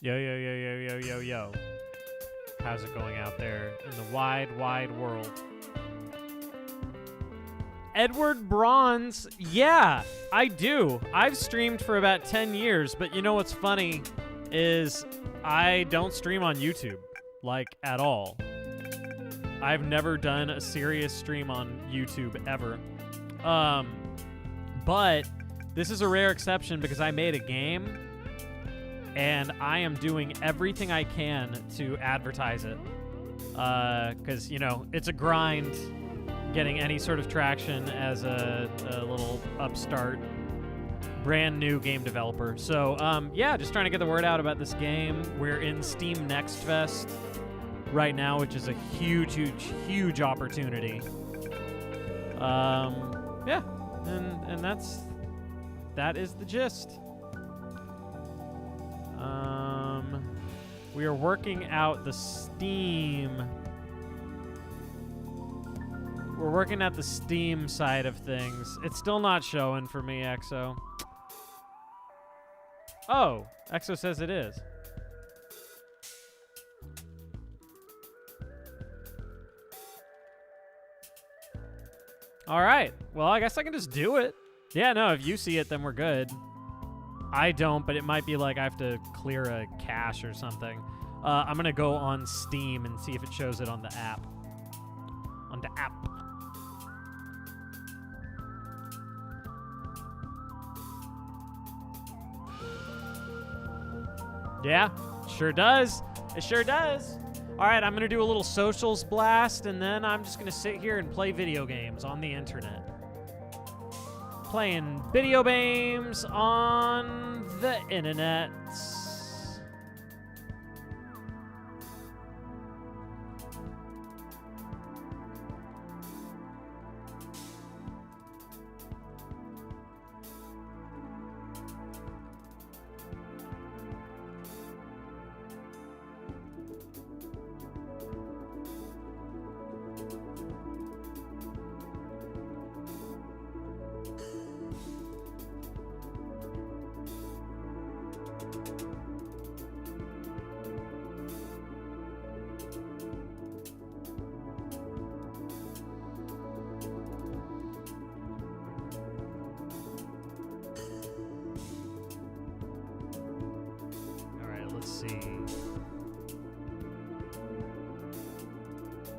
Yo, yo, yo, yo, yo, yo, yo. How's it going out there in the wide, wide world? Edward Bronze, yeah, I do. I've streamed for about 10 years, but you know what's funny is I don't stream on YouTube, like, at all. I've never done a serious stream on YouTube ever. But this is a rare exception because I made a game and I am doing everything I can to advertise it. Because, you know, it's a grind getting any sort of traction as a little upstart, brand new game developer. So, yeah, just trying to get the word out about this game. We're in Steam Next Fest right now, which is a huge, huge, huge opportunity. Yeah, and that is the gist. We are working out the Steam. We're working out the Steam side of things. It's still not showing for me, Exo. Oh, Exo says it is. All right. Well, I guess I can just do it. Yeah, no, if you see it, then we're good. I don't, but it might be like I have to clear a cache or something. I'm going to go on Steam and see if it shows it on the app. On the app. Yeah, sure does. It sure does. All right, I'm going to do a little socials blast, and then I'm just going to sit here and play video games on the internet. Playing video games on the internet.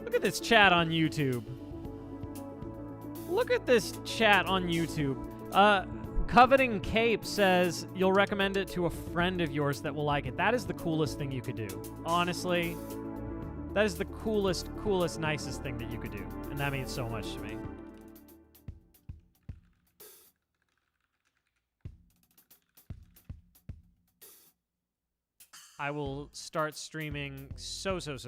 Look at this chat on YouTube. Look at this chat on YouTube. Coveting Cape says you'll recommend it to a friend of yours that will like it. That is the coolest thing you could do. Honestly, that is the coolest, nicest thing that you could do. And that means so much to me. I will start streaming so soon.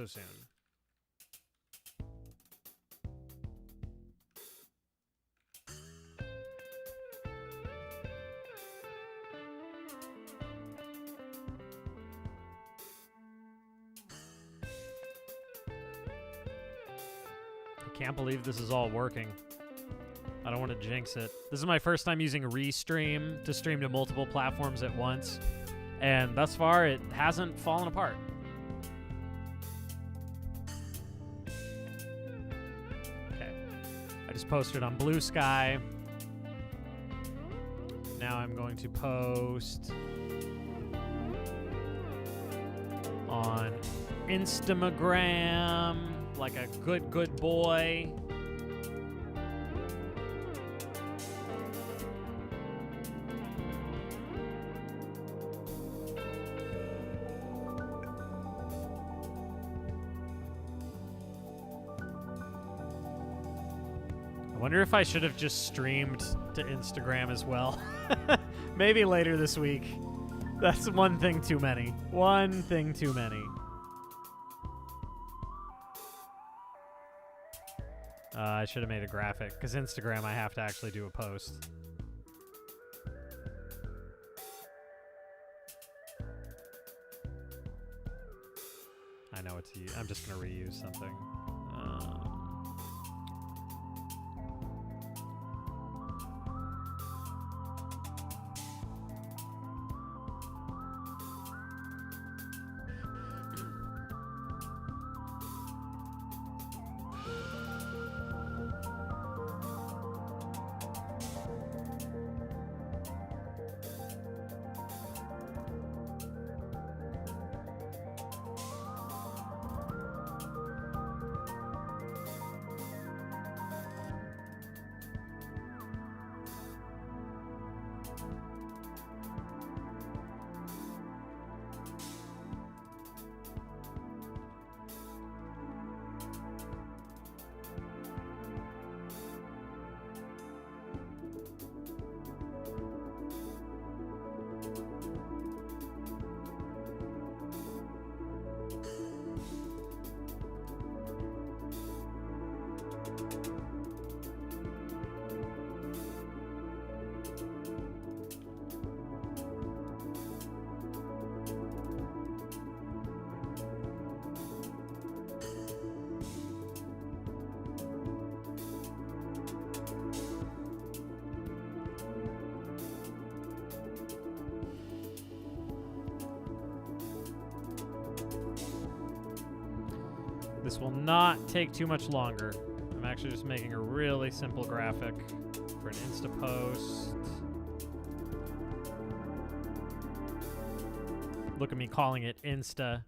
I can't believe this is all working. I don't want to jinx it. This is my first time using Restream to stream to multiple platforms at once. And thus far, it hasn't fallen apart. Okay. I just posted on Blue Sky. Now I'm going to post on Instagram like a good boy. I wonder if I should have just streamed to Instagram as well. Maybe later this week. That's one thing too many. One thing too many. I should have made a graphic, because Instagram I have to actually do a post. I know it's I'm just going to reuse something. This will not take too much longer. I'm actually just making a really simple graphic for an Insta post. Look at me calling it Insta.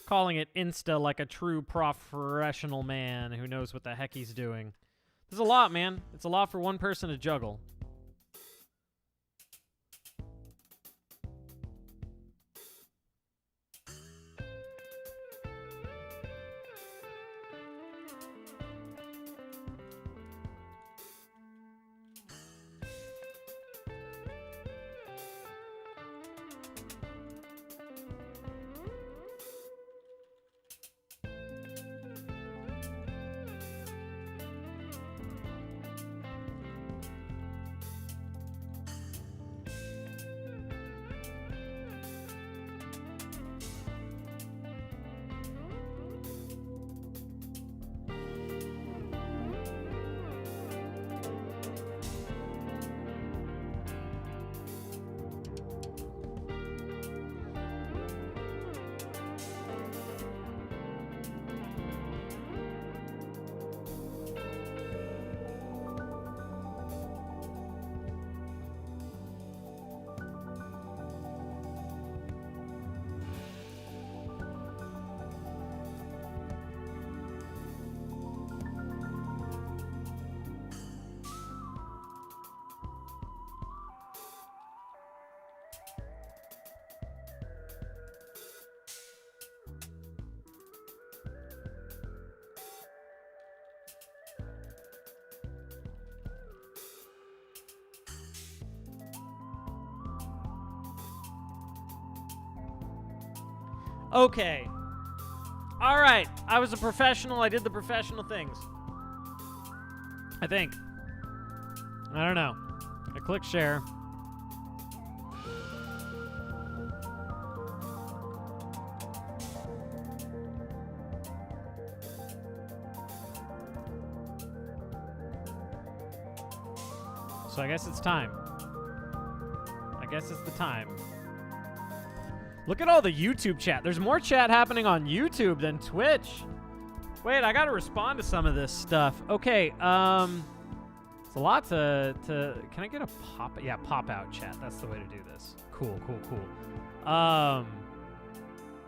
Calling it Insta like a true professional man who knows what the heck he's doing. There's a lot, man. It's a lot for one person to juggle. Okay. All right. I was a professional. I did the professional things. I think. I don't know. I click share. So I guess it's time. I guess it's the time. Look at all the YouTube chat. There's more chat happening on YouTube than Twitch. Wait, I gotta respond to some of this stuff. Okay, it's a lot to can I get a pop? Yeah, pop out chat. That's the way to do this. Cool.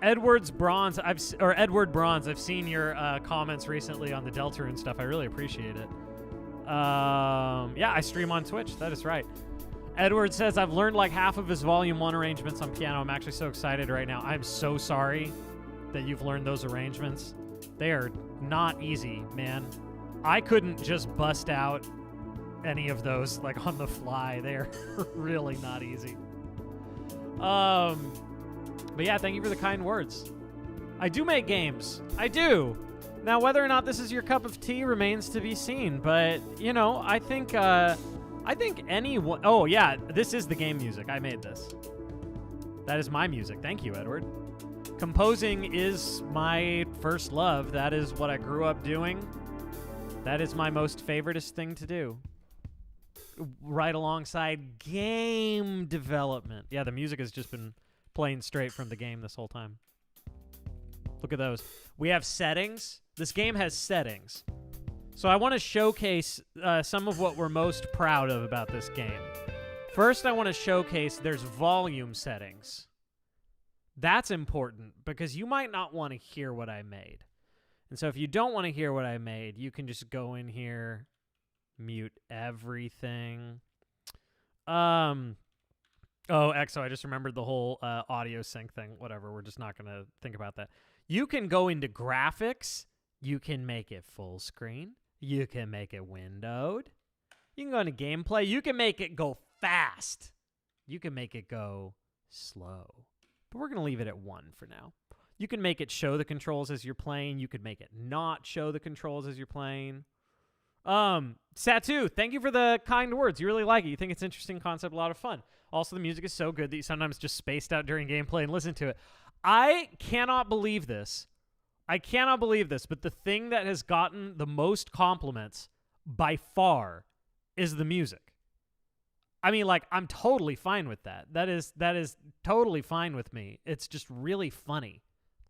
Edward Bronze, I've seen your comments recently on the Deltarune stuff. I really appreciate it. Yeah, I stream on Twitch. That is right. Edward says, I've learned like half of his Volume 1 arrangements on piano. I'm actually so excited right now. I'm so sorry that you've learned those arrangements. They are not easy, man. I couldn't just bust out any of those like on the fly. They're really not easy. But yeah, thank you for the kind words. I do make games. I do. Now, whether or not this is your cup of tea remains to be seen. But, you know, I think anyone... Oh, yeah, this is the game music. I made this. That is my music. Thank you, Edward. Composing is my first love. That is what I grew up doing. That is my most favoritist thing to do. Right alongside game development. Yeah, the music has just been playing straight from the game this whole time. Look at those. We have settings. This game has settings. So I want to showcase some of what we're most proud of about this game. First, I want to showcase there's volume settings. That's important because you might not want to hear what I made. And so if you don't want to hear what I made, you can just go in here, mute everything. Oh, Exo, I just remembered the whole audio sync thing. Whatever, we're just not going to think about that. You can go into graphics. You can make it full screen. You can make it windowed. You can go into gameplay. You can make it go fast. You can make it go slow. But we're going to leave it at 1 for now. You can make it show the controls as you're playing. You could make it not show the controls as you're playing. Satu, thank you for the kind words. You really like it. You think it's an interesting concept, a lot of fun. Also, the music is so good that you sometimes just spaced out during gameplay and listen to it. I cannot believe this. But the thing that has gotten the most compliments by far is the music. I mean, like, I'm totally fine with that. That is totally fine with me. It's just really funny.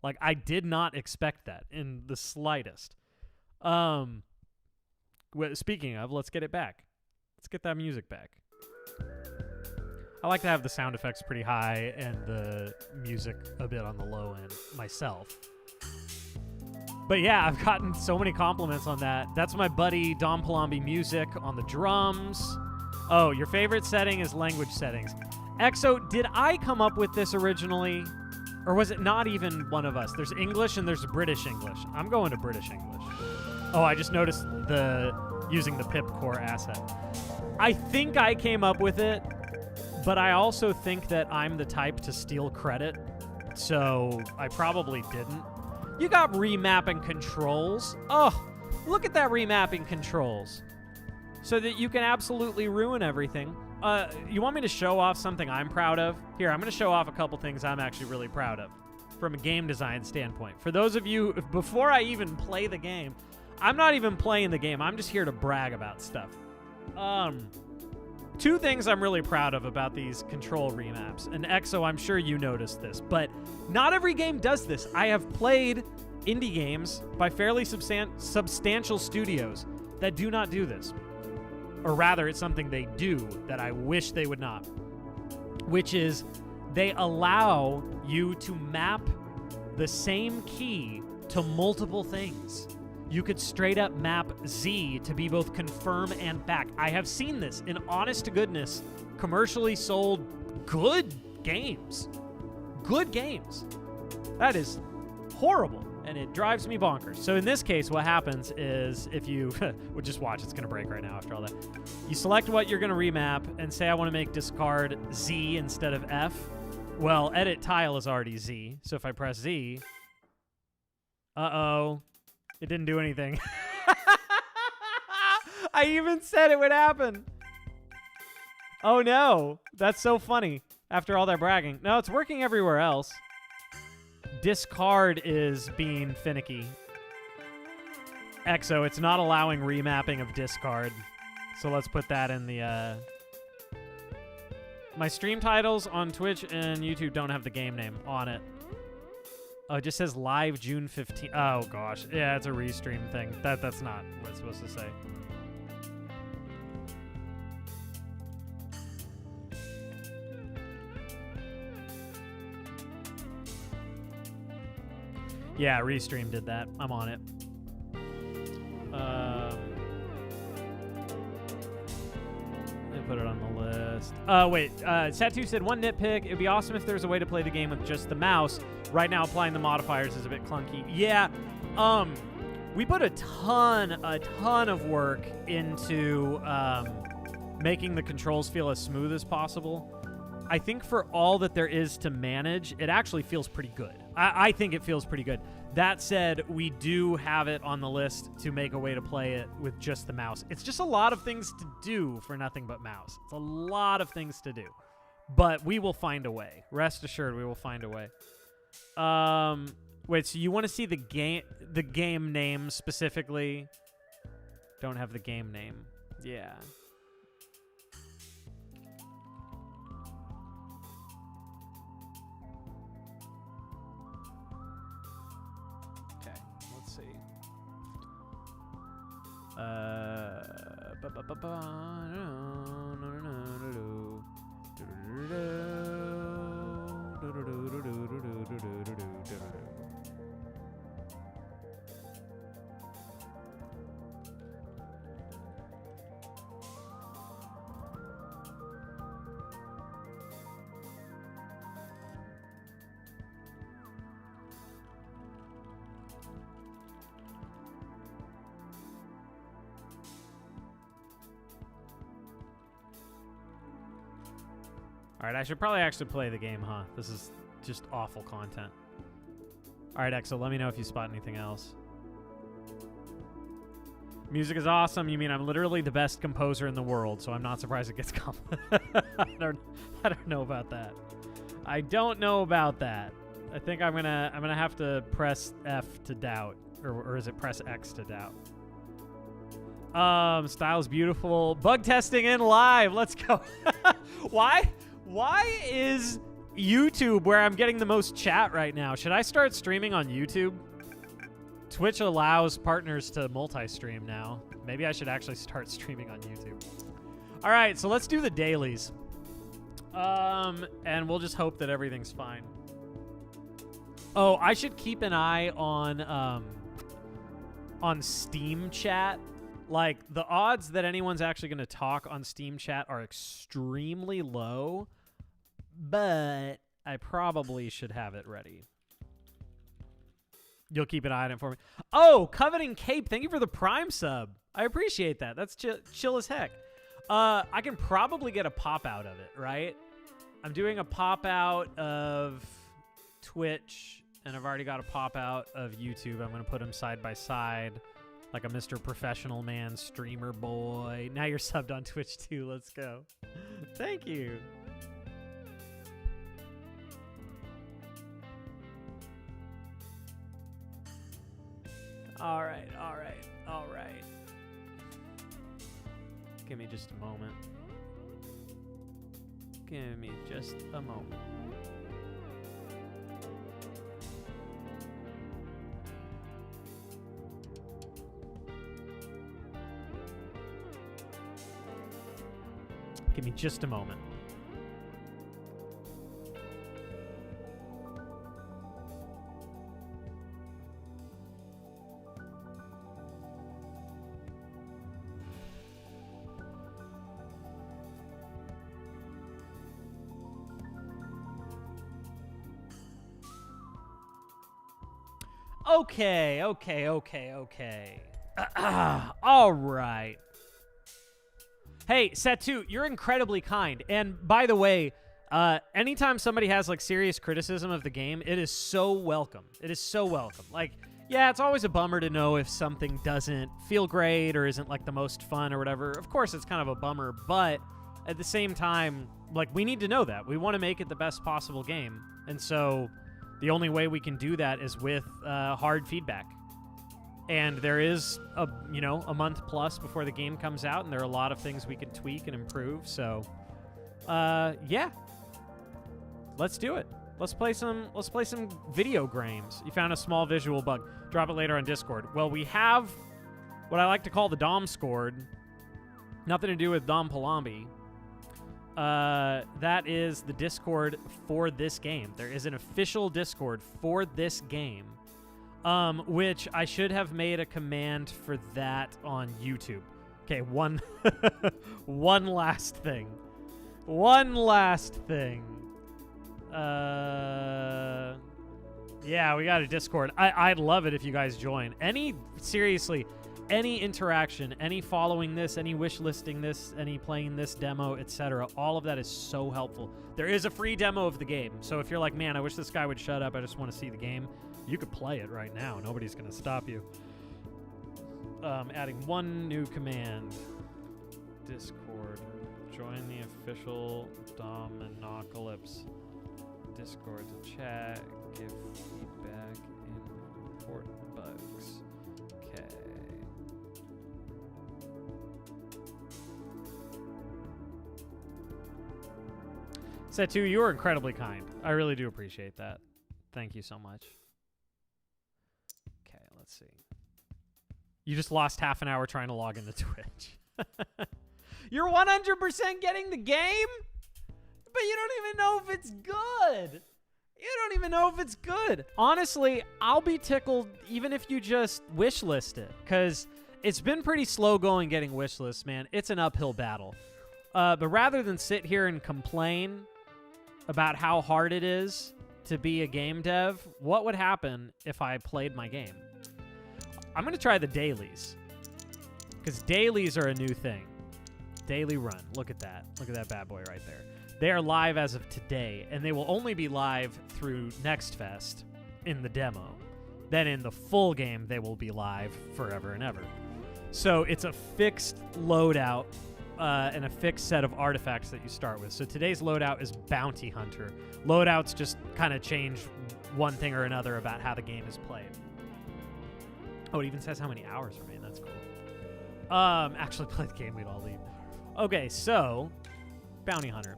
Like, I did not expect that in the slightest. Speaking of, let's get it back. Let's get that music back. I like to have the sound effects pretty high and the music a bit on the low end myself. But yeah, I've gotten so many compliments on that. That's my buddy Dom Palombi Music on the drums. Oh, your favorite setting is language settings. Exo, did I come up with this originally? Or was it not even one of us? There's English and there's British English. I'm going to British English. Oh, I just noticed using the pip core asset. I think I came up with it, but I also think that I'm the type to steal credit, so I probably didn't. You got remapping controls. Oh, look at that remapping controls. So that you can absolutely ruin everything. You want me to show off something I'm proud of? Here, I'm going to show off a couple things I'm actually really proud of from a game design standpoint. For those of you, before I even play the game, I'm not even playing the game. I'm just here to brag about stuff. Two things I'm really proud of about these control remaps. And Exo, I'm sure you noticed this, but not every game does this. I have played indie games by fairly substantial studios that do not do this. Or rather, it's something they do that I wish they would not. Which is, they allow you to map the same key to multiple things. You could straight up map Z to be both confirm and back. I have seen this in honest-to-goodness, commercially sold good games. Good games. That is horrible, and it drives me bonkers. So in this case, what happens is if you... well, just watch. It's going to break right now after all that. You select what you're going to remap and say, I want to make discard Z instead of F. Well, edit tile is already Z, so if I press Z... Uh-oh. It didn't do anything. I even said it would happen. Oh no, that's so funny. After all that bragging. No, it's working everywhere else. Discard is being finicky. Exo, it's not allowing remapping of discard. So let's put that in the My stream titles on Twitch and YouTube don't have the game name on it. Oh, it just says live June 15th. Oh, gosh. Yeah, it's a restream thing. That's not what it's supposed to say. Yeah, Restream did that. I'm on it. Put it on the list. Wait. Satu said, one nitpick. It'd be awesome if there's a way to play the game with just the mouse. Right now, applying the modifiers is a bit clunky. Yeah. We put a ton of work into making the controls feel as smooth as possible. I think for all that there is to manage, it actually feels pretty good. I think it feels pretty good. That said, we do have it on the list to make a way to play it with just the mouse. It's just a lot of things to do for nothing but mouse. It's a lot of things to do. But we will find a way. Rest assured, we will find a way. Wait, so you want to see the game name specifically? Don't have the game name. Yeah. All right, I should probably actually play the game, huh? This is just awful content. All right, Exo, let me know if you spot anything else. Music is awesome. You mean I'm literally the best composer in the world, so I'm not surprised it gets complimented. I don't know about that. I don't know about that. I think I'm gonna have to press F to doubt, or is it press X to doubt? Style's beautiful. Bug testing in live. Let's go. Why is YouTube where I'm getting the most chat right now? Should I start streaming on YouTube? Twitch allows partners to multi-stream now. Maybe I should actually start streaming on YouTube. All right, so let's do the dailies. And we'll just hope that everything's fine. Oh, I should keep an eye on Steam chat. Like, the odds that anyone's actually going to talk on Steam chat are extremely low, but I probably should have it ready. You'll keep an eye on it for me. Oh, Coveting Cape, thank you for the Prime sub. I appreciate that. That's chill as heck. I can probably get a pop-out of it, right? I'm doing a pop-out of Twitch, and I've already got a pop-out of YouTube. I'm going to put them side by side. Like a Mr. Professional Man streamer boy. Now you're subbed on Twitch too. Let's go. Thank you. All right. Give me just a moment. Give me just a moment. Give me just a moment. Okay. All right. Hey, Satu, you're incredibly kind. And by the way, anytime somebody has like serious criticism of the game, it is so welcome. It is so welcome. Like, yeah, it's always a bummer to know if something doesn't feel great or isn't like the most fun or whatever. Of course, it's kind of a bummer, but at the same time, like, we need to know that. We want to make it the best possible game. And so the only way we can do that is with hard feedback. And there is a month plus before the game comes out, and there are a lot of things we can tweak and improve. So Yeah. Let's do it. Let's play some video games. You found a small visual bug. Drop it later on Discord. Well, we have what I like to call the Dom Scored. Nothing to do with Dom Palambi. That is the Discord for this game. There is an official Discord for this game. Which I should have made a command for that on YouTube. Okay, one last thing. One last thing. Yeah, we got a Discord. I'd love it if you guys join. Seriously, any interaction, any following this, any wish listing this, any playing this demo, etc., all of that is so helpful. There is a free demo of the game, so if you're like, man, I wish this guy would shut up, I just want to see the game, you could play it right now. Nobody's going to stop you. Adding one new command. Discord. Join the official Dominocalypse Discord to chat, give feedback, and report bugs. Okay. Setu, you are incredibly kind. I really do appreciate that. Thank you so much. Okay, let's see. You just lost half an hour trying to log into Twitch. You're 100% getting the game? But you don't even know if it's good. You don't even know if it's good. Honestly, I'll be tickled even if you just wish list it, because it's been pretty slow going getting wish lists, man. It's an uphill battle. But rather than sit here and complain about how hard it is to be a game dev, what would happen if I played my game? I'm going to try the dailies, because dailies are a new thing. Daily run. Look at that. Look at that bad boy right there. They are live as of today, and they will only be live through Next Fest in the demo. Then in the full game, they will be live forever and ever. So it's a fixed loadout and a fixed set of artifacts that you start with. So today's loadout is Bounty Hunter. Loadouts just kind of change one thing or another about how the game is played. Oh, it even says how many hours remain. That's cool. Actually play the game, we'd all leave. Okay, so Bounty Hunter.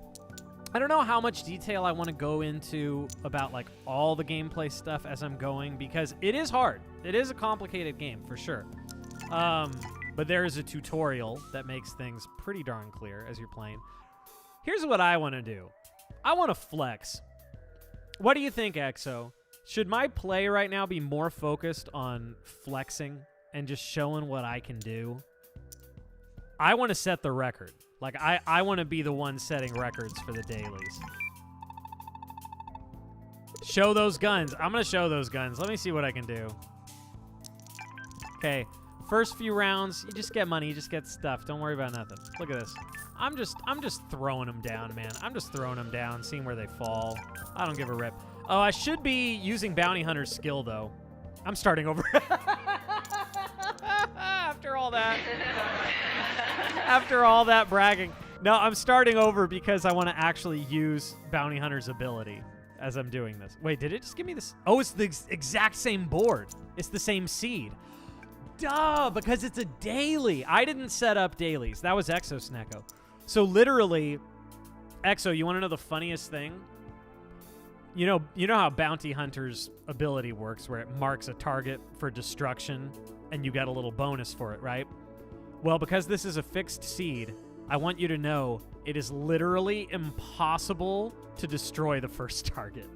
I don't know how much detail I want to go into about like all the gameplay stuff as I'm going, because it is hard. It is a complicated game for sure. But there is a tutorial that makes things pretty darn clear as you're playing. Here's what I want to do. I want to flex. What do you think, EXO? Should my play right now be more focused on flexing and just showing what I can do? I want to set the record. Like, I want to be the one setting records for the dailies. Show those guns. I'm going to show those guns. Let me see what I can do. Okay. First few rounds, you just get money. You just get stuff. Don't worry about nothing. Look at this. I'm just throwing them down, man. I'm just throwing them down, seeing where they fall. I don't give a rip. Oh, I should be using Bounty Hunter's skill, though. I'm starting over. After all that. After all that bragging. No, I'm starting over because I want to actually use Bounty Hunter's ability as I'm doing this. Wait, did it just give me this? Oh, it's the exact same board. It's the same seed. Duh, because it's a daily. I didn't set up dailies. That was Exo Snecko. So literally, Exo, you want to know the funniest thing? You know how Bounty Hunter's ability works, where it marks a target for destruction and you get a little bonus for it, right? Well, because this is a fixed seed, I want you to know it is literally impossible to destroy the first target,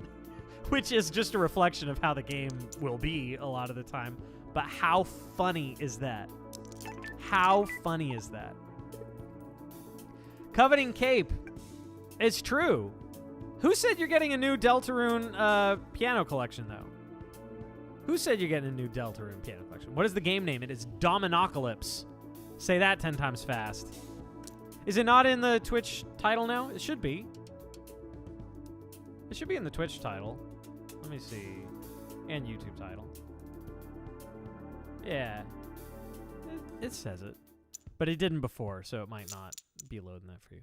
which is just a reflection of how the game will be a lot of the time. But how funny is that? How funny is that? Coveting Cape. It's true. Who said you're getting a new Deltarune piano collection, though? Who said you're getting a new Deltarune piano collection? What is the game name? It is Dominocalypse. Say that 10 times fast. Is it not in the Twitch title now? It should be. It should be in the Twitch title. Let me see. And YouTube title. Yeah. It says it. But it didn't before, so it might not be loading that for you.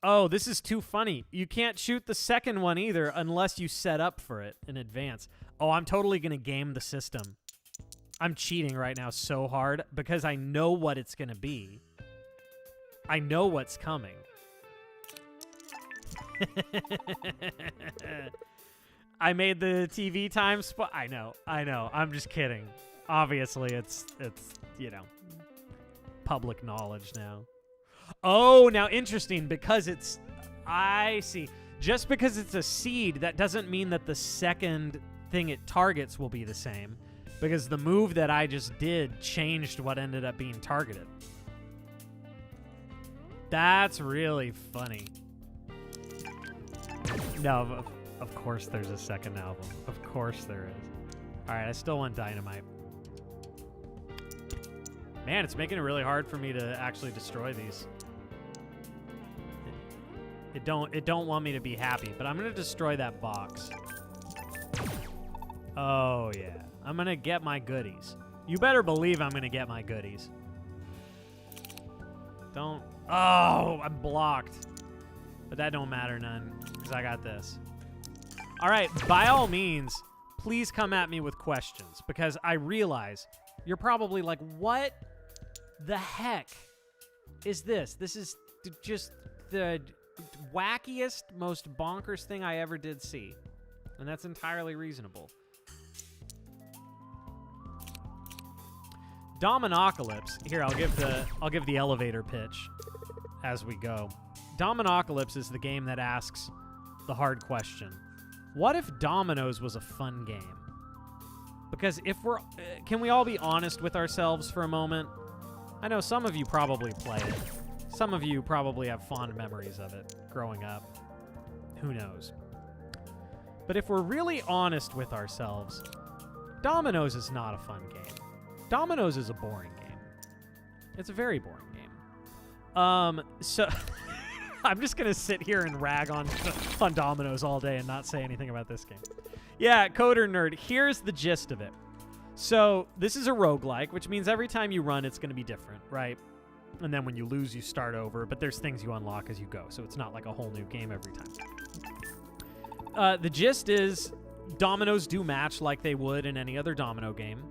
Oh, this is too funny. You can't shoot the second one either unless you set up for it in advance. Oh, I'm totally going to game the system. I'm cheating right now so hard because I know what it's going to be. I know what's coming. I made the TV time spot. I know. I'm just kidding. Obviously, it's public knowledge now. Oh, now interesting, because it's... I see. Just because it's a seed, that doesn't mean that the second thing it targets will be the same, because the move that I just did changed what ended up being targeted. That's really funny. No, of course there's a second album. Of course there is. All right, I still want Dynamite. Man, it's making it really hard for me to actually destroy these. It don't want me to be happy, but I'm gonna destroy that box. Oh yeah, I'm gonna get my goodies. You better believe I'm gonna get my goodies. Don't. Oh, I'm blocked. But that don't matter none, because I got this. All right, by all means, please come at me with questions, because I realize you're probably like, what the heck is this? This is just the wackiest, most bonkers thing I ever did see. And that's entirely reasonable. Dominocalypse. Here, I'll give the elevator pitch as we go. Dominocalypse is the game that asks the hard question. What if Dominoes was a fun game? Because if we're... can we all be honest with ourselves for a moment? I know some of you probably play it. Some of you probably have fond memories of it growing up. Who knows? But if we're really honest with ourselves, Dominoes is not a fun game. Dominoes is a boring game. It's a very boring game. So I'm just gonna sit here and rag on Dominoes all day and not say anything about this game. Yeah, Coder Nerd, here's the gist of it. So this is a roguelike, which means every time you run, it's gonna be different, right? And then when you lose, you start over, but there's things you unlock as you go, so it's not like a whole new game every time. The gist is dominoes do match like they would in any other domino game.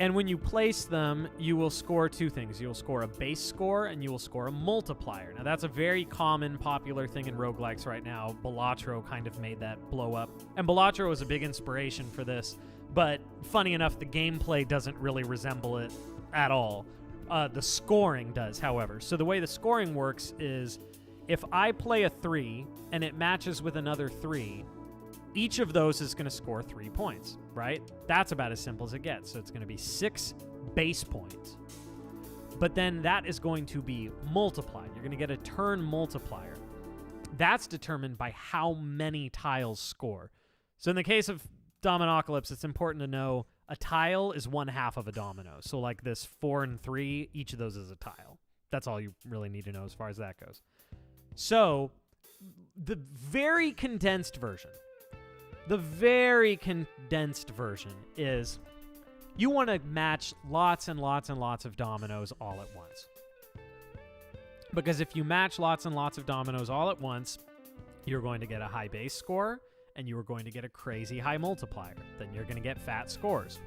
And when you place them, you will score two things. You'll score a base score, and you will score a multiplier. Now, that's a very common, popular thing in roguelikes right now. Balatro kind of made that blow up. And Balatro was a big inspiration for this, but funny enough, the gameplay doesn't really resemble it at all. The scoring does, however. So the way the scoring works is if I play a 3 and it matches with another 3, each of those is going to score 3 points, right? That's about as simple as it gets. So it's going to be 6 base points. But then that is going to be multiplied. You're going to get a turn multiplier. That's determined by how many tiles score. So in the case of Dominocalypse, it's important to know a tile is 1/2 of a domino. So like this 4 and 3, each of those is a tile. That's all you really need to know as far as that goes. So the very condensed version is you want to match lots and lots and lots of dominoes all at once. Because if you match lots and lots of dominoes all at once, you're going to get a high base score, and you are going to get a crazy high multiplier. Then you're going to get fat scores.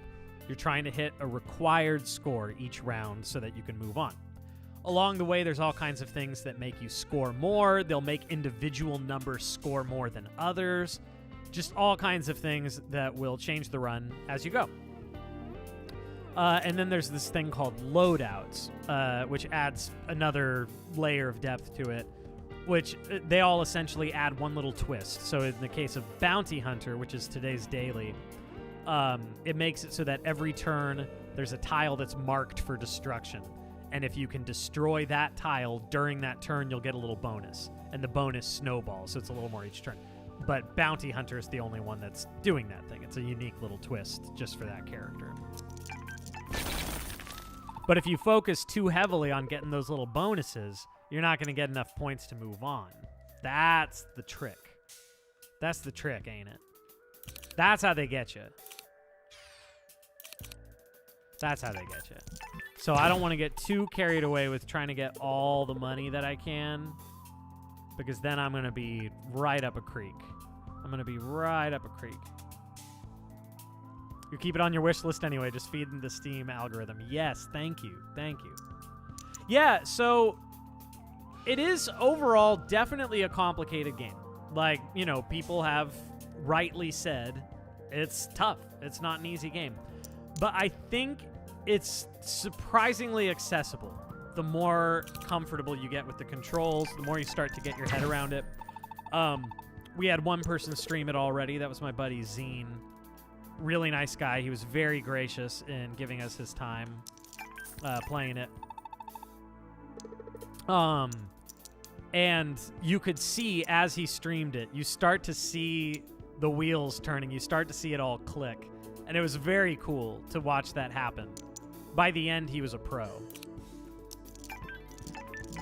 You're trying to hit a required score each round so that you can move on. Along the way, there's all kinds of things that make you score more. They'll make individual numbers score more than others. Just all kinds of things that will change the run as you go. And then there's this thing called loadouts, which adds another layer of depth to it, which they all essentially add one little twist. So in the case of Bounty Hunter, which is today's daily, it makes it so that every turn there's a tile that's marked for destruction. And if you can destroy that tile during that turn, you'll get a little bonus. And the bonus snowballs, so it's a little more each turn. But Bounty Hunter is the only one that's doing that thing. It's a unique little twist just for that character. But if you focus too heavily on getting those little bonuses, you're not going to get enough points to move on. That's the trick. That's the trick, ain't it? That's how they get you. That's how they get you. So I don't want to get too carried away with trying to get all the money that I can, because then I'm going to be right up a creek. I'm going to be right up a creek. You keep it on your wish list anyway, just feeding the Steam algorithm. Yes, thank you. Thank you. Yeah, so it is overall definitely a complicated game. Like, you know, people have rightly said it's tough. It's not an easy game. But I think it's surprisingly accessible. The more comfortable you get with the controls, the more you start to get your head around it. We had one person stream it already. That was my buddy Zine. Really nice guy. He was very gracious in giving us his time playing it. And you could see as he streamed it, you start to see the wheels turning. You start to see it all click. And it was very cool to watch that happen. By the end, he was a pro.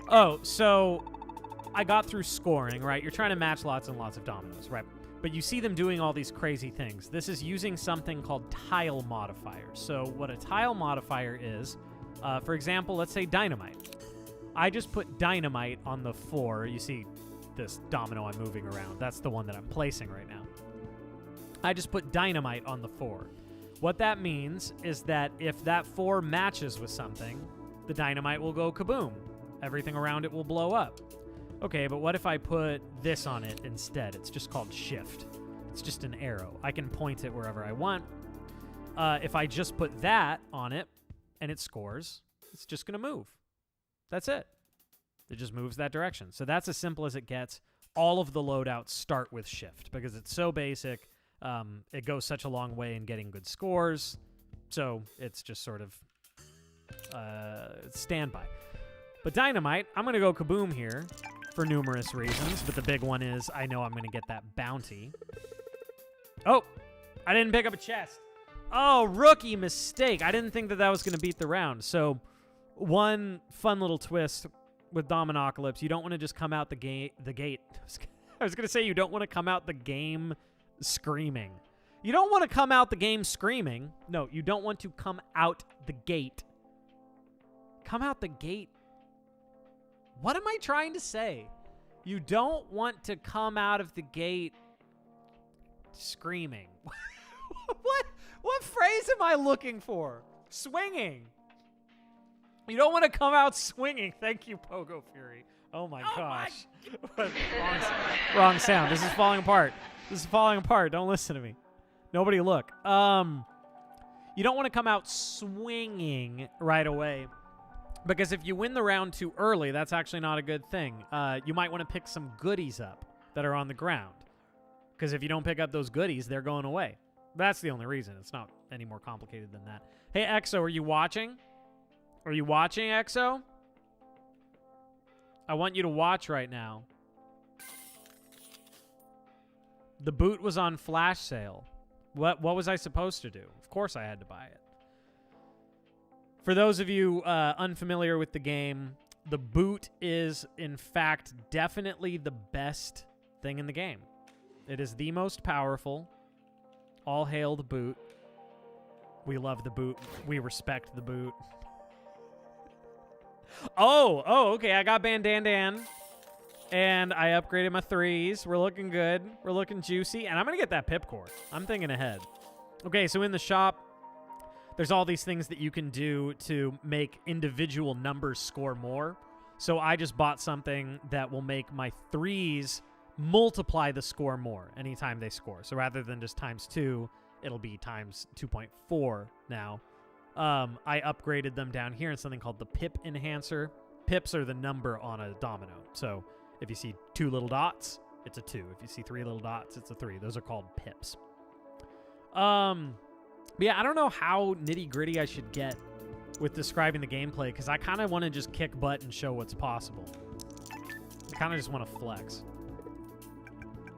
Oh, so I got through scoring, right? You're trying to match lots and lots of dominoes, right? But you see them doing all these crazy things. This is using something called tile modifiers. So what a tile modifier is, for example, let's say dynamite. I just put dynamite on the 4. You see this domino I'm moving around. That's the one that I'm placing right now. I just put dynamite on the 4. What that means is that if that 4 matches with something, the dynamite will go kaboom. Everything around it will blow up. Okay, but what if I put this on it instead? It's just called shift. It's just an arrow. I can point it wherever I want. If I just put that on it and it scores, it's just going to move. That's it. It just moves that direction. So that's as simple as it gets. All of the loadouts start with shift because it's so basic. It goes such a long way in getting good scores. So it's just sort of standby. But dynamite, I'm going to go kaboom here for numerous reasons. But the big one is I know I'm going to get that bounty. Oh, I didn't pick up a chest. Oh, rookie mistake. I didn't think that that was going to beat the round. So one fun little twist with Dominocalypse, you don't want to just come out the gate. I was going to say you don't want to come out the game screaming. You don't want to come out the game screaming. No, you don't want to come out the gate. Come out the gate. What am I trying to say? You don't want to come out of the gate screaming. What phrase am I looking for? Swinging. You don't want to come out swinging. Thank you, Pogo Fury. Oh my gosh. Wrong sound. This is falling apart. This is falling apart. Don't listen to me. Nobody look. You don't want to come out swinging right away. Because if you win the round too early, that's actually not a good thing. You might want to pick some goodies up that are on the ground. Because if you don't pick up those goodies, they're going away. That's the only reason. It's not any more complicated than that. Hey, Exo, are you watching? Are you watching, Exo? I want you to watch right now. The boot was on flash sale. What was I supposed to do? Of course I had to buy it. For those of you unfamiliar with the game, the boot is, in fact, definitely the best thing in the game. It is the most powerful. All hail the boot. We love the boot. We respect the boot. Oh, okay. I got Bandandan. And I upgraded my 3s. We're looking good. We're looking juicy. And I'm going to get that Pipcore. I'm thinking ahead. Okay, so in the shop, there's all these things that you can do to make individual numbers score more. So I just bought something that will make my 3s multiply the score more anytime they score. So rather than just times 2, it'll be times 2.4 now. I upgraded them down here in something called the Pip Enhancer. Pips are the number on a domino. So if you see 2 little dots, it's a 2. If you see 3 little dots, it's a 3. Those are called pips. But yeah, I don't know how nitty-gritty I should get with describing the gameplay, because I kind of want to just kick butt and show what's possible. I kind of just want to flex.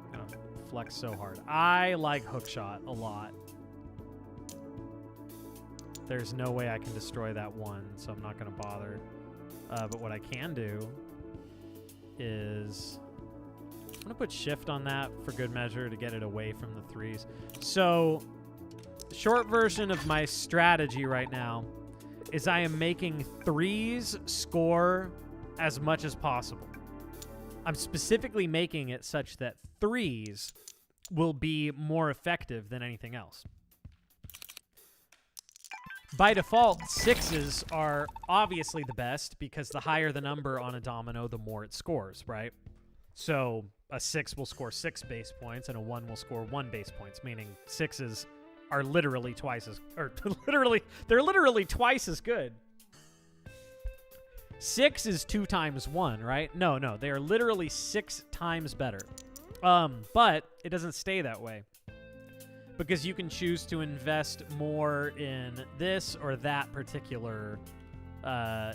I'm going to flex so hard. I like hookshot a lot. There's no way I can destroy that one, so I'm not going to bother. But what I can do is I'm going to put shift on that for good measure to get it away from the 3s. So short version of my strategy right now is I am making 3s score as much as possible. I'm specifically making it such that 3s will be more effective than anything else. By default, 6s are obviously the best because the higher the number on a domino, the more it scores, right? So a 6 will score 6 base points and a 1 will score 1 base points, meaning 6s are literally twice as, or they're literally twice as good. 6 is 2 times 1, right? No, they are literally 6 times better. But it doesn't stay that way, because you can choose to invest more in this or that particular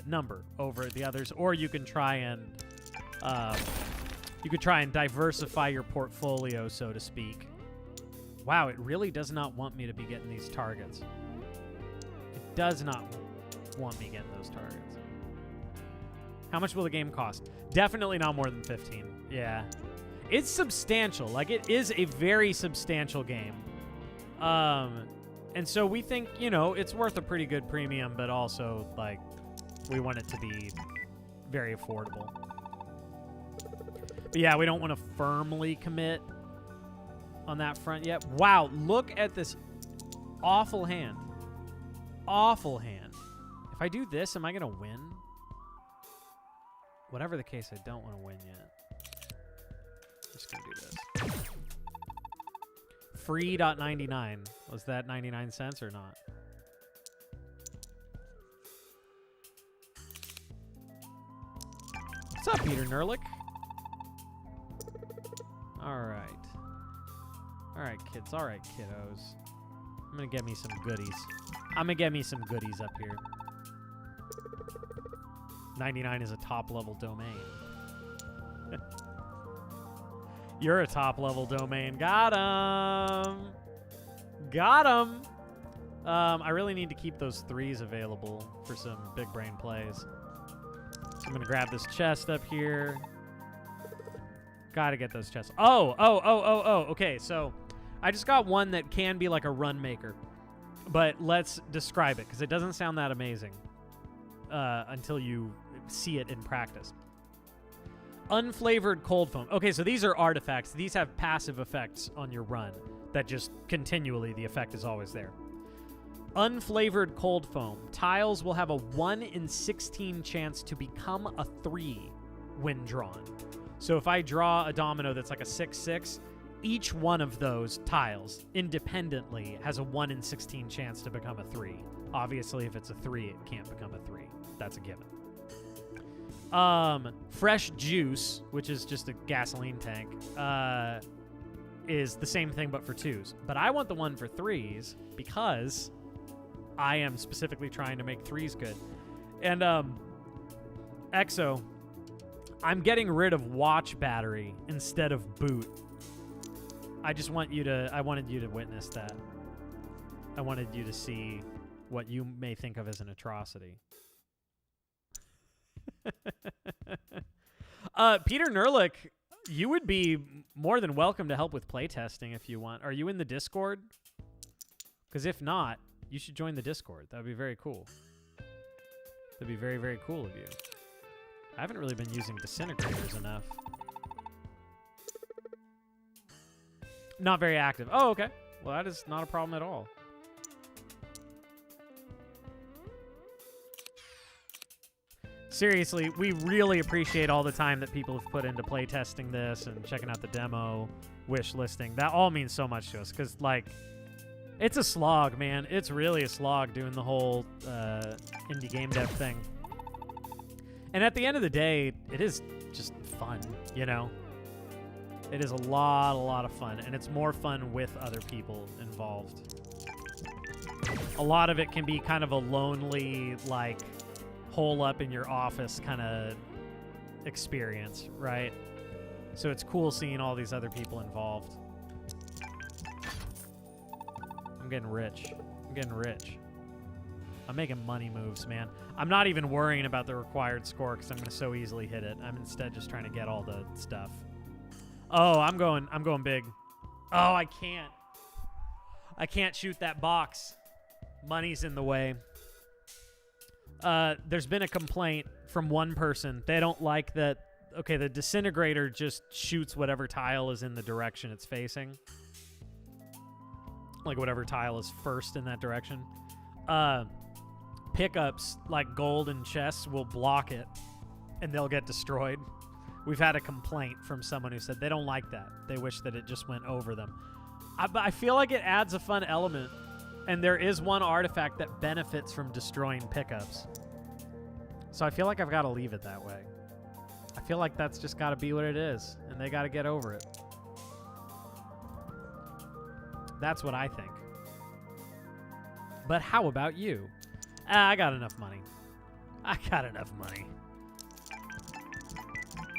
number over the others, or you can try and diversify your portfolio, so to speak. Wow, it really does not want me to be getting these targets. It does not want me getting those targets. How much will the game cost? Definitely not more than 15. Yeah. It's substantial. Like, it is a very substantial game. And so we think, you know, it's worth a pretty good premium, but also, like, we want it to be very affordable. But yeah, we don't want to firmly commit on that front yet. Wow, look at this awful hand. Awful hand. If I do this, am I going to win? Whatever the case, I don't want to win yet. I'm just going to do this. Free.99. Was that 99 cents or not? What's up, Peter Nerlich? All right. All right, kids. All right, kiddos. I'm going to get me some goodies. I'm going to get me some goodies up here. 99 is a top-level domain. You're a top-level domain. Got him. Got him. I really need to keep those 3s available for some big brain plays. So I'm going to grab this chest up here. Got to get those chests. Oh. Okay, so I just got one that can be like a run maker. But let's describe it, because it doesn't sound that amazing until you see it in practice. Unflavored cold foam. Okay, so these are artifacts. These have passive effects on your run that just continually, the effect is always there. Unflavored cold foam. Tiles will have a 1 in 16 chance to become a 3 when drawn. So if I draw a domino that's like a 6-6, each one of those tiles independently has a 1 in 16 chance to become a 3. Obviously, if it's a 3, it can't become a 3. That's a given. Fresh juice, which is just a gasoline tank, is the same thing but for 2s. But I want the one for 3s because I am specifically trying to make 3s good. And Exo, I'm getting rid of watch battery instead of boot. I wanted you to witness that. I wanted you to see what you may think of as an atrocity. Peter Nerlich, you would be more than welcome to help with playtesting if you want. Are you in the Discord? Because if not, you should join the Discord. That would be very cool. That'd be very, very cool of you. I haven't really been using disintegrators enough. Not very active. Oh, okay. Well, that is not a problem at all. Seriously, we really appreciate all the time that people have put into playtesting this and checking out the demo, wish listing. That all means so much to us because, like, it's a slog, man. It's really a slog doing the whole indie game dev thing. And at the end of the day, it is just fun, you know? It is a lot of fun, and it's more fun with other people involved. A lot of it can be kind of a lonely, like, hole up in your office kind of experience, right? So it's cool seeing all these other people involved. I'm getting rich. I'm making money moves, man. I'm not even worrying about the required score because I'm going to so easily hit it. I'm instead just trying to get all the stuff. Oh, I'm going big. Oh, I can't shoot that box. Money's in the way. There's been a complaint from one person. They don't like that. Okay, the disintegrator just shoots whatever tile is in the direction it's facing. Like whatever tile is first in that direction. pickups like gold and chests will block it and they'll get destroyed. We've had a complaint from someone who said they don't like that. They wish that it just went over them. I feel like it adds a fun element, and there is one artifact that benefits from destroying pickups. So I feel like I've got to leave it that way. I feel like that's just got to be what it is, and they got to get over it. That's what I think. But how about you? I got enough money. I got enough money.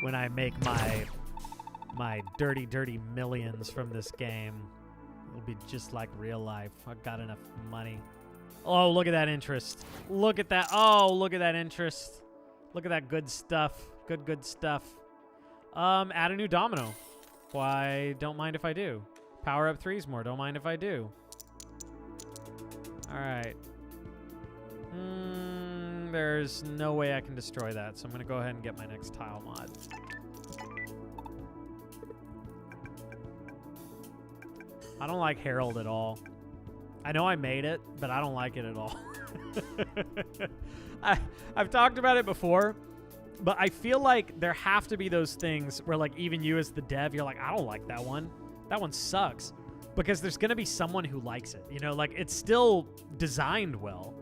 When I make my dirty, dirty millions from this game, it'll be just like real life. I've got enough money. Oh, look at that interest. Look at that. Oh, look at that interest. Look at that good stuff. Good stuff. Add a new domino. Why, don't mind if I do. Power up 3s more. Don't mind if I do. All right. There's no way I can destroy that, so I'm going to go ahead and get my next tile mod. I don't like Herald at all. I know I made it, but I don't like it at all. I've talked about it before, but I feel like there have to be those things where, like, even you as the dev, you're like, I don't like that one. That one sucks. Because there's going to be someone who likes it. You know, like, it's still designed well.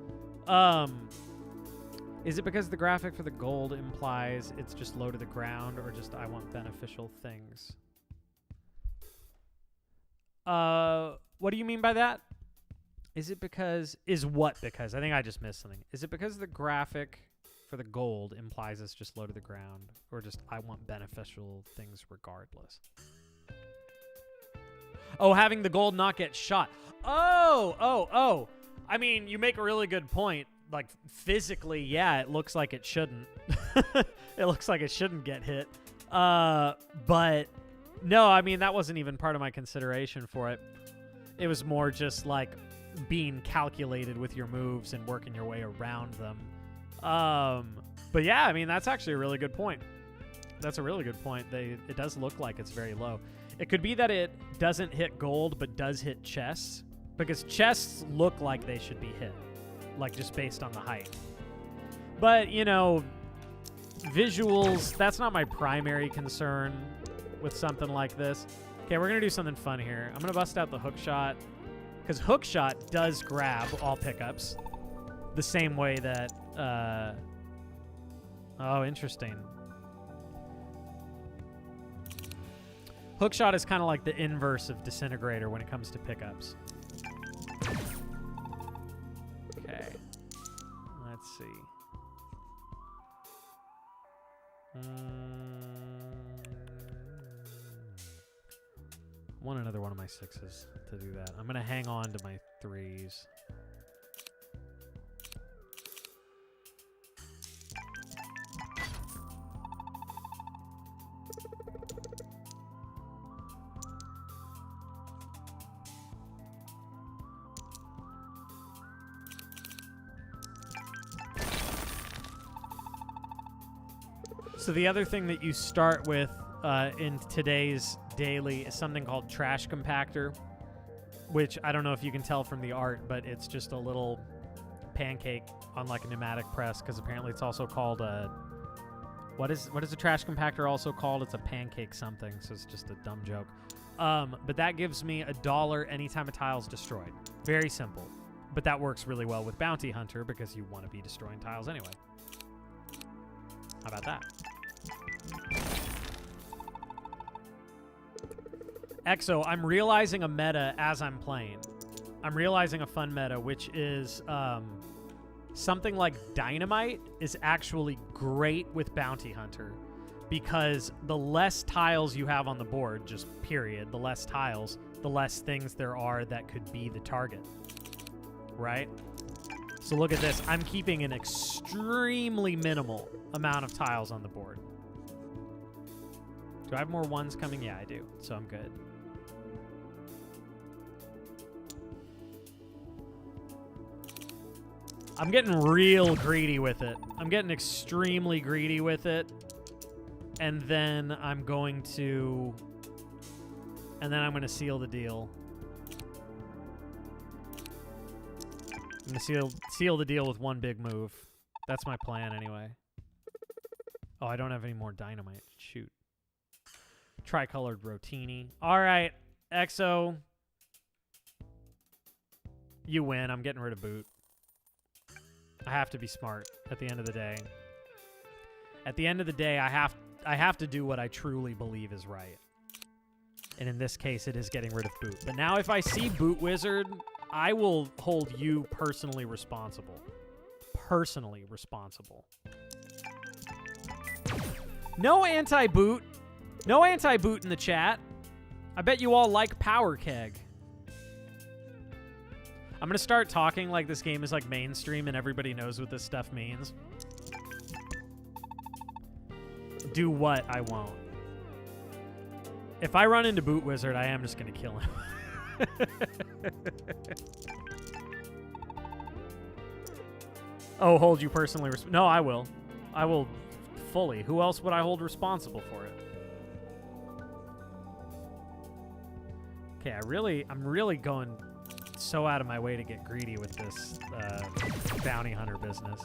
Is it because the graphic for the gold implies it's just low to the ground, or just I want beneficial things? What do you mean by that? Is it because... Is what because? I think I just missed something. Is it because the graphic for the gold implies it's just low to the ground, or just I want beneficial things regardless? Oh, having the gold not get shot. Oh. I mean, you make a really good point. Like, physically, yeah, it looks like it shouldn't. It looks like it shouldn't get hit. But, no, I mean, that wasn't even part of my consideration for it. It was more just, like, being calculated with your moves and working your way around them. But, yeah, I mean, that's actually a really good point. That's a really good point. It does look like it's very low. It could be that it doesn't hit gold, but does hit chests. Because chests look like they should be hit. Like, just based on the height. But, you know, visuals, that's not my primary concern with something like this. Okay, we're going to do something fun here. I'm going to bust out the hook shot. Because hook shot does grab all pickups. The same way that... Oh, interesting. Hookshot is kind of like the inverse of Disintegrator when it comes to pickups. Okay. Let's see. Want another one of my 6s to do that. I'm going to hang on to my 3s. So the other thing that you start with in today's daily is something called Trash Compactor, which I don't know if you can tell from the art, but it's just a little pancake on like a pneumatic press, because apparently it's also called a... What is a trash compactor also called? It's a pancake something, so it's just a dumb joke. But that gives me $1 anytime a tile's destroyed. Very simple. But that works really well with Bounty Hunter because you want to be destroying tiles anyway. How about that? Exo, I'm realizing a meta as I'm playing. I'm realizing a fun meta, which is something like Dynamite is actually great with Bounty Hunter, because the less tiles you have on the board, just period, the less tiles, the less things there are that could be the target, right? So look at this. I'm keeping an extremely minimal amount of tiles on the board. Do I have more ones coming? Yeah, I do. So I'm good. I'm getting real greedy with it. I'm getting extremely greedy with it. And then I'm going to... And then I'm going to seal the deal. I'm gonna seal the deal with one big move. That's my plan anyway. Oh, I don't have any more dynamite. Shoot. Tricolored rotini. All right, Exo. You win. I'm getting rid of boot. I have to be smart at the end of the day. At the end of the day, I have to do what I truly believe is right. And in this case, it is getting rid of boot. But now if I see Boot Wizard, I will hold you personally responsible. Personally responsible. No anti-boot. No anti-boot in the chat. I bet you all like Power Keg. I'm going to start talking like this game is like mainstream and everybody knows what this stuff means. Do what? I won't. If I run into Boot Wizard, I am just going to kill him. Oh, hold you personally no, I will. I will fully. Who else would I hold responsible for it? Okay, I'm really going so out of my way to get greedy with this bounty hunter business.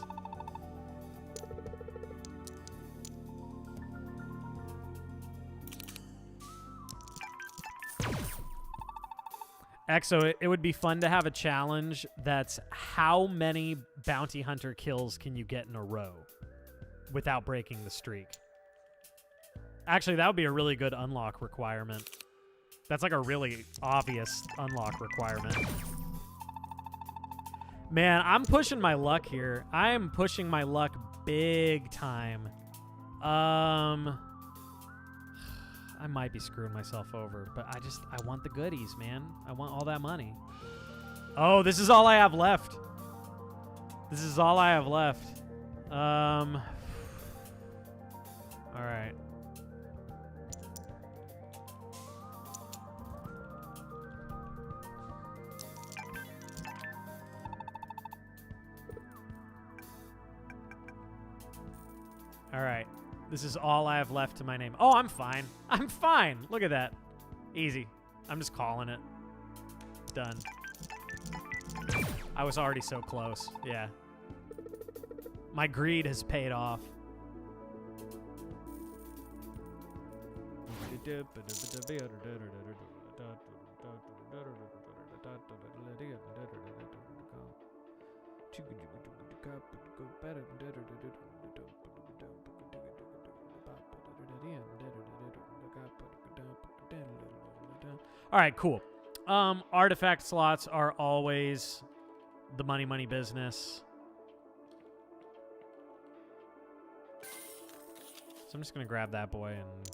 Exo, it would be fun to have a challenge that's how many bounty hunter kills can you get in a row without breaking the streak? Actually, that would be a really good unlock requirement. That's like a really obvious unlock requirement. Man, I'm pushing my luck here. I am pushing my luck big time. I might be screwing myself over, but I want the goodies, man. I want all that money. Oh, this is all I have left. This is all I have left. All right. All right. This is all I have left to my name. Oh, I'm fine. I'm fine. Look at that. Easy. I'm just calling it. Done. I was already so close. Yeah. My greed has paid off. All right, cool. Artifact slots are always the money business. So I'm just going to grab that boy and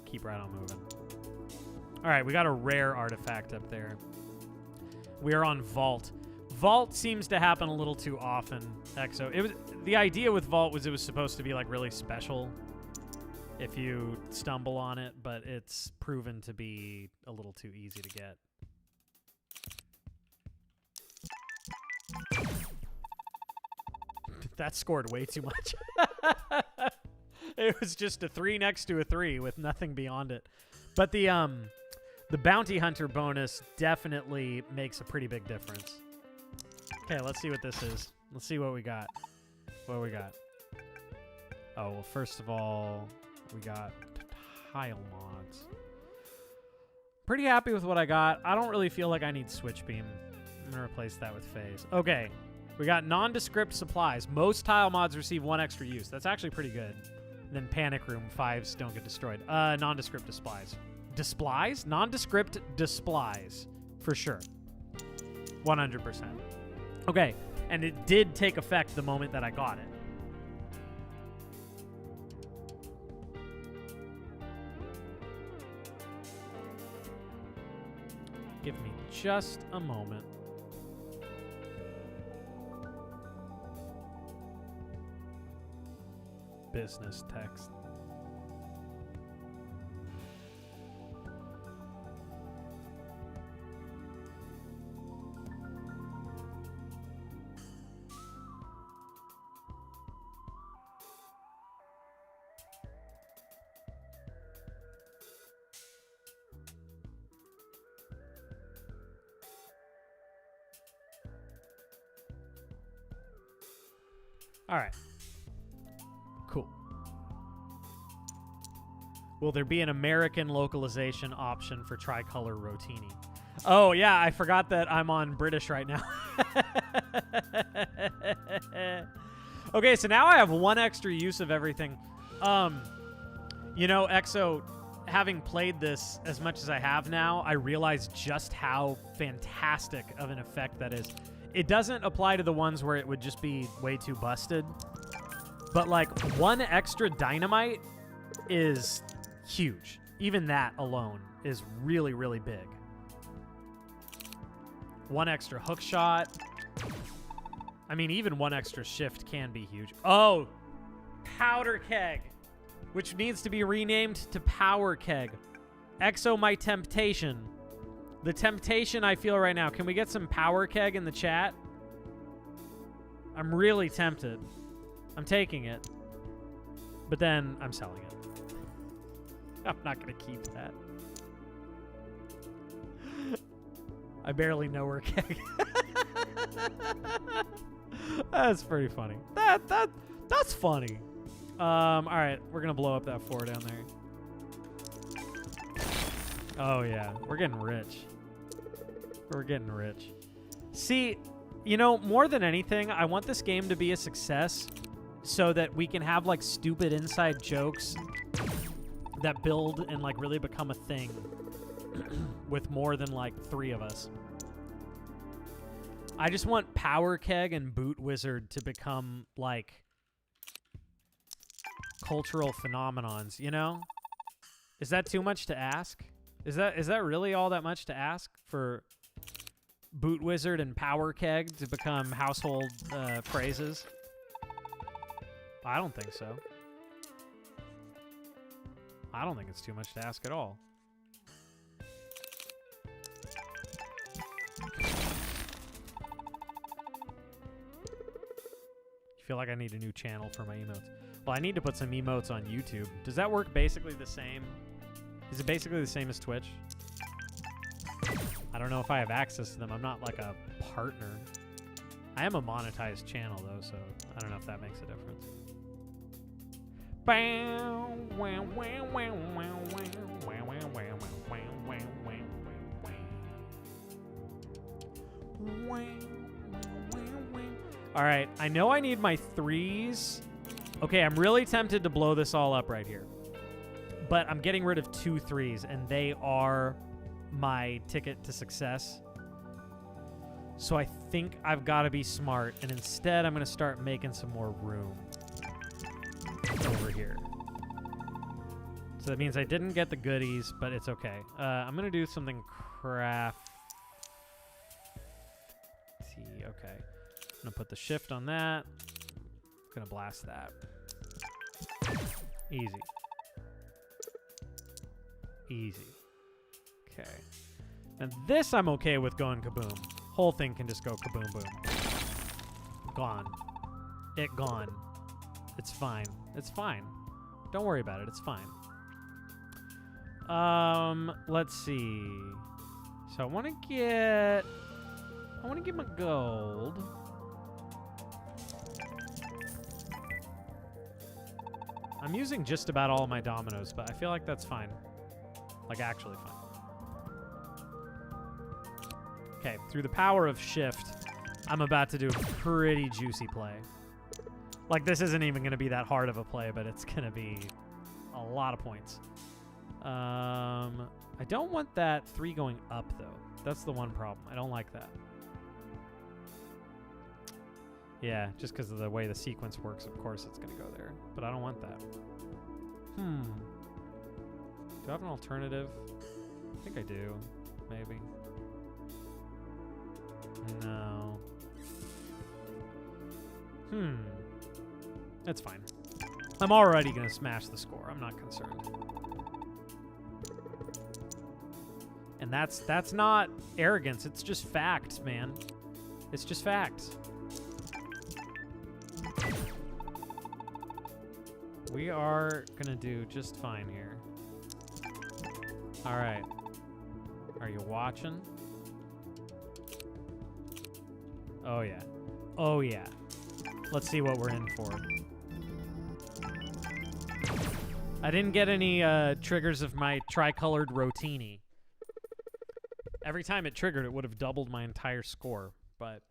keep right on moving. All right, we got a rare artifact up there. We are on Vault. Vault seems to happen a little too often, Exo. The idea with Vault was it was supposed to be like really special if you stumble on it, but it's proven to be a little too easy to get. That scored way too much. It was just a 3 next to a 3 with nothing beyond it. But the bounty hunter bonus definitely makes a pretty big difference. Okay, let's see what this is. Let's see what we got. What we got? Oh, well, first of all, we got tile mods. Pretty happy with what I got. I don't really feel like I need switch beam. I'm going to replace that with phase. Okay, we got nondescript supplies. Most tile mods receive 1 extra use. That's actually pretty good. And then panic room, 5s don't get destroyed. Nondescript displays. Displays? Nondescript displays. For sure. 100%. Okay, and it did take effect the moment that I got it. Give me just a moment. Business text. All right. Cool. Will there be an American localization option for tricolor rotini? Oh, yeah, I forgot that I'm on British right now. Okay, so now I have one extra use of everything. You know, EXO, having played this as much as I have now, I realize just how fantastic of an effect that is. It doesn't apply to the ones where it would just be way too busted. But, like, one extra dynamite is huge. Even that alone is really, really big. One extra hook shot. I mean, even one extra shift can be huge. Oh, powder keg, which needs to be renamed to power keg. EXO, my temptation. The temptation I feel right now. Can we get some power keg in the chat? I'm really tempted. I'm taking it. But then I'm selling it. I'm not going to keep that. I barely know where keg. That's pretty funny. That's funny. All right, we're gonna blow up that 4 down there. Oh yeah, we're getting rich. We're getting rich. See, you know, more than anything, I want this game to be a success so that we can have like stupid inside jokes that build and like really become a thing with more than like 3 of us. I just want Power Keg and Boot Wizard to become like cultural phenomenons, you know? Is that too much to ask? Is that really all that much to ask for Boot Wizard and Power Keg to become household phrases? I don't think so. I don't think it's too much to ask at all. I feel like I need a new channel for my emotes. Well, I need to put some emotes on YouTube. Does that work basically the same? Is it basically the same as Twitch? I don't know if I have access to them. I'm not like a partner. I am a monetized channel though, so I don't know if that makes a difference. All right, I know I need my 3s. Okay, I'm really tempted to blow this all up right here. But I'm getting rid of 2 3s, and they are my ticket to success. So I think I've got to be smart, and instead I'm going to start making some more room over here. So that means I didn't get the goodies, but it's okay. I'm going to do something crafty. Okay. I'm going to put the shift on that. I'm going to blast that. Easy. Easy. Okay. And this I'm okay with going kaboom. Whole thing can just go kaboom boom. Gone. It gone. It's fine. It's fine. Don't worry about it. It's fine. Let's see. So I want to get my gold. I'm using just about all my dominoes, but I feel like that's fine. Like, actually fine. Okay, through the power of shift, I'm about to do a pretty juicy play. Like, this isn't even going to be that hard of a play, but it's going to be a lot of points. I don't want that 3 going up, though. That's the one problem. I don't like that. Yeah, just because of the way the sequence works, of course it's going to go there. But I don't want that. Do I have an alternative? I think I do. Maybe. No. That's fine. I'm already going to smash the score. I'm not concerned. And that's not arrogance. It's just facts, man. It's just facts. We are gonna do just fine here. All right. Are you watching? Oh yeah. Oh yeah. Let's see what we're in for. I didn't get any triggers of my tricolored rotini. Every time it triggered, it would have doubled my entire score, but...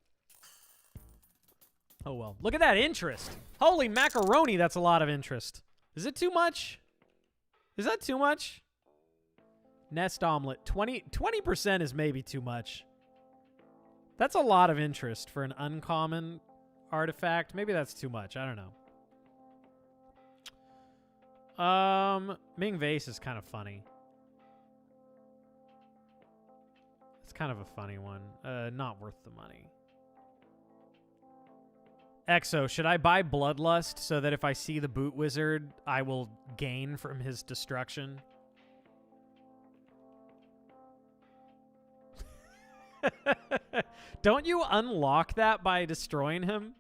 Oh well. Look at that interest! Holy macaroni, that's a lot of interest. Is it too much? Is that too much? Nest omelet. 20% is maybe too much. That's a lot of interest for an uncommon artifact. Maybe that's too much. I don't know. Ming Vase is kind of funny. It's kind of a funny one. Not worth the money. Exo, should I buy Bloodlust so that if I see the Boot Wizard, I will gain from his destruction? Don't you unlock that by destroying him?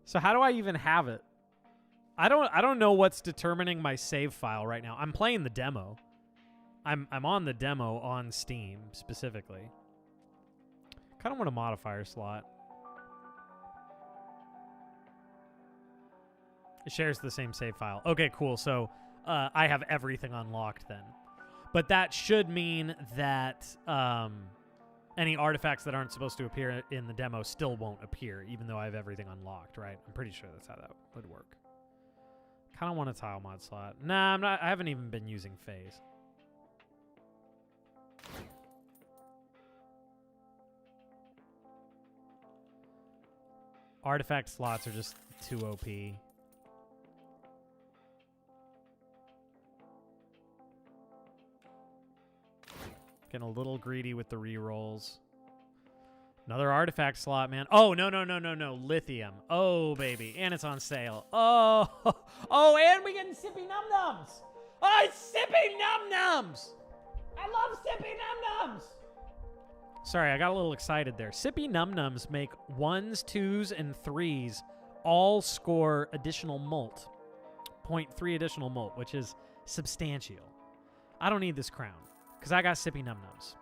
So how do I even have it? I don't know what's determining my save file right now. I'm playing the demo. I'm on the demo on Steam specifically. Kind of want a modifier slot. It shares the same save file. Okay, cool. So I have everything unlocked then. But that should mean that any artifacts that aren't supposed to appear in the demo still won't appear, even though I have everything unlocked, right? I'm pretty sure that's how that would work. Kind of want a tile mod slot. Nah, I'm not. I haven't even been using phase. Artifact slots are just too OP. Getting a little greedy with the rerolls. Another artifact slot, man. Oh, no. Lithium. Oh, baby. And it's on sale. Oh, oh, and we getting Sippy Num Nums. Oh, it's Sippy Num Nums. I love Sippy Num Nums. Sorry, I got a little excited there. Sippy Num Nums make 1s, 2s, and 3s all score additional mult. 0.3 additional mult, which is substantial. I don't need this crown. Because I got Sippy Num Nums.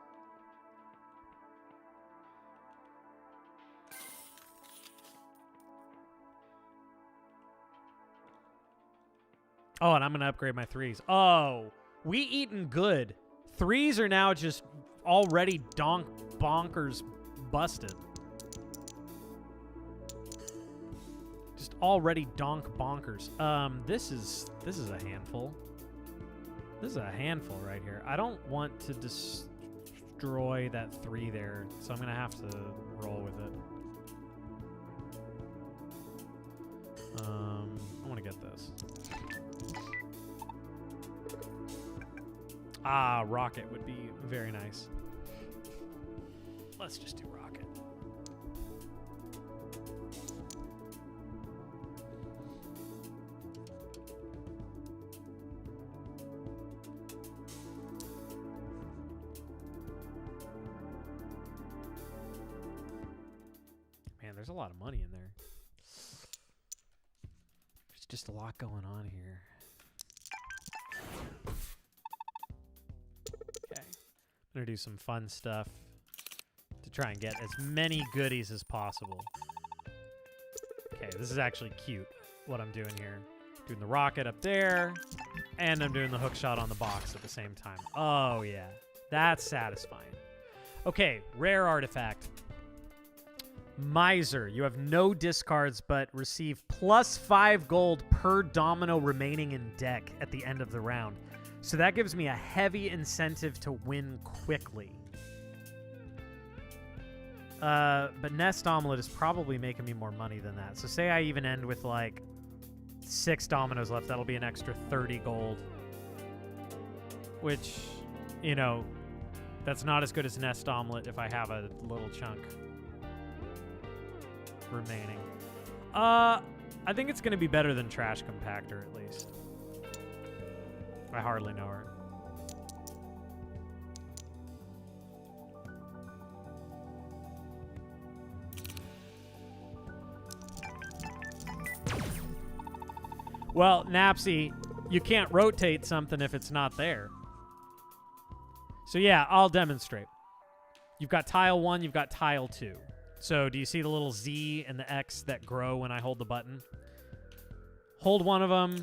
Oh, and I'm going to upgrade my 3s. Oh, we eating good. 3s are now just already bonkers busted. Just already bonkers. This is a handful. This is a handful right here. I don't want to destroy that 3 there, so I'm going to have to roll with it. I want to get this. Ah, rocket would be very nice. Let's just do rocket. Man, there's a lot of money in there. There's just a lot going on here. Okay. I'm going to do some fun stuff to try and get as many goodies as possible. Okay, this is actually cute, what I'm doing here. Doing the rocket up there, and I'm doing the hook shot on the box at the same time. Oh, yeah. That's satisfying. Okay, rare artifact. Miser. You have no discards, but receive +5 gold per domino remaining in deck at the end of the round. So that gives me a heavy incentive to win quickly. But Nest Omelet is probably making me more money than that. So say I even end with like 6 dominoes left. That'll be an extra 30 gold. Which, you know, that's not as good as Nest Omelet if I have a little chunk remaining. I think it's going to be better than Trash Compactor, at least. I hardly know her. Well, Napsy, you can't rotate something if it's not there. So yeah, I'll demonstrate. You've got tile 1, you've got tile 2. So do you see the little Z and the X that grow when I hold the button? Hold one of them,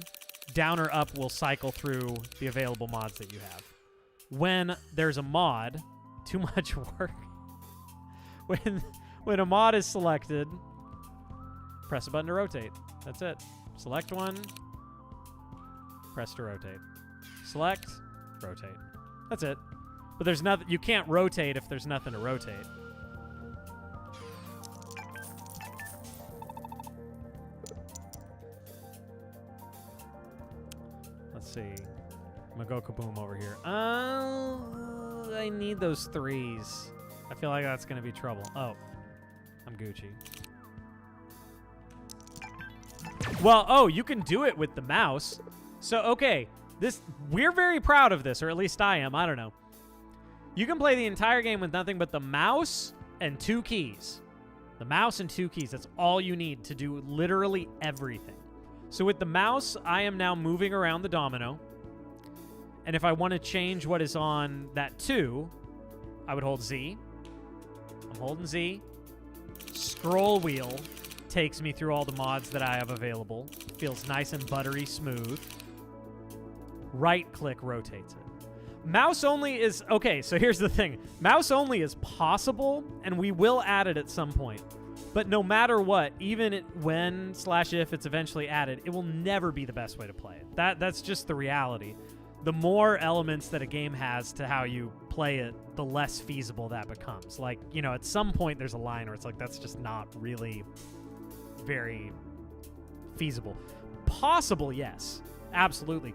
down or up will cycle through the available mods that you have. When there's a mod, too much work. When a mod is selected, press a button to rotate. That's it. Select one, press to rotate. Select, rotate. That's it. But there's nothing, you can't rotate if there's nothing to rotate. Let's see. I'm gonna go kaboom over here. I need those threes. I feel like that's gonna be trouble. Oh, I'm Gucci. Well, oh, you can do it with the mouse. So, okay, we're very proud of this, or at least I am. I don't know. You can play the entire game with nothing but the mouse and 2 keys. The mouse and 2 keys. That's all you need to do literally everything. So with the mouse, I am now moving around the domino. And if I want to change what is on that 2, I would hold Z. I'm holding Z. Scroll wheel takes me through all the mods that I have available. Feels nice and buttery smooth. Right click rotates it. Mouse only is... Okay, so here's the thing. Mouse only is possible, and we will add it at some point. But no matter what, even when/if it's eventually added, it will never be the best way to play it. That's just the reality. The more elements that a game has to how you play it, the less feasible that becomes. Like, you know, at some point there's a line where it's like, that's just not really very feasible. Possible, yes. Absolutely.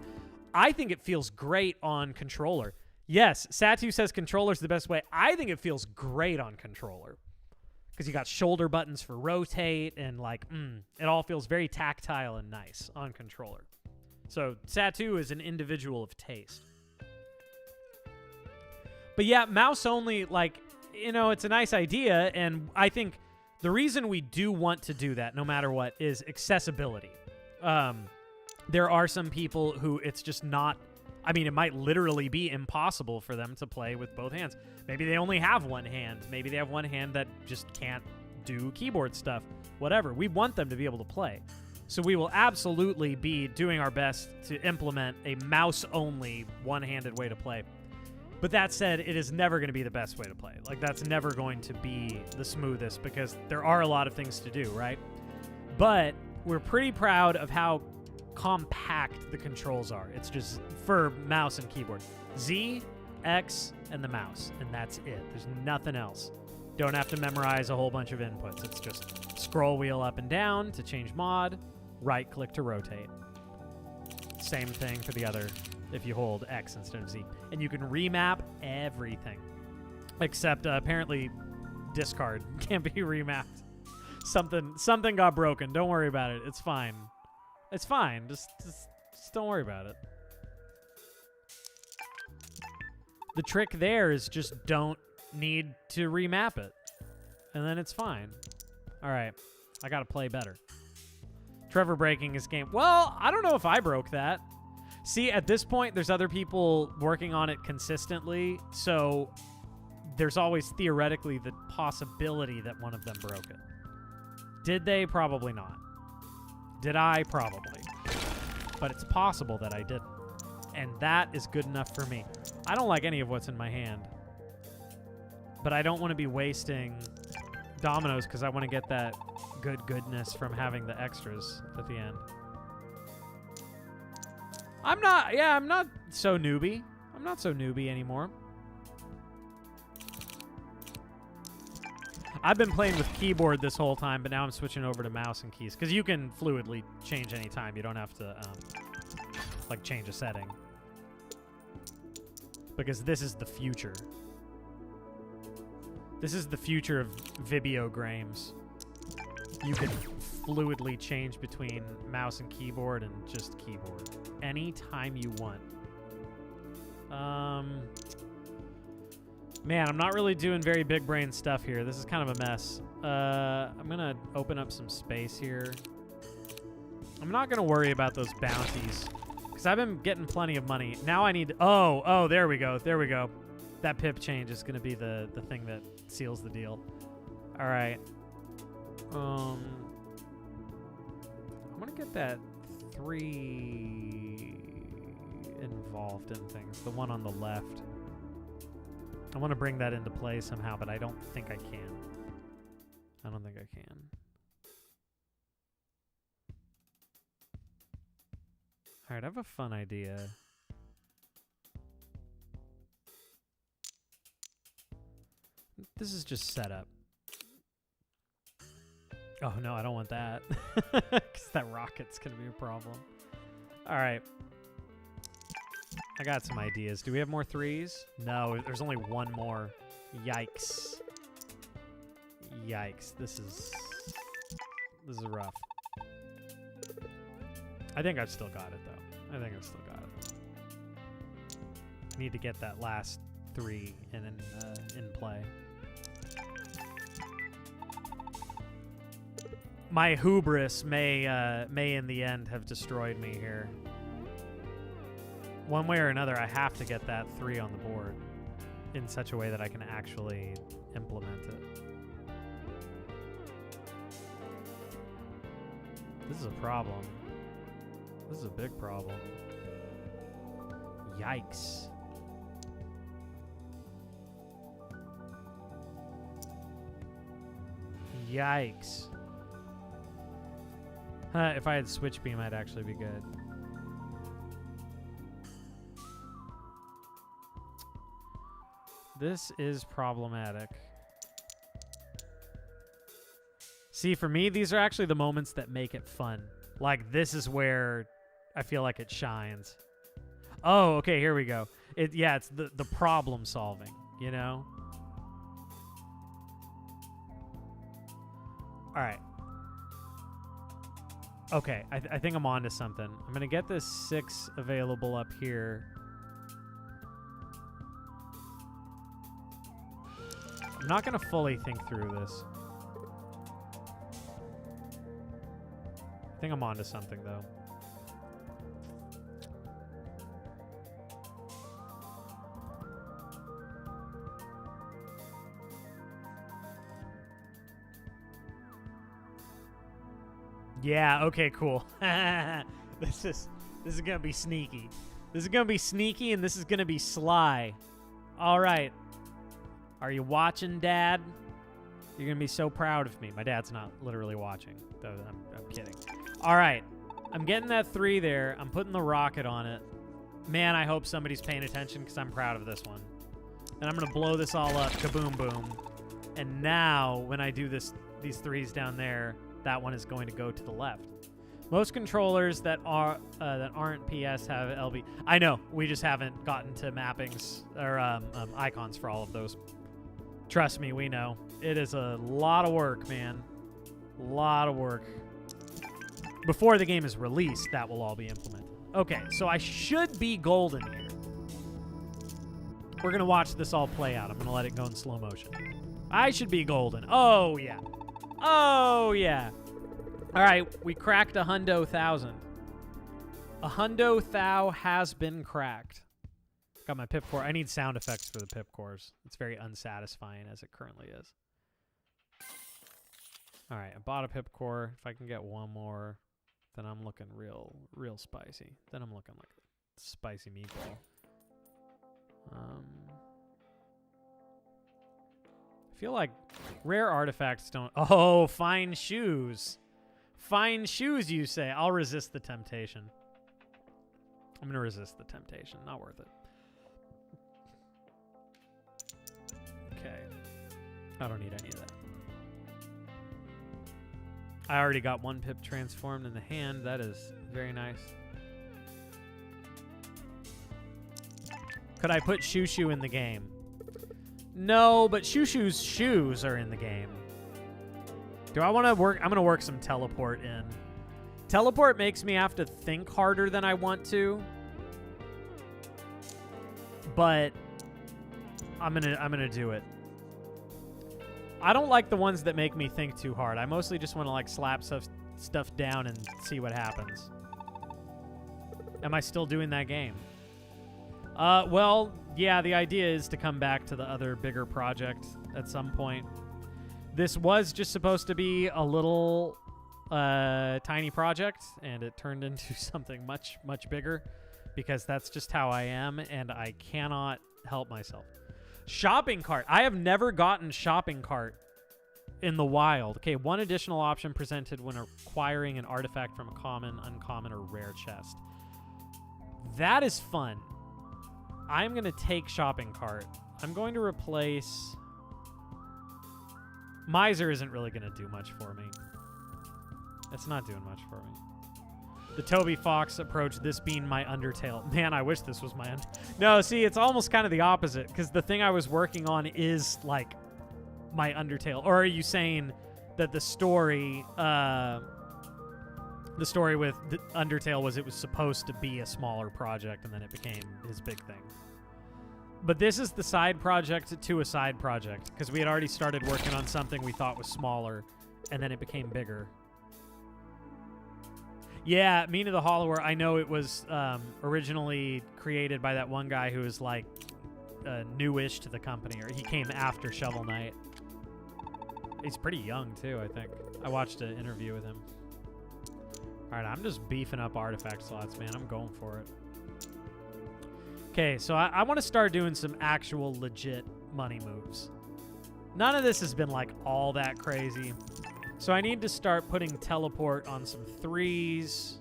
I think it feels great on controller. Yes, Satu says controller's the best way. I think it feels great on controller. Because you got shoulder buttons for rotate, and like, it all feels very tactile and nice on controller. So Satu is an individual of taste. But yeah, mouse only, like, you know, it's a nice idea, and I think the reason we do want to do that, no matter what, is accessibility. There are some people who it's just not... I mean, it might literally be impossible for them to play with both hands. Maybe they only have one hand. Maybe they have one hand that just can't do keyboard stuff. Whatever. We want them to be able to play. So we will absolutely be doing our best to implement a mouse-only, one-handed way to play. But that said, it is never going to be the best way to play. Like, that's never going to be the smoothest because there are a lot of things to do, right? But we're pretty proud of how compact the controls are. It's just for mouse and keyboard. Z, X, and the mouse, and that's it. There's nothing else. Don't have to memorize a whole bunch of inputs. It's just scroll wheel up and down to change mod, right click to rotate. Same thing for the other if you hold X instead of Z. And you can remap everything. Except apparently discard can't be remapped. Something got broken. Don't worry about it. It's fine. It's fine. Just don't worry about it. The trick there is just don't need to remap it. And then it's fine. All right. I got to play better. Trevor breaking his game. Well, I don't know if I broke that. See, at this point, there's other people working on it consistently. So there's always theoretically the possibility that one of them broke it. Did they? Probably not. Did I? Probably. But it's possible that I didn't. And that is good enough for me. I don't like any of what's in my hand. But I don't want to be wasting dominoes because I want to get that goodness from having the extras at the end. I'm not so newbie. I'm not so newbie anymore. I've been playing with keyboard this whole time, but now I'm switching over to mouse and keys. Because you can fluidly change any time. You don't have to, like, change a setting. Because this is the future. This is the future of Vibiogrames. You can fluidly change between mouse and keyboard and just keyboard. Anytime you want. Man, I'm not really doing very big brain stuff here. This is kind of a mess. I'm going to open up some space here. I'm not going to worry about those bounties because I've been getting plenty of money. Now I need... Oh, there we go. There we go. That pip change is going to be the thing that seals the deal. All right. I'm gonna get that 3 involved in things. The one on the left. I want to bring that into play somehow, but I don't think I can. I don't think I can. All right, I have a fun idea. This is just setup. Oh, no, I don't want that. Because that rocket's going to be a problem. All right. I got some ideas. Do we have more 3s? No, there's only one more. Yikes. Yikes. This is rough. I think I've still got it, though. I think I've still got it. I need to get that last 3 in play. My hubris may in the end have destroyed me here. One way or another, I have to get that 3 on the board in such a way that I can actually implement it. This is a problem. This is a big problem. Yikes. Yikes. If I had switch beam, I'd actually be good. This is problematic. See, for me, these are actually the moments that make it fun. Like, this is where I feel like it shines. Oh, okay, here we go. Yeah, it's the problem solving, you know? All right. Okay, I think I'm on to something. I'm going to get this 6 available up here. I'm not going to fully think through this. I think I'm on to something, though. Yeah, okay, cool. This is gonna be sneaky. This is gonna be sneaky, and this is gonna be sly. All right. Are you watching, Dad? You're gonna be so proud of me. My dad's not literally watching, though. I'm kidding. All right. I'm getting that 3 there. I'm putting the rocket on it. Man, I hope somebody's paying attention because I'm proud of this one. And I'm gonna blow this all up. Kaboom, boom. And now, when I do these 3s down there, that one is going to go to the left. Most controllers that aren't PS have LB. I know, we just haven't gotten to mappings or icons for all of those. Trust me, we know. It is a lot of work, man. A lot of work. Before the game is released, that will all be implemented. Okay, so I should be golden here. We're going to watch this all play out. I'm going to let it go in slow motion. I should be golden. Oh, yeah. Oh, yeah. All right, we cracked 100,000. 100,000 has been cracked. Got my pip core. I need sound effects for the pip cores. It's very unsatisfying as it currently is. All right, I bought a pip core. If I can get one more, then I'm looking real spicy. Then I'm looking like a spicy meatball. I feel like rare artifacts don't... Oh, fine shoes. Fine shoes, you say. I'll resist the temptation. I'm going to resist the temptation. Not worth it. Okay. I don't need any of that. I already got one pip transformed in the hand. That is very nice. Could I put Shushu in the game? No, but Shushu's shoes are in the game. Do I want to work? I'm going to work some teleport in. Teleport makes me have to think harder than I want to. But I'm gonna do it. I don't like the ones that make me think too hard. I mostly just want to like slap stuff down and see what happens. Am I still doing that game? Well, yeah, the idea is to come back to the other bigger project at some point. This was just supposed to be a little tiny project, and it turned into something much, much bigger because that's just how I am, and I cannot help myself. Shopping cart. I have never gotten shopping cart in the wild. Okay, one additional option presented when acquiring an artifact from a common, uncommon, or rare chest. That is fun. I'm going to take shopping cart. I'm going to replace... Miser isn't really going to do much for me. It's not doing much for me. The Toby Fox approach, this being my Undertale. Man, I wish this was my No, see, it's almost kind of the opposite, because the thing I was working on is, like, my Undertale. Or are you saying that the story with Undertale was it was supposed to be a smaller project, and then it became his big thing? But this is the side project to a side project, because we had already started working on something we thought was smaller, and then it became bigger. Yeah, Mean of the Hollower, I know it was originally created by that one guy who was, like, newish to the company, or he came after Shovel Knight. He's pretty young, too, I think. I watched an interview with him. All right, I'm just beefing up artifact slots, man. I'm going for it. Okay, so I want to start doing some actual legit money moves. None of this has been, like, all that crazy. So I need to start putting teleport on some 3s.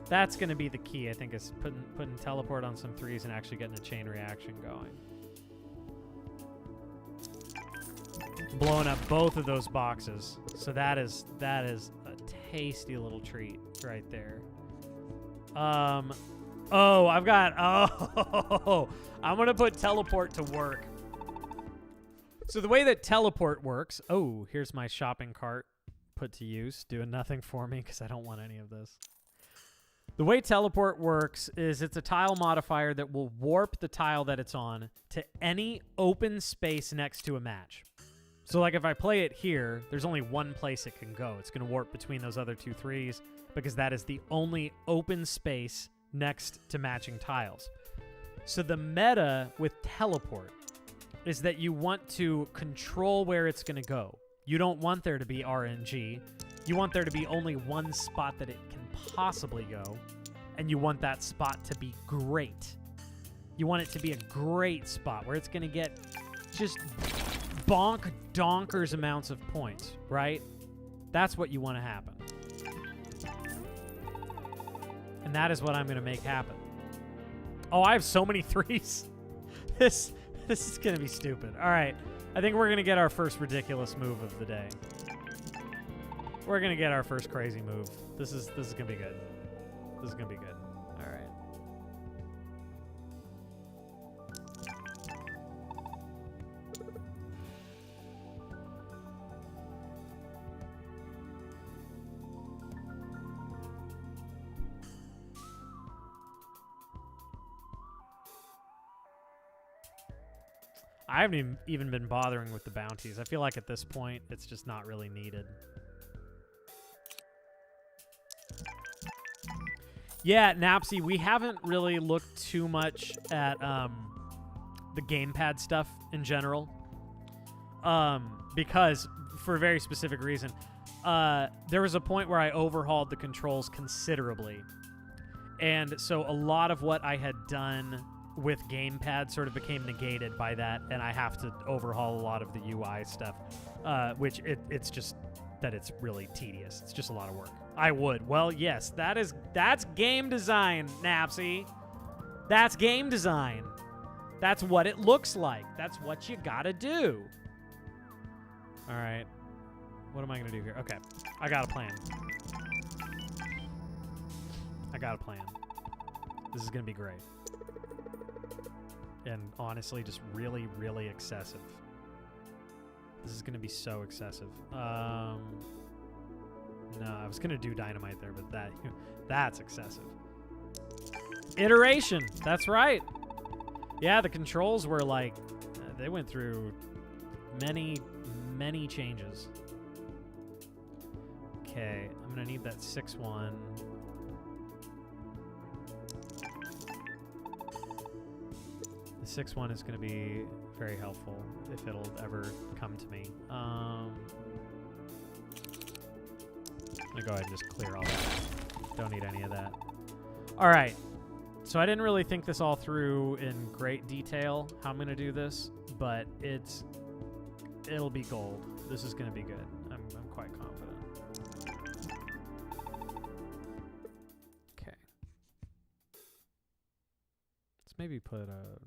That's going to be the key, I think, is putting teleport on some 3s and actually getting a chain reaction going. Blowing up both of those boxes. So that is a tasty little treat right there. I'm going to put teleport to work. So the way that teleport works, here's my shopping cart put to use, doing nothing for me because I don't want any of this. The way teleport works is it's a tile modifier that will warp the tile that it's on to any open space next to a match. So like if I play it here, there's only one place it can go. It's going to warp between those other 2 3s because that is the only open space next to matching tiles. So the meta with teleport is that you want to control where it's going to go. You don't want there to be RNG. You want there to be only one spot that it can possibly go, and you want that spot to be great. You want it to be a great spot where it's going to get just donkers amounts of points, right? That's what you want to happen. And that is what I'm going to make happen. Oh, I have so many 3s. This is going to be stupid. All right. I think we're going to get our first ridiculous move of the day. We're going to get our first crazy move. This is going to be good. This is going to be good. All right. I haven't even been bothering with the bounties. I feel like at this point, it's just not really needed. Yeah, Napsy, we haven't really looked too much at the gamepad stuff in general. Because, for a very specific reason, there was a point where I overhauled the controls considerably. And so a lot of what I had done with gamepad sort of became negated by that, and I have to overhaul a lot of the UI stuff, which it's just that it's really tedious. It's just a lot of work. I would. Well, yes, that's game design, Napsy. That's game design. That's what it looks like. That's what you gotta do. All right. What am I gonna do here? Okay. I got a plan. This is gonna be great. And honestly, just really, really excessive. This is going to be so excessive. No, I was going to do dynamite there, but that's excessive. Iteration. That's right. Yeah, the controls were like, they went through many, many changes. Okay, I'm going to need that 6-1. The 6-1 is going to be Very helpful if it'll ever come to me. I'm gonna go ahead and just clear all that. Don't need any of that. All right. So I didn't really think this all through in great detail, how I'm gonna do this, but it'll be gold. This is gonna be good. I'm quite confident. Okay. Let's maybe put a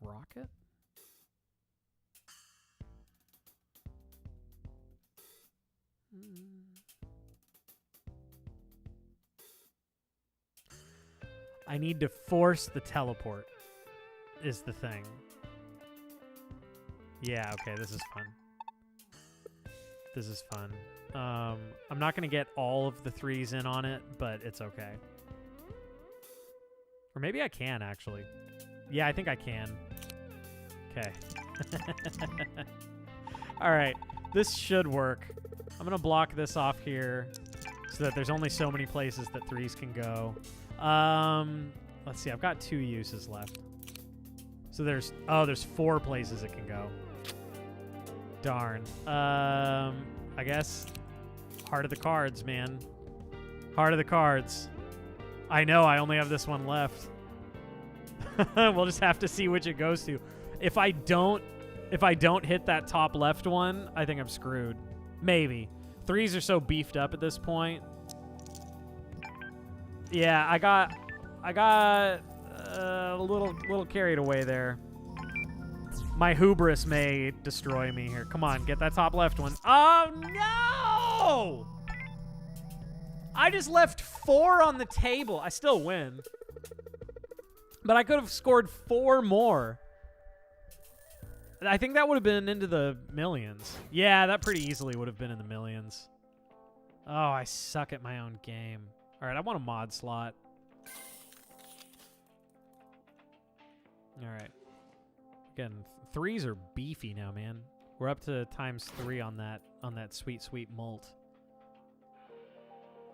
rocket. I need to force the teleport is the thing. Yeah, okay, this is fun. This is fun. I'm not going to get all of the 3s in on it, but it's okay. Or maybe I can, actually. Yeah, I think I can. Okay. All right, this should work. I'm going to block this off here so that there's only so many places that 3s can go. Let's see. I've got 2 uses left. So there's 4 places it can go. Darn. I guess heart of the cards, man. Heart of the cards. I know I only have this one left. We'll just have to see which it goes to. If I don't hit that top left one, I think I'm screwed. Maybe. 3s are so beefed up at this point. Yeah, I got a little carried away there. My hubris may destroy me here. Come on, get that top left one. Oh no! I just left 4 on the table. I still win. But I could have scored 4 more. I think that would have been into the millions. Yeah, that pretty easily would have been in the millions. Oh, I suck at my own game. All right, I want a mod slot. All right. Again, 3s are beefy now, man. We're up to ×3 on that sweet, sweet mult.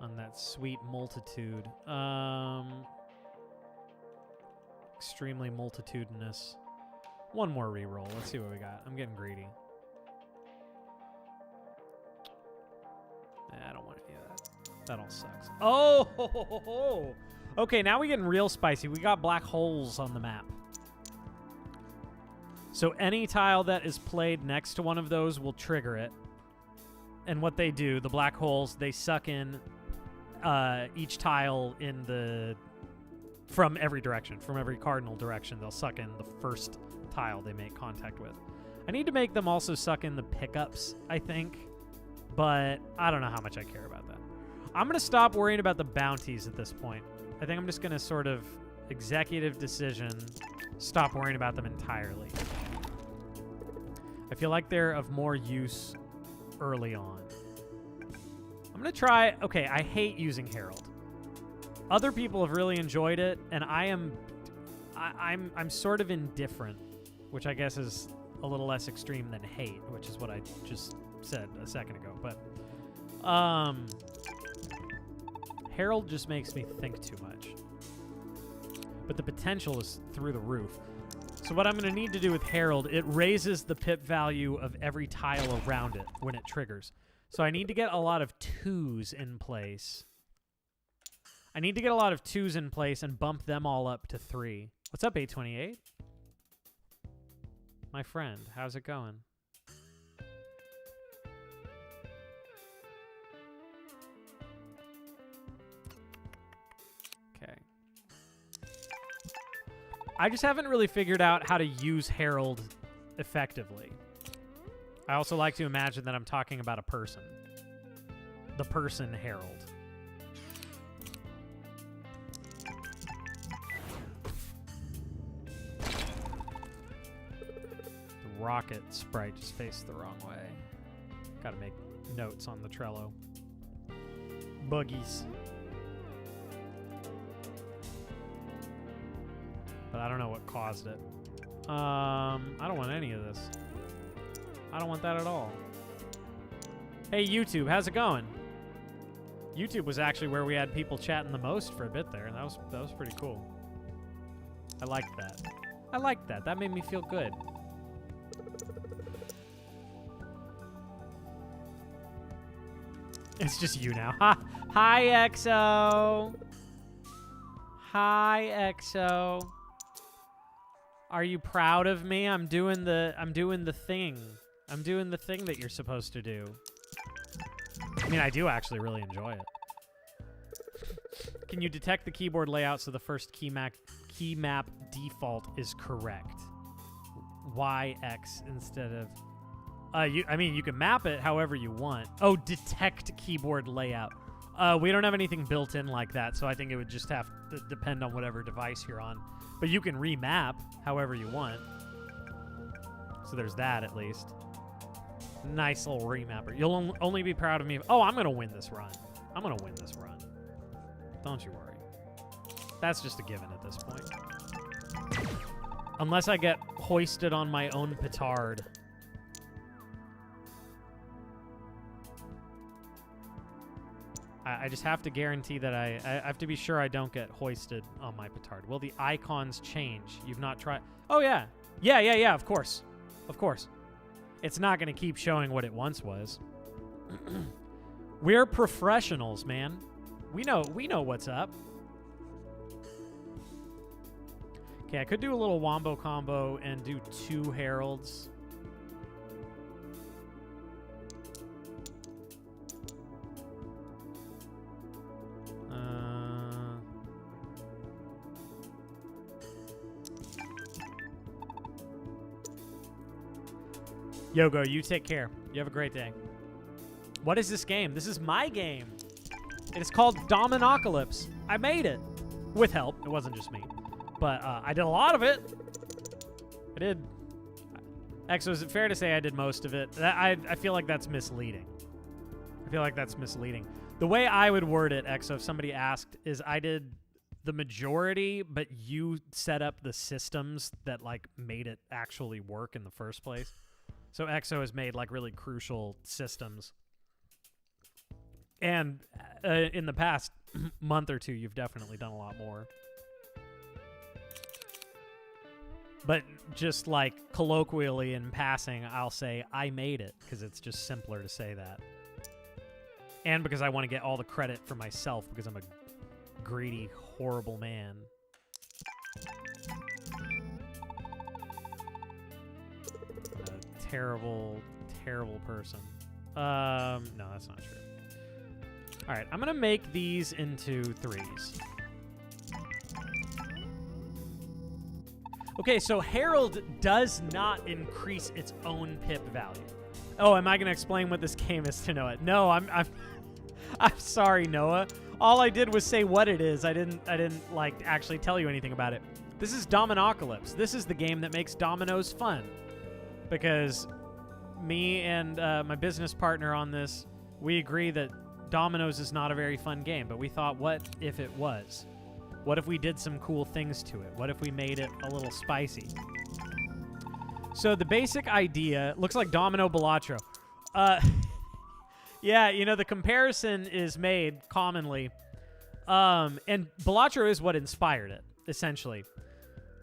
On that sweet multitude. Extremely multitudinous. One more reroll. Let's see what we got. I'm getting greedy. I don't want any of that. That all sucks. Oh! Okay, now we're getting real spicy. We got black holes on the map. So any tile that is played next to one of those will trigger it. And what they do, the black holes, they suck in each tile from every direction, from every cardinal direction. They'll suck in the first tile they make contact with. I need to make them also suck in the pickups, I think. But I don't know how much I care about that. I'm going to stop worrying about the bounties at this point. I think I'm just going to sort of executive decision, stop worrying about them entirely. I feel like they're of more use early on. I'm going to try... Okay, I hate using Herald. Other people have really enjoyed it, and I'm sort of indifferent, which I guess is a little less extreme than hate, which is what I just said a second ago. But Herald just makes me think too much. But the potential is through the roof. So what I'm going to need to do with Herald, it raises the pip value of every tile around it when it triggers. So I need to get a lot of 2s in place. I need to get a lot of 2s in place and bump them all up to 3. What's up, 828? My friend, how's it going? Okay. I just haven't really figured out how to use Herald effectively. I also like to imagine that I'm talking about a person. The person Herald. The rocket sprite just faced the wrong way. Gotta make notes on the Trello. Buggies. But I don't know what caused it. I don't want any of this. I don't want that at all. Hey, YouTube, how's it going? YouTube was actually where we had people chatting the most for a bit there, and that was pretty cool. I liked that. I liked that. That made me feel good. It's just you now. Hi, EXO. Hi, EXO. Are you proud of me? I'm doing the thing. I'm doing the thing that you're supposed to do. I mean, I do actually really enjoy it. Can you detect the keyboard layout so the first key map default is correct? YX instead of... I mean, you can map it however you want. Oh, detect keyboard layout. We don't have anything built in like that, so I think it would just have to depend on whatever device you're on. But you can remap however you want. So there's that, at least. Nice little remapper. You'll only be proud of me. Oh, I'm going to win this run. I'm going to win this run. Don't you worry. That's just a given at this point. Unless I get hoisted on my own petard. I just have to guarantee that I have to be sure I don't get hoisted on my petard. Will the icons change? You've not tried... Oh, yeah. Yeah, of course. Of course. It's not going to keep showing what it once was. We're professionals, man. We know what's up. Okay, I could do a little wombo combo and do 2 heralds. Yogo, you take care. You have a great day. What is this game? This is my game. It is called Dominocalypse. I made it. With help. It wasn't just me. But I did a lot of it. I did. Exo, is it fair to say I did most of it? I feel like that's misleading. I feel like that's misleading. The way I would word it, Exo, if somebody asked, is I did the majority, but you set up the systems that, like, made it actually work in the first place. So EXO has made, like, really crucial systems. And in the past month or two, you've definitely done a lot more. But just, like, colloquially in passing, I'll say, I made it, because it's just simpler to say that. And because I want to get all the credit for myself, because I'm a greedy, horrible man. Terrible, terrible person. No, that's not true. All right, I'm going to make these into 3s. Okay, so Herald does not increase its own pip value. Oh, am I going to explain what this game is to Noah? No, I'm sorry, Noah. All I did was say what it is. I didn't like actually tell you anything about it. This is Dominocalypse. This is the game that makes dominoes fun. Because me and my business partner on this, we agree that dominoes is not a very fun game, but we thought, what if it was? What if we did some cool things to it? What if we made it a little spicy? So the basic idea looks like Domino Bellotro. Yeah, you know, the comparison is made commonly. And Bellotro is what inspired it, essentially.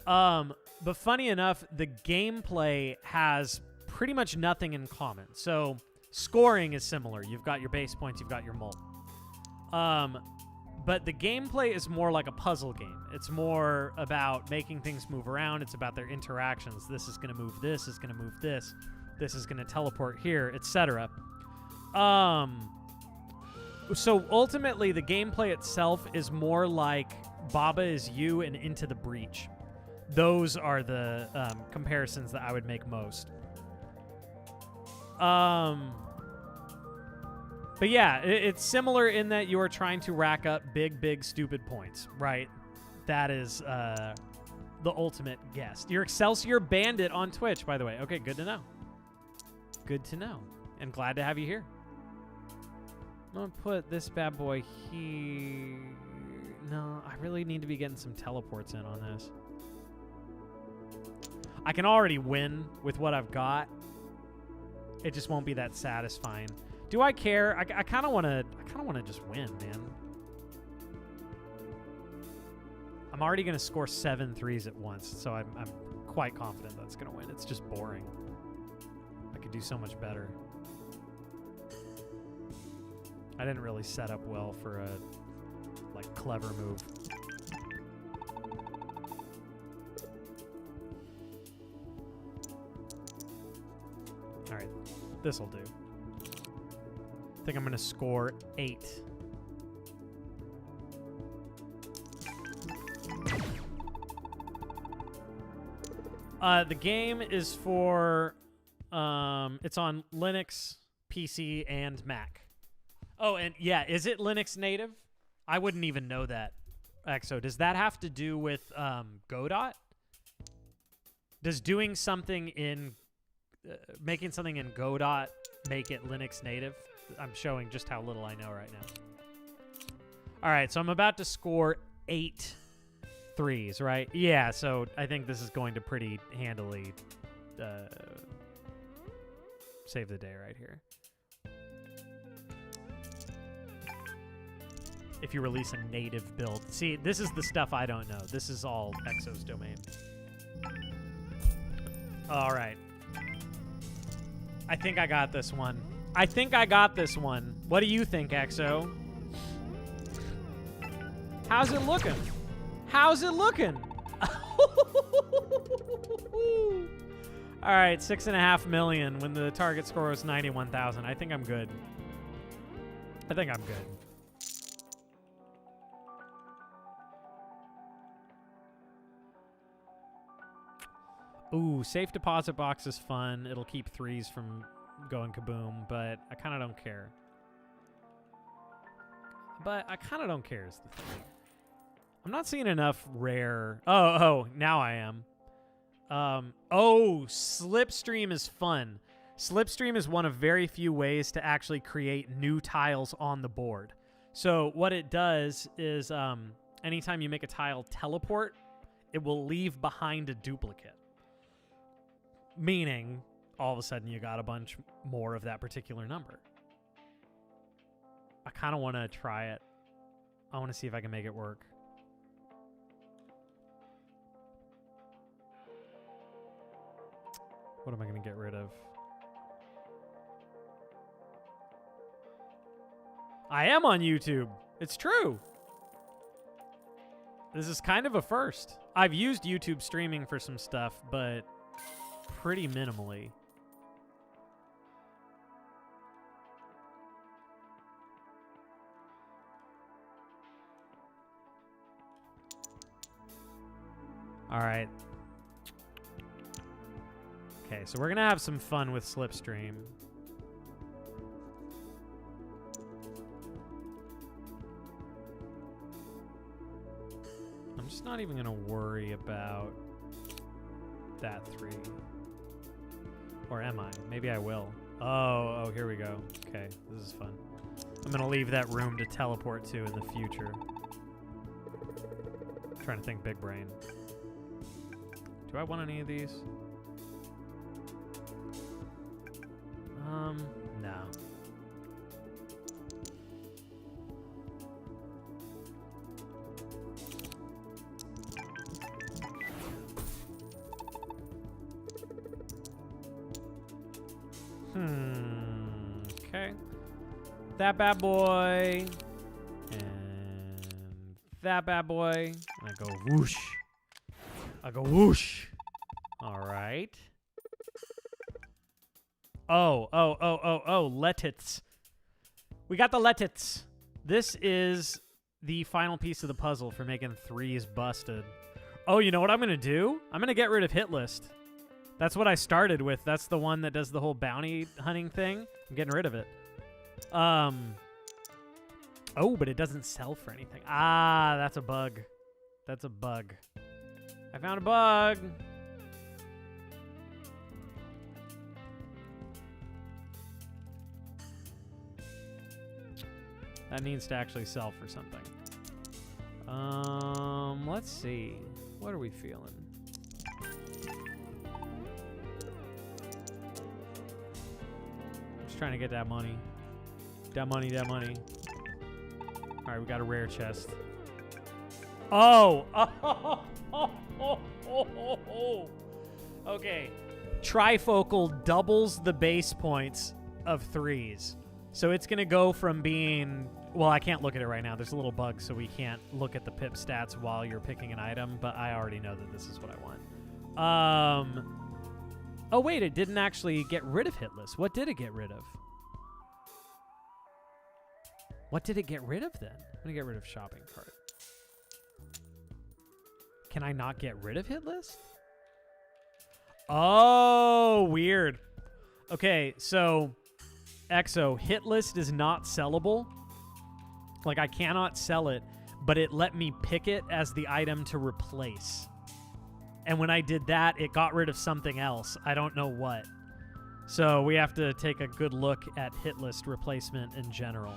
But funny enough, the gameplay has pretty much nothing in common. So scoring is similar. You've got your base points, you've got your mult. But the gameplay is more like a puzzle game. It's more about making things move around. It's about their interactions. This is going to move this, is going to move this. This is going to teleport here, etc. So ultimately, the gameplay itself is more like Baba Is You and Into the Breach. Those are the comparisons that I would make most. But yeah, it's similar in that you are trying to rack up big, stupid points, right? That is the ultimate guest. You're Excelsior Bandit on Twitch, by the way. Okay, good to know. Good to know. And glad to have you here. I'm going to put this bad boy here. No, I really need to be getting some teleports in on this. I can already win with what I've got. It just won't be that satisfying. Do I care? I kind of want to. I kind of want to just win, man. I'm already going to score 7 threes at once, so I'm quite confident that's going to win. It's just boring. I could do so much better. I didn't really set up well for a, like, clever move. All right, this'll do. I think I'm gonna score 8. The game is for, it's on Linux, PC, and Mac. Oh, and yeah, is it Linux native? I wouldn't even know that. Exo, does that have to do with Godot? Does doing something in, making something in Godot make it Linux native? I'm showing just how little I know right now. All right, so I'm about to score 8 threes, right? Yeah, so I think this is going to pretty handily save the day right here. If you release a native build. See, this is the stuff I don't know. This is all Exo's domain. All right. I think I got this one. I think I got this one. What do you think, Exo? How's it looking? How's it looking? All right, 6.5 million when the target score was 91,000. I think I'm good. I think I'm good. Ooh, safe deposit box is fun. It'll keep threes from going kaboom, but I kind of don't care. But I kind of don't care is the thing. I'm not seeing enough rare. Oh, now I am. Oh, Slipstream is fun. Slipstream is one of very few ways to actually create new tiles on the board. So what it does is anytime you make a tile teleport, it will leave behind a duplicate. Meaning, all of a sudden, you got a bunch more of that particular number. I kind of want to try it. I want to see if I can make it work. What am I going to get rid of? I am on YouTube. It's true. This is kind of a first. I've used YouTube streaming for some stuff, but pretty minimally. All right. Okay, so we're going to have some fun with Slipstream. I'm just not even going to worry about that 3. Or am I? Maybe I will. Oh, here we go. Okay, this is fun. I'm going to leave that room to teleport to in the future. I'm trying to think big brain. Do I want any of these? No. Okay. That bad boy. And that bad boy. And I go whoosh. I go whoosh. All right. Oh, Letits. We got the Letits. This is the final piece of the puzzle for making 3s busted. Oh, you know what I'm going to do? I'm going to get rid of Hit List. That's what I started with. That's the one that does the whole bounty hunting thing. I'm getting rid of it. Oh, but it doesn't sell for anything. Ah, that's a bug. That's a bug. I found a bug. That needs to actually sell for something. Let's see. What are we feeling? Just trying to get that money. That money. All right, we got a rare chest. Oh! Okay. Trifocal doubles the base points of 3s. So it's going to go from being... Well, I can't look at it right now. There's a little bug, so we can't look at the pip stats while you're picking an item, but I already know that this is what I want. Oh, wait, it didn't actually get rid of hitless. What did it get rid of? What did it get rid of, then? I'm going to get rid of shopping cart. Can I not get rid of hit list? Oh, weird. Okay, so... Exo, hit list is not sellable. Like, I cannot sell it, but it let me pick it as the item to replace. And when I did that, it got rid of something else. I don't know what. So we have to take a good look at hit list replacement in general.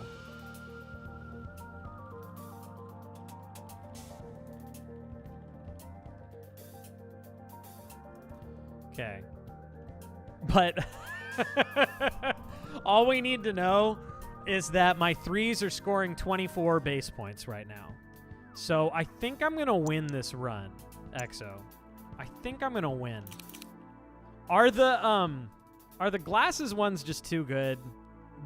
Okay. But all we need to know is that my threes are scoring 24 base points right now. So I think I'm going to win this run, Exo. I think I'm going to win. Are the glasses ones just too good?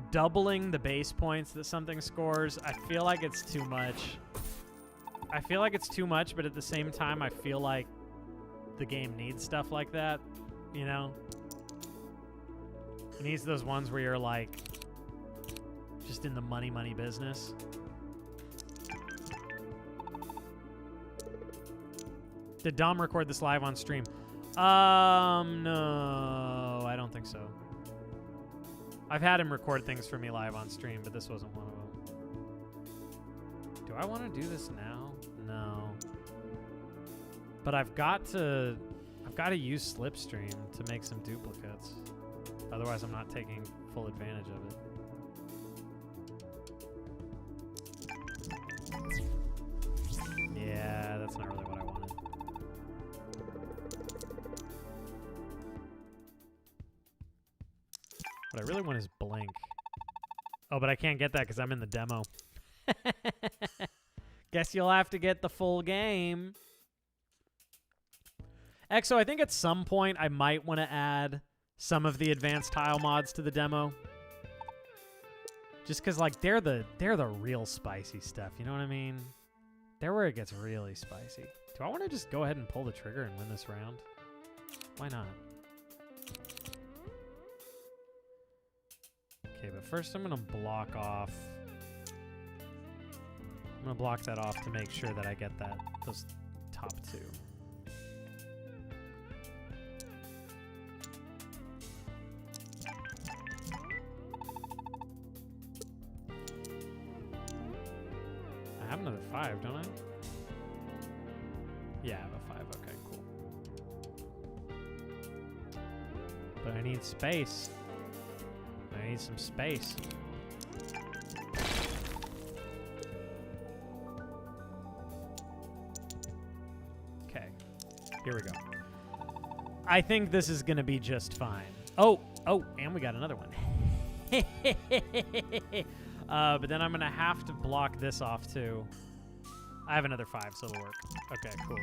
Doubling the base points that something scores, I feel like it's too much. I feel like it's too much, but at the same time, I feel like the game needs stuff like that, you know? It needs those ones where you're like just in the money business. Did Dom record this live on stream? No, I don't think so. I've had him record things for me live on stream, but this wasn't one of them. Do I want to do this now? No. But I've got to use Slipstream to make some duplicates. Otherwise, I'm not taking full advantage of it. Yeah, that's not really what I wanted. What I really want is Blink. Oh, but I can't get that because I'm in the demo. Guess you'll have to get the full game. Exo, I think at some point I might want to add some of the advanced tile mods to the demo. Just because, like, they're the real spicy stuff. You know what I mean? They're where it gets really spicy. Do I want to just go ahead and pull the trigger and win this round? Why not? Okay, but first I'm going to block off. I'm going to block that off to make sure that I get those top two. I have another 5, don't I? Yeah, I have a 5. Okay, cool. But I need space. I need some space. Okay, here we go. I think this is going to be just fine. Oh, and we got another one. But then I'm going to have to block this off, too. I have another 5, so it'll work. Okay, cool.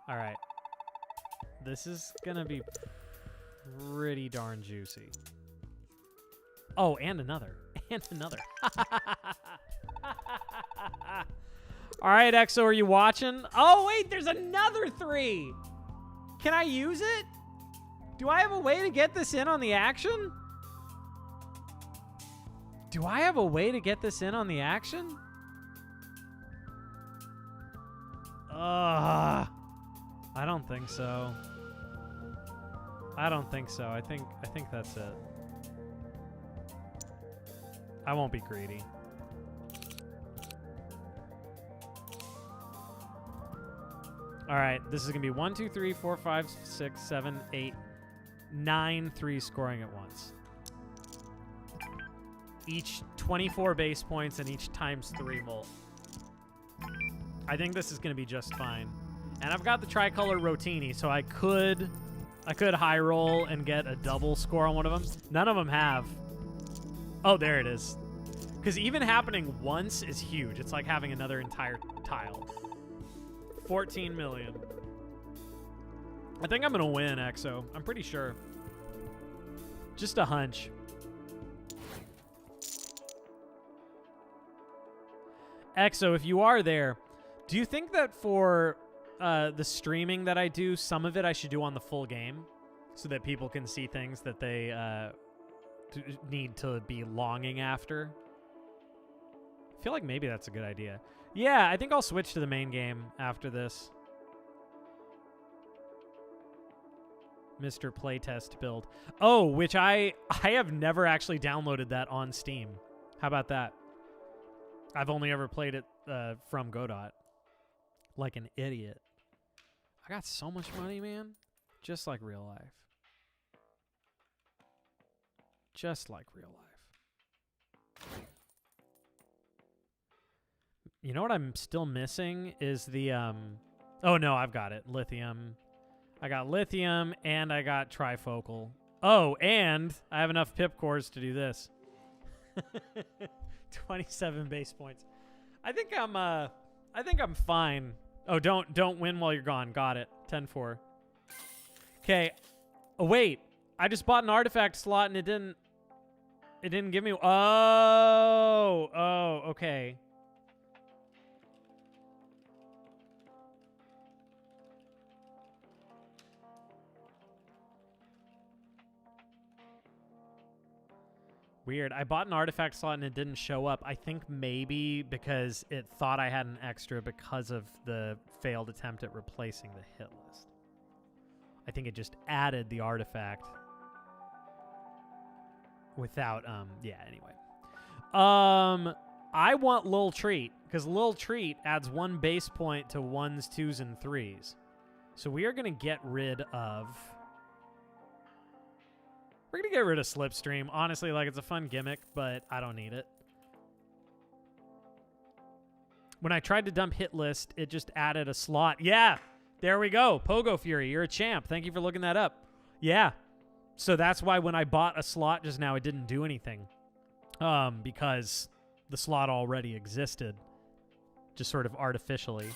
All right. This is going to be pretty darn juicy. Oh, and another. And another. All right, Exo, are you watching? Oh, wait, there's another 3. Can I use it? Do I have a way to get this in on the action? Do I have a way to get this in on the action? I don't think so. I don't think so. I think that's it. I won't be greedy. All right, this is going to be 1, 2, 3, 4, 5, 6, 7, 8, 9 3 scoring at once. Each 24 base points and each times 3 molt. I think this is going to be just fine. And I've got the tricolor Rotini, so I could high roll and get a double score on one of them. None of them have. Oh, there it is. Because even happening once is huge. It's like having another entire tile. 14 million. I think I'm going to win, Exo. I'm pretty sure. Just a hunch. Exo, if you are there, do you think that for the streaming that I do, some of it I should do on the full game so that people can see things that they need to be longing after? I feel like maybe that's a good idea. Yeah, I think I'll switch to the main game after this. Mr. Playtest build. Oh, which I have never actually downloaded that on Steam. How about that? I've only ever played it from Godot. Like an idiot. I got so much money, man. Just like real life. Just like real life. You know what I'm still missing is the oh no, I've got it. Lithium. I got lithium and I got trifocal. Oh, and I have enough pip cores to do this. 27 base points. I think I'm fine. Oh, don't win while you're gone. Got it. 10-4. Okay. Oh wait. I just bought an artifact slot and it didn't give me Oh, okay. Weird. I bought an artifact slot and it didn't show up. I think maybe because it thought I had an extra because of the failed attempt at replacing the hit list. I think it just added the artifact without, yeah, anyway. I want Lil Treat because Lil Treat adds 1 base point to 1s, 2s, and 3s. So we are going to get rid of... We're going to get rid of Slipstream. Honestly, like, it's a fun gimmick, but I don't need it. When I tried to dump hit list, it just added a slot. Yeah, there we go. Pogo Fury, you're a champ. Thank you for looking that up. Yeah. So that's why when I bought a slot just now, it didn't do anything. Because the slot already existed. Just sort of artificially.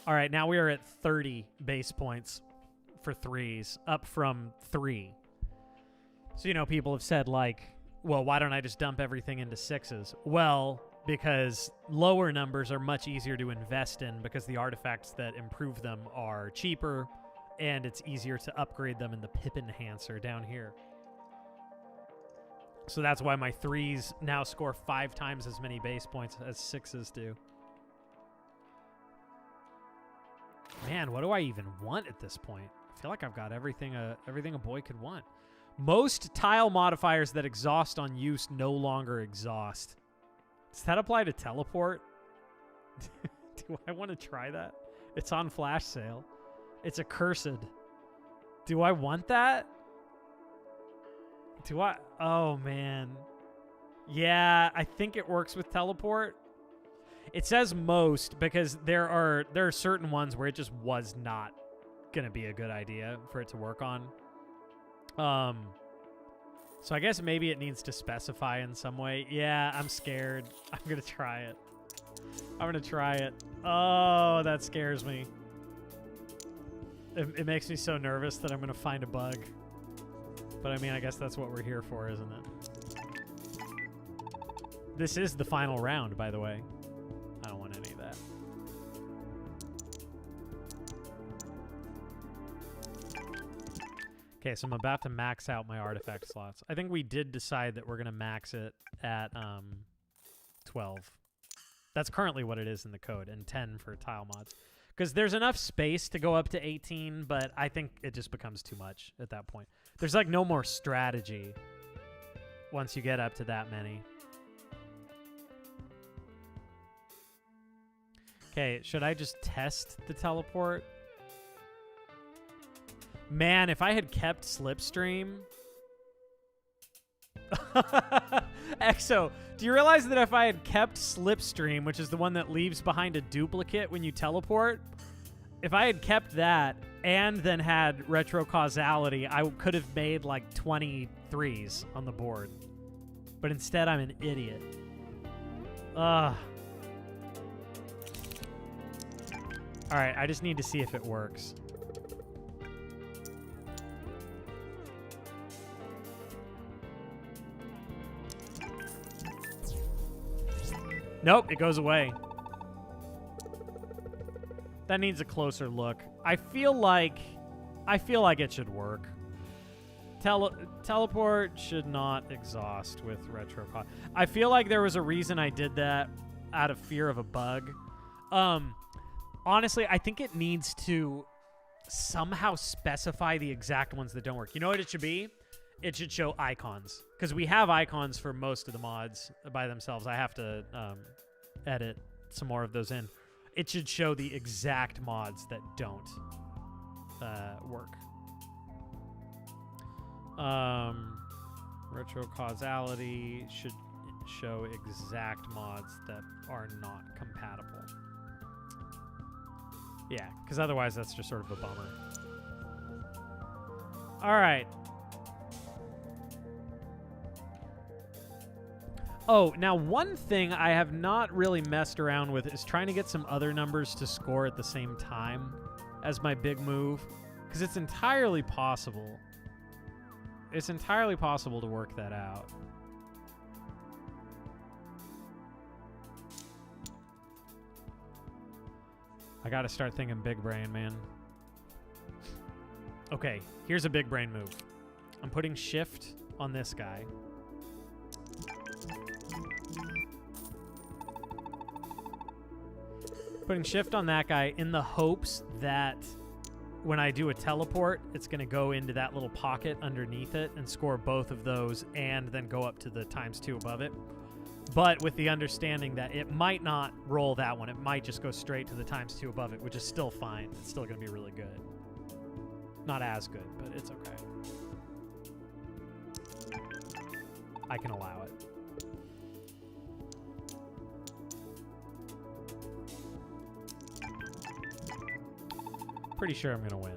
All right, now we are at 30 base points for 3s, up from 3. So, you know, people have said, like, well, why don't I just dump everything into 6s? Well, because lower numbers are much easier to invest in because the artifacts that improve them are cheaper, and it's easier to upgrade them in the pip enhancer down here. So that's why my 3s now score 5 times as many base points as 6s do. Man, what do I even want at this point? I feel like I've got everything a boy could want. Most tile modifiers that exhaust on use no longer exhaust. Does that apply to teleport? Do I want to try that? It's on flash sale. It's accursed. Do I want that? Do I? Oh, man. Yeah, I think it works with teleport. It says most because there are certain ones where it just was not going to be a good idea for it to work on. So I guess maybe it needs to specify in some way. Yeah, I'm scared. I'm going to try it. I'm going to try it. Oh, that scares me. It makes me so nervous that I'm going to find a bug. But I mean, I guess that's what we're here for, isn't it? This is the final round, by the way. I don't want any of that. Okay, so I'm about to max out my artifact slots. I think we did decide that we're going to max it at 12. That's currently what it is in the code, and 10 for tile mods. Because there's enough space to go up to 18, but I think it just becomes too much at that point. There's like no more strategy once you get up to that many. Okay, should I just test the teleport? Man, if I had kept Slipstream... Exo, do you realize that if I had kept Slipstream, which is the one that leaves behind a duplicate when you teleport, if I had kept that and then had retrocausality, I could have made like 23s on the board. But instead, I'm an idiot. Ugh. Alright, I just need to see if it works. Nope, it goes away. That needs a closer look. I feel like it should work. Teleport should not exhaust with retro. I feel like there was a reason I did that out of fear of a bug. Honestly, I think it needs to somehow specify the exact ones that don't work. You know what it should be? It should show icons, because we have icons for most of the mods by themselves. I have to edit some more of those in. It should show the exact mods that don't work. Retro causality should show exact mods that are not compatible. Yeah, because otherwise that's just sort of a bummer. All right. Oh, now one thing I have not really messed around with is trying to get some other numbers to score at the same time as my big move, because it's entirely possible. It's entirely possible to work that out. I gotta start thinking big brain, man. Okay, here's a big brain move. I'm putting shift on this guy. Putting shift on that guy in the hopes that when I do a teleport, it's going to go into that little pocket underneath it and score both of those and then go up to the ×2 above it. But with the understanding that it might not roll that one. It might just go straight to the ×2 above it, which is still fine. It's still going to be really good. Not as good, but it's okay. I can allow it. Pretty sure I'm going to win.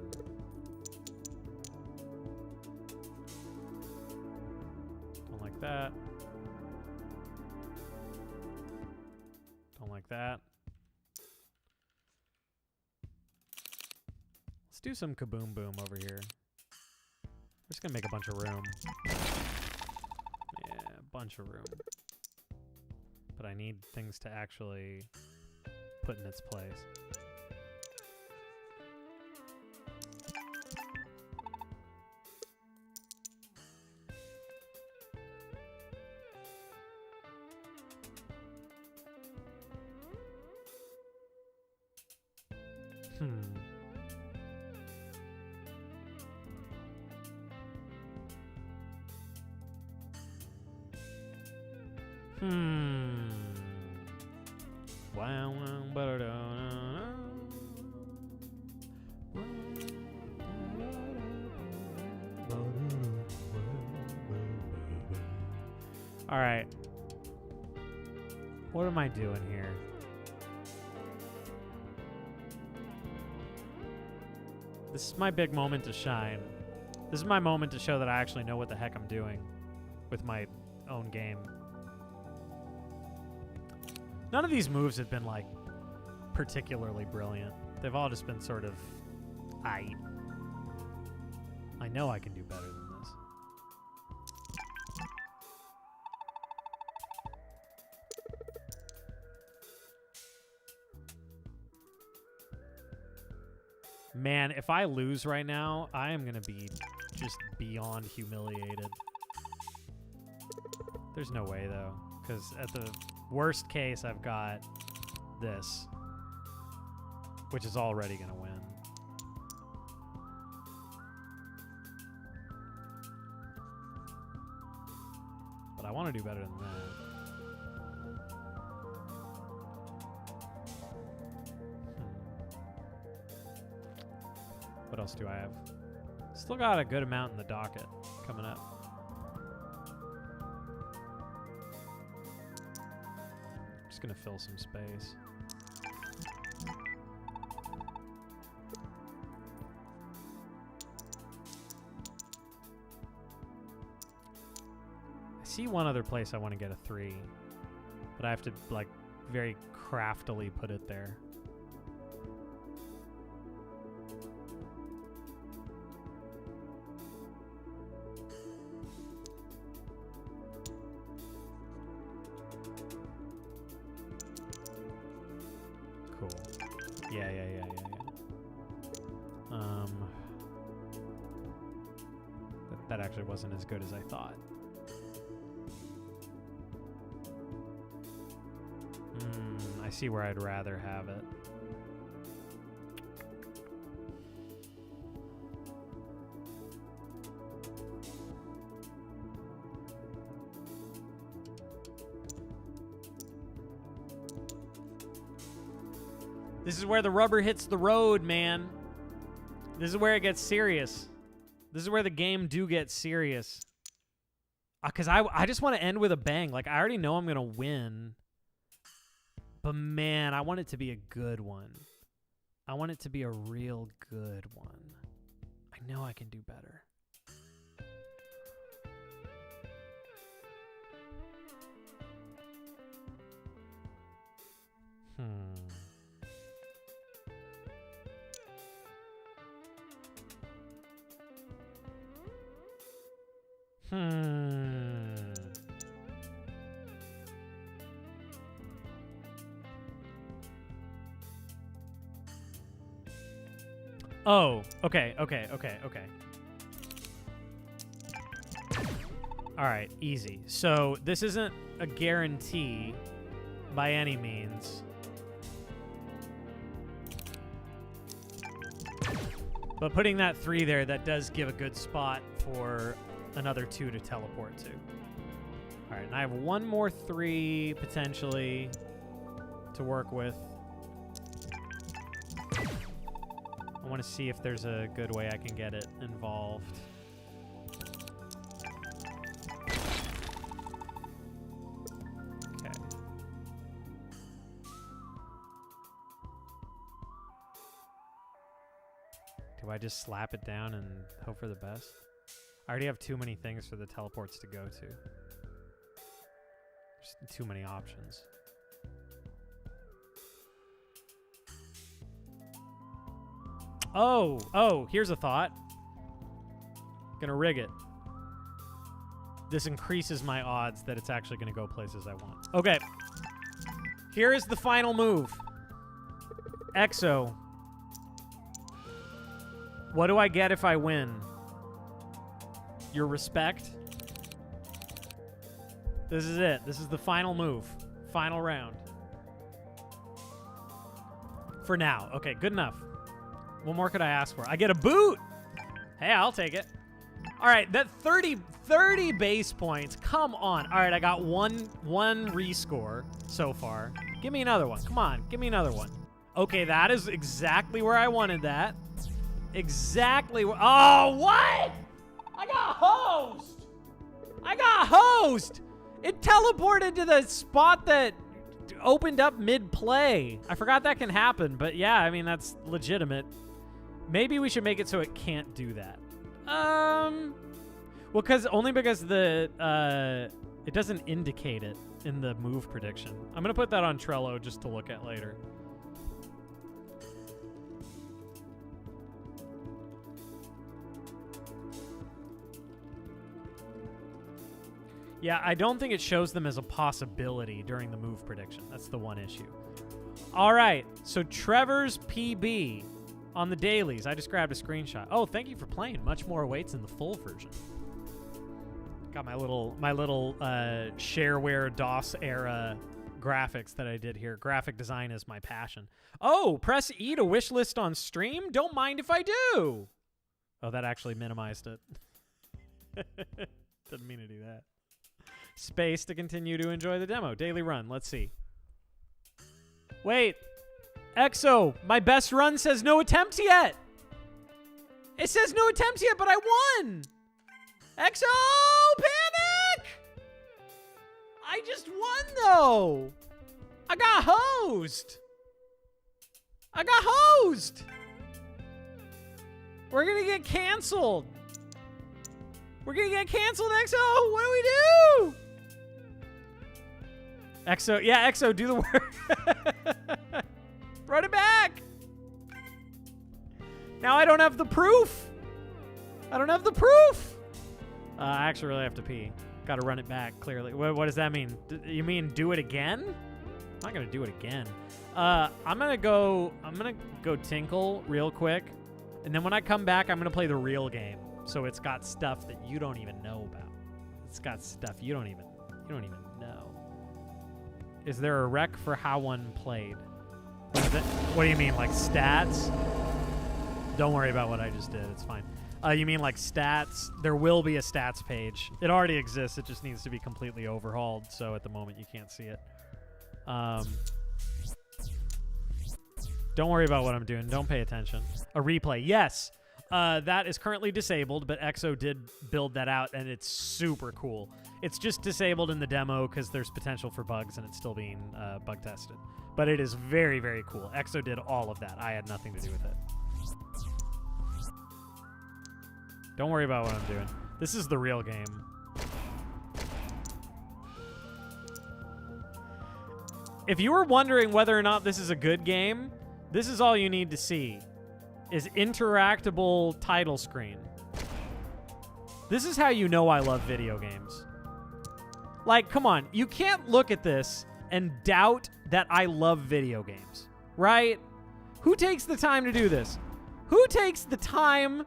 Don't like that. Don't like that. Let's do some kaboom boom over here. We're just going to make a bunch of room. Yeah, a bunch of room. But I need things to actually put in its place. Wow, all right. What am I doing here? This is my big moment to shine. This is my moment to show that I actually know what the heck I'm doing with my own game. None of these moves have been, like, particularly brilliant. They've all just been sort of aight. I know I can do better than this. Man, if I lose right now, I am going to be just beyond humiliated. There's no way, though, because at the worst case, I've got this, which is already going to win. But I want to do better than that. What else do I have? Still got a good amount in the docket coming up. Just gonna fill some space. I see one other place I want to get a 3, but I have to, like, very craftily put it there. actually wasn't as good as I thought. I see where I'd rather have it. This is where the rubber hits the road, man. This is where it gets serious. This is where the game do get serious. Because I just want to end with a bang. Like, I already know I'm going to win. But, man, I want it to be a good one. I want it to be a real good one. I know I can do better. Oh, okay. All right, easy. So this isn't a guarantee by any means. But putting that 3 there, that does give a good spot for another 2 to teleport to. All right, and I have 1 more 3 potentially to work with. I want to see if there's a good way I can get it involved. Okay. Do I just slap it down and hope for the best? I already have too many things for the teleports to go to. There's too many options. Oh, here's a thought. Gonna rig it. This increases my odds that it's actually gonna go places I want. Okay. Here is the final move. Exo. What do I get if I win? Your respect? This is it. This is the final move. Final round. For now. Okay, good enough. What more could I ask for? I get a boot! Hey, I'll take it. All right, that 30 base points. Come on. All right, I got one rescore so far. Give me another one. Come on, give me another one. Okay, that is exactly where I wanted that. Exactly where... Oh, what? I got hosed! I got hosed! It teleported to the spot that opened up mid-play. I forgot that can happen, but yeah, I mean, that's legitimate. Maybe we should make it so it can't do that. Well, only because the it doesn't indicate it in the move prediction. I'm gonna put that on Trello just to look at later. Yeah, I don't think it shows them as a possibility during the move prediction. That's the one issue. All right, so Trevor's PB on the dailies. I just grabbed a screenshot. Oh, thank you for playing. Much more awaits in the full version. Got my little shareware DOS era graphics that I did here. Graphic design is my passion. Oh, press E to wish list on stream. Don't mind if I do. Oh, that actually minimized it. Didn't mean to do that. Space to continue to enjoy the demo. Daily run. Let's see. Wait. Exo, my best run says no attempts yet. It says no attempts yet, but I won. Exo, panic! I just won, though. I got hosed. We're going to get canceled. Exo. What do we do? Exo, do the work. Run it back. Now I don't have the proof. I actually really have to pee. Got to run it back, clearly. What does that mean? You mean do it again? I'm not going to do it again. I'm going to go tinkle real quick. And then when I come back, I'm going to play the real game. So it's got stuff that you don't even know about. It's got stuff you don't even know. Is there a rec for how one played? What do you mean, like stats? Don't worry about what I just did. It's fine. You mean like stats? There will be a stats page. It already exists. It just needs to be completely overhauled. So at the moment you can't see it. Don't worry about what I'm doing. Don't pay attention. A replay. Yes. That is currently disabled, but EXO did build that out, and it's super cool. It's just disabled in the demo because there's potential for bugs, and it's still being bug tested. But it is very, very cool. EXO did all of that. I had nothing to do with it. Don't worry about what I'm doing. This is the real game. If you were wondering whether or not this is a good game, this is all you need to see. Is interactable title screen. This is how you know I love video games. Like, come on. You can't look at this and doubt that I love video games, right? Who takes the time to do this? Who takes the time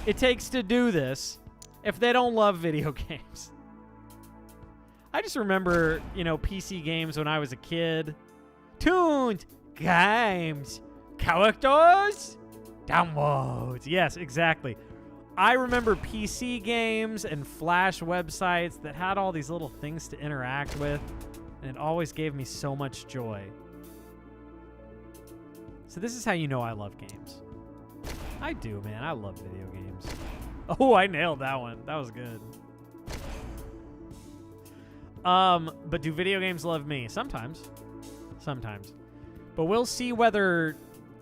it takes to do this if they don't love video games? I just remember, you know, PC games when I was a kid. Tuned games. Characters. Downloads. Yes, exactly. I remember PC games and Flash websites that had all these little things to interact with, and it always gave me so much joy. So this is how you know I love games. I do, man. I love video games. Oh, I nailed that one. That was good. But do video games love me? Sometimes. Sometimes. But we'll see whether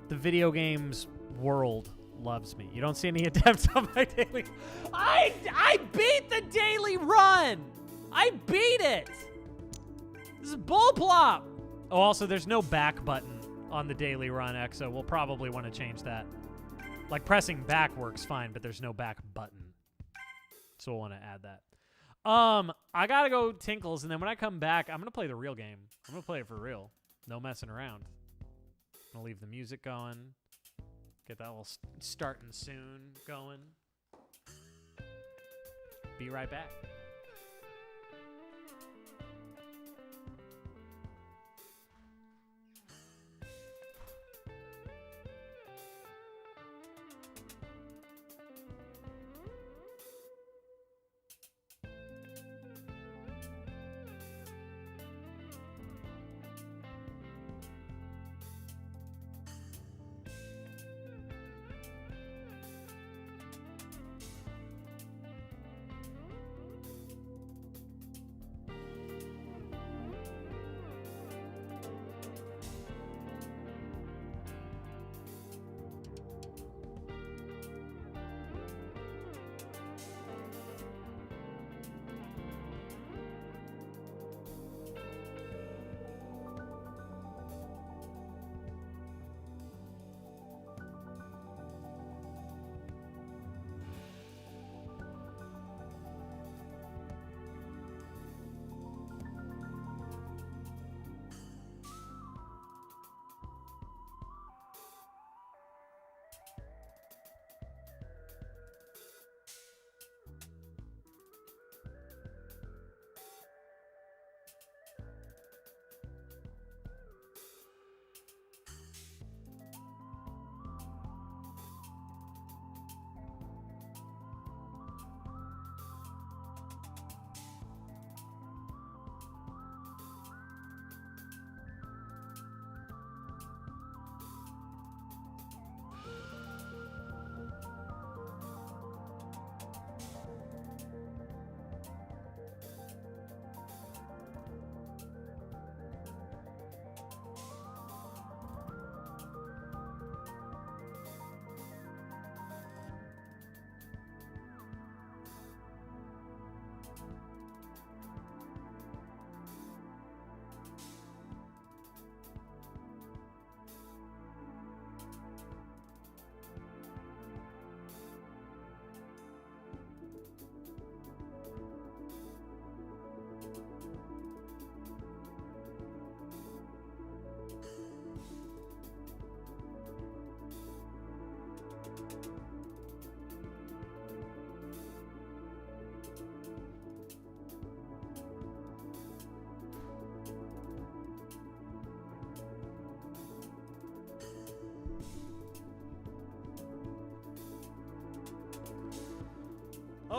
the video games world loves me. You don't see any attempts on my daily... I beat the daily run! I beat it! This is bullplop! Oh, also, there's no back button on the daily run, EXO. We'll probably want to change that. Like, pressing back works fine, but there's no back button. So we'll want to add that. I gotta go Tinkles, and then when I come back, I'm gonna play the real game. I'm gonna play it for real. No messing around. I'm gonna leave the music going. Get that little starting soon going. Be right back.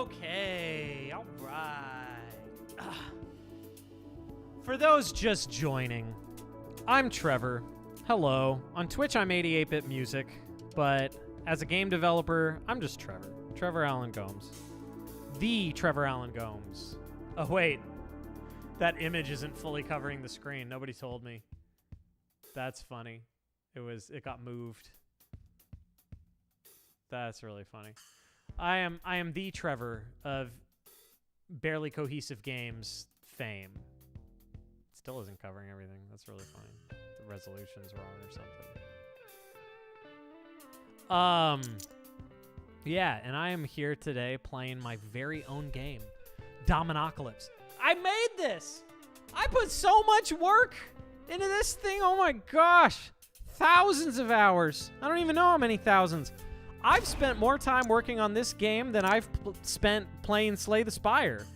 Okay, all right. For those just joining, I'm Trevor. Hello. On Twitch, I'm 88-bit music, but as a game developer, I'm just Trevor. Trevor Allen Gomes. The Trevor Allen Gomes. Oh, wait. That image isn't fully covering the screen. Nobody told me. That's funny. It got moved. That's really funny. I am the Trevor of barely cohesive games fame. It still isn't covering everything. That's really funny. The resolution's wrong or something. Yeah, and I am here today playing my very own game, Dominocalypse. I made this. I put so much work into this thing. Oh my gosh. Thousands of hours. I don't even know how many thousands. I've spent more time working on this game than I've spent playing Slay the Spire.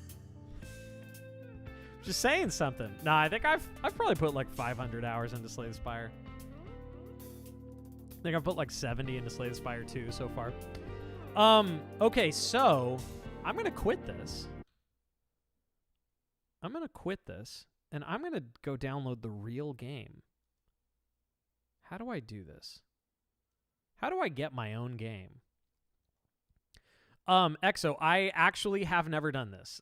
Just saying something. Nah, I think I've probably put like 500 hours into Slay the Spire. I think I've put like 70 into Slay the Spire 2 so far. Okay, so I'm going to quit this. And I'm going to go download the real game. How do I do this? How do I get my own game? Exo, I actually have never done this.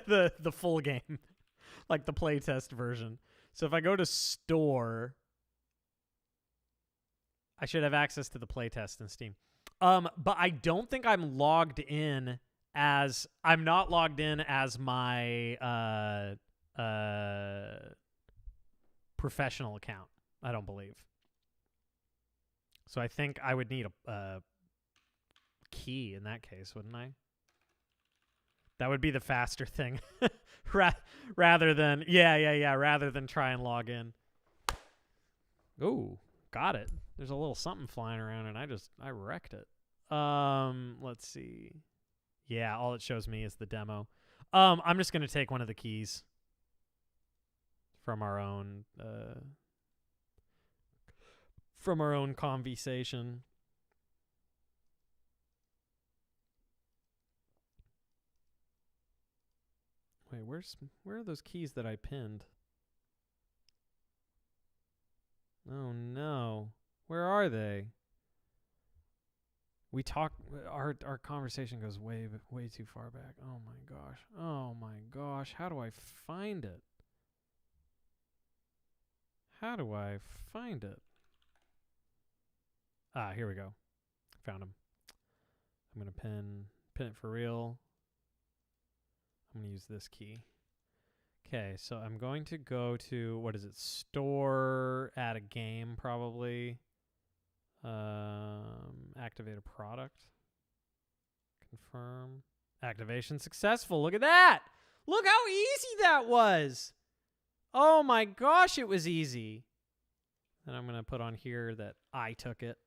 the full game. Like the playtest version. So if I go to store, I should have access to the playtest in Steam. But I don't think I'm logged in as my professional account. I don't believe. So I think I would need a key in that case, wouldn't I? That would be the faster thing. rather than rather than try and log in. Ooh, got it. There's a little something flying around and I wrecked it. Let's see. Yeah, all it shows me is the demo. I'm just going to take one of the keys from our own conversation. Wait, where are those keys that I pinned? Oh no. Where are they? Our conversation goes way too far back. Oh my gosh. How do I find it? Ah, here we go. Found him. I'm going to pin it for real. I'm going to use this key. Okay, so I'm going to go to, what is it? Store, add a game probably. Activate a product. Confirm. Activation successful. Look at that. Look how easy that was. Oh my gosh, it was easy. And I'm going to put on here that I took it.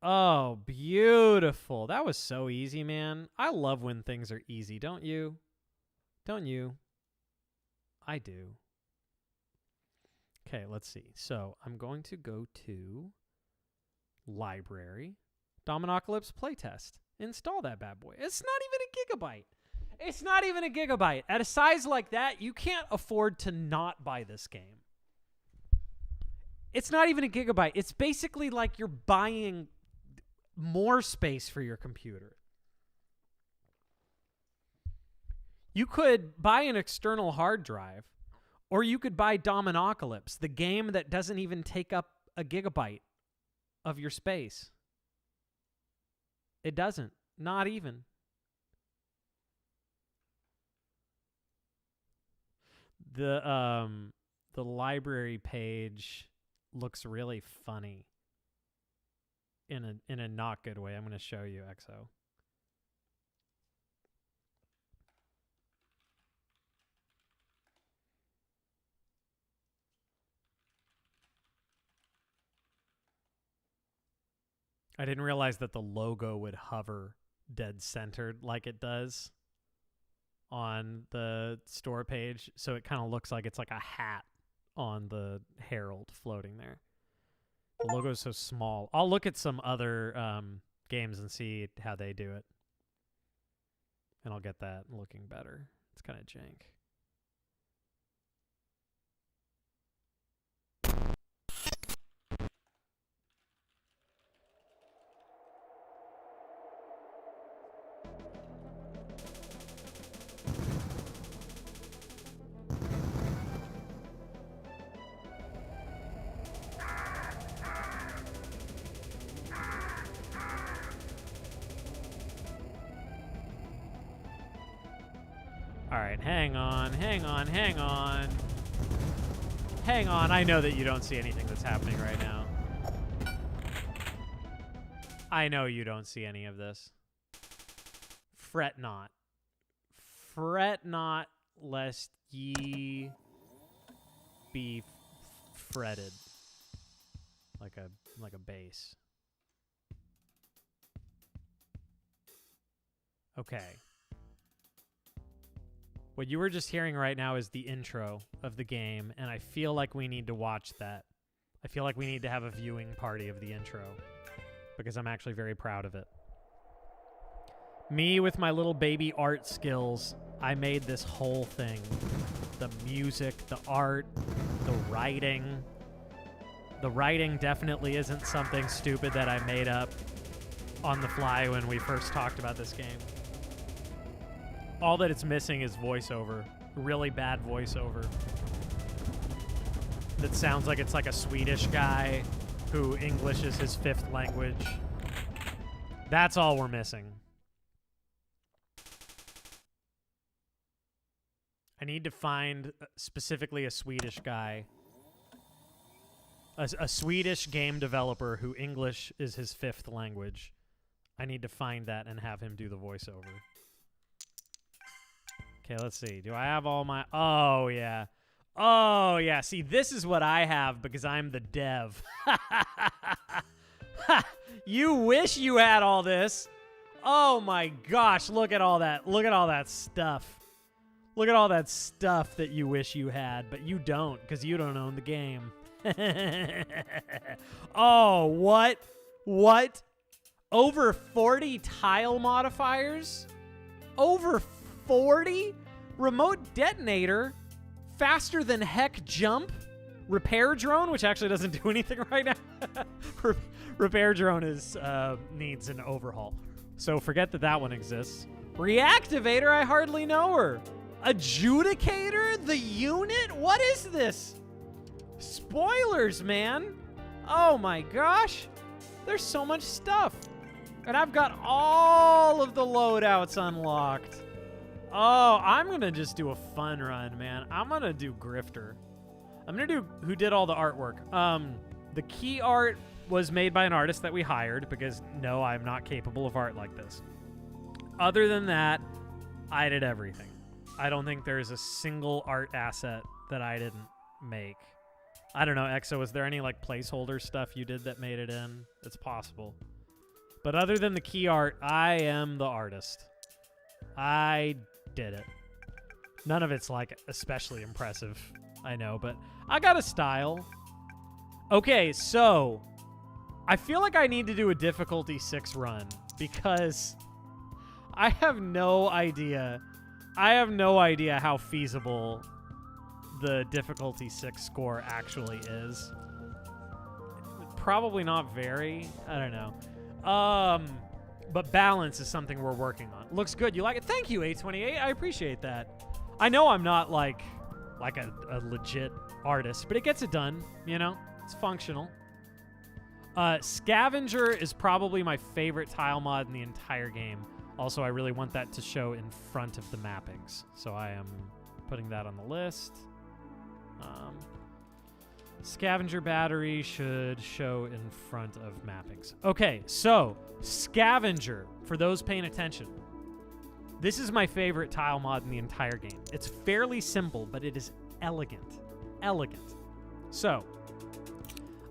Oh, beautiful. That was so easy, man. I love when things are easy, don't you? Don't you? I do. Okay, let's see. So I'm going to go to library, Dominocalypse playtest. Install that bad boy. It's not even a gigabyte. It's not even a gigabyte. At a size like that, you can't afford to not buy this game. It's not even a gigabyte. It's basically like you're buying more space for your computer. You could buy an external hard drive, or you could buy Dominocalypse, the game that doesn't even take up a gigabyte of your space. It doesn't. Not even. The library page looks really funny in a not good way. I'm going to show you, XO. I didn't realize that the logo would hover dead centered like it does on the store page. So it kind of looks like it's like a hat on the herald floating there. The logo is so small. I'll look at some other games and see how they do it. and I'll get that looking better. It's kind of jank. All right, hang on. Hang on, I know that you don't see anything that's happening right now. I know you don't see any of this. Fret not. Fret not, lest ye be fretted. Like a bass. Okay. What you were just hearing right now is the intro of the game, and I feel like we need to watch that. I feel like we need to have a viewing party of the intro, because I'm actually very proud of it. Me, with my little baby art skills, I made this whole thing. The music, the art, the writing. The writing definitely isn't something stupid that I made up on the fly when we first talked about this game. All that it's missing is voiceover. Really bad voiceover. That sounds like it's like a Swedish guy who English is his fifth language. That's all we're missing. I need to find specifically a Swedish guy. A Swedish game developer who English is his fifth language. I need to find that and have him do the voiceover. Okay, let's see. Do I have all my... Oh, yeah. Oh, yeah. See, this is what I have because I'm the dev. You wish you had all this. Oh, my gosh. Look at all that. Look at all that stuff. Look at all that stuff that you wish you had, but you don't because you don't own the game. Oh, what? What? Over 40 tile modifiers? Over 40? Remote detonator, faster than heck jump, repair drone, which actually doesn't do anything right now. Repair drone is needs an overhaul, so forget that one exists. Reactivator, I hardly know her. Adjudicator, the unit? What is this? Spoilers, man. Oh my gosh. There's so much stuff. And I've got all of the loadouts unlocked. Oh, I'm going to just do a fun run, man. I'm going to do Grifter. I'm going to do who did all the artwork. The key art was made by an artist that we hired because, no, I'm not capable of art like this. Other than that, I did everything. I don't think there's a single art asset that I didn't make. I don't know, Exo, was there any like placeholder stuff you did that made it in? It's possible. But other than the key art, I am the artist. I did it. None of it's like especially impressive, I know, but I got a style. Okay, so I feel like I need to do a difficulty 6 run because I have no idea. I have no idea how feasible the difficulty 6 score actually is. Probably not very. I don't know. But balance is something we're working on. Looks good. You like it? Thank you, 828. I appreciate that. I know I'm not like a legit artist, but it gets it done, you know? It's functional. Scavenger is probably my favorite tile mod in the entire game. Also, I really want that to show in front of the mappings. So I am putting that on the list. Scavenger battery should show in front of mappings. Okay, so Scavenger, for those paying attention. This is my favorite tile mod in the entire game. It's fairly simple, but it is elegant. Elegant. So,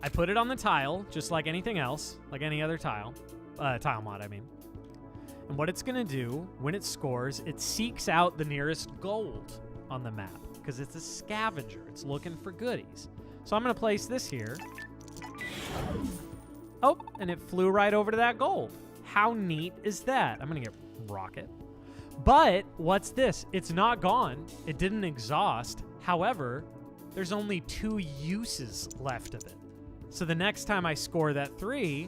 I put it on the tile, just like anything else, like any other tile. Tile mod, I mean. And what it's going to do, when it scores, it seeks out the nearest gold on the map, because it's a scavenger. It's looking for goodies. So I'm going to place this here. Oh, and it flew right over to that gold. How neat is that? I'm going to get rocket. But what's this? It's not gone. It didn't exhaust. However, there's only 2 uses left of it. So the next time I score that 3,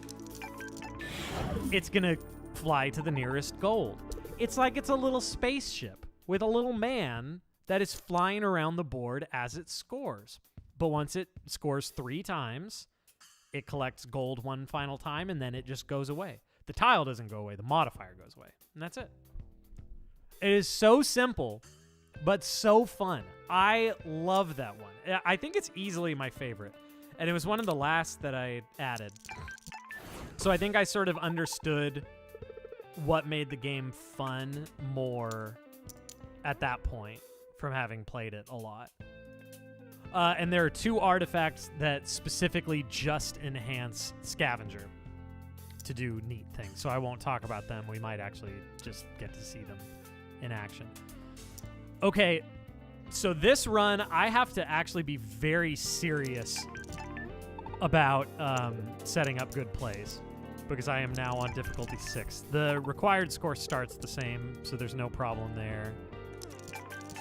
it's going to fly to the nearest gold. It's like it's a little spaceship with a little man that is flying around the board as it scores. But once it scores 3 times, it collects gold 1 final time, and then it just goes away. The tile doesn't go away. The modifier goes away. And that's it. It is so simple, but so fun. I love that one. I think it's easily my favorite. And it was one of the last that I added. So I think I sort of understood what made the game fun more at that point from having played it a lot. And there are 2 artifacts that specifically just enhance Scavenger to do neat things. So I won't talk about them. We might actually just get to see them in action. Okay, so this run, I have to actually be very serious about setting up good plays because I am now on difficulty 6. The required score starts the same, so there's no problem there.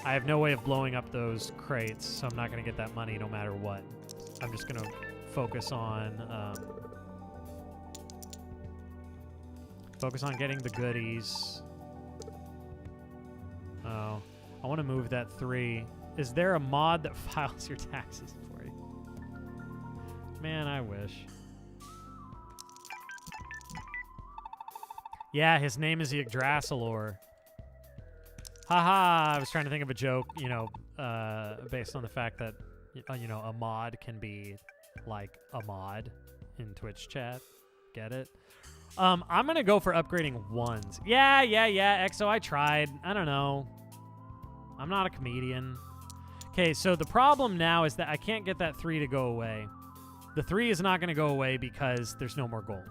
I have no way of blowing up those crates, so I'm not going to get that money no matter what. I'm just going to focus on getting the goodies. Oh, I want to move that 3. Is there a mod that files your taxes for you? Man, I wish. Yeah, his name is Yggdrasilor. Haha, I was trying to think of a joke, you know, based on the fact that, you know, a mod can be like a mod in Twitch chat. Get it? I'm going to go for upgrading 1s. Yeah, EXO, I tried. I don't know. I'm not a comedian. Okay, so the problem now is that I can't get that 3 to go away. The 3 is not going to go away because there's no more gold.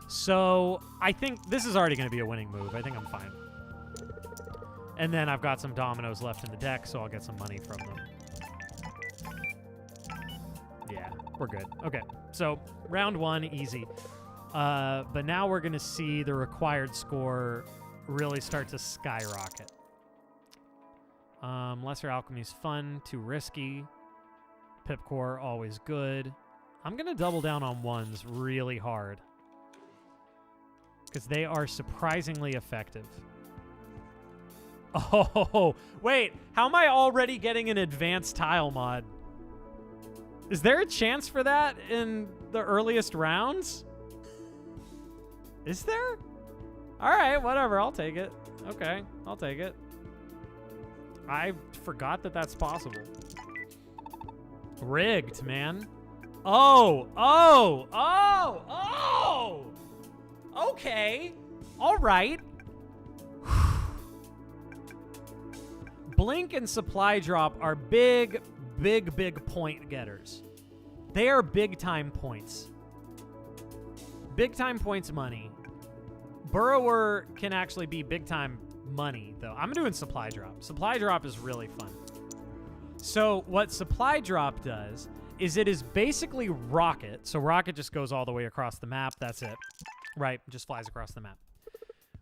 So I think this is already going to be a winning move. I think I'm fine. And then I've got some dominoes left in the deck, so I'll get some money from them. Yeah, we're good. Okay, so round 1, easy. But now we're going to see the required score really start to skyrocket. Lesser Alchemy's fun, too risky. Pipcore, always good. I'm going to double down on 1s really hard because they are surprisingly effective. Oh, wait. How am I already getting an advanced tile mod? Is there a chance for that in the earliest rounds? Is there? All right, whatever. I'll take it. Okay, I'll take it. I forgot that that's possible. Rigged, man. Oh. Okay. All right. Blink and Supply Drop are big point getters. They are big-time points. Big-time points money. Burrower can actually be big-time money, though. I'm doing Supply Drop. Supply Drop is really fun. So what Supply Drop does is it is basically Rocket. So Rocket just goes all the way across the map. That's it. Right? Just flies across the map.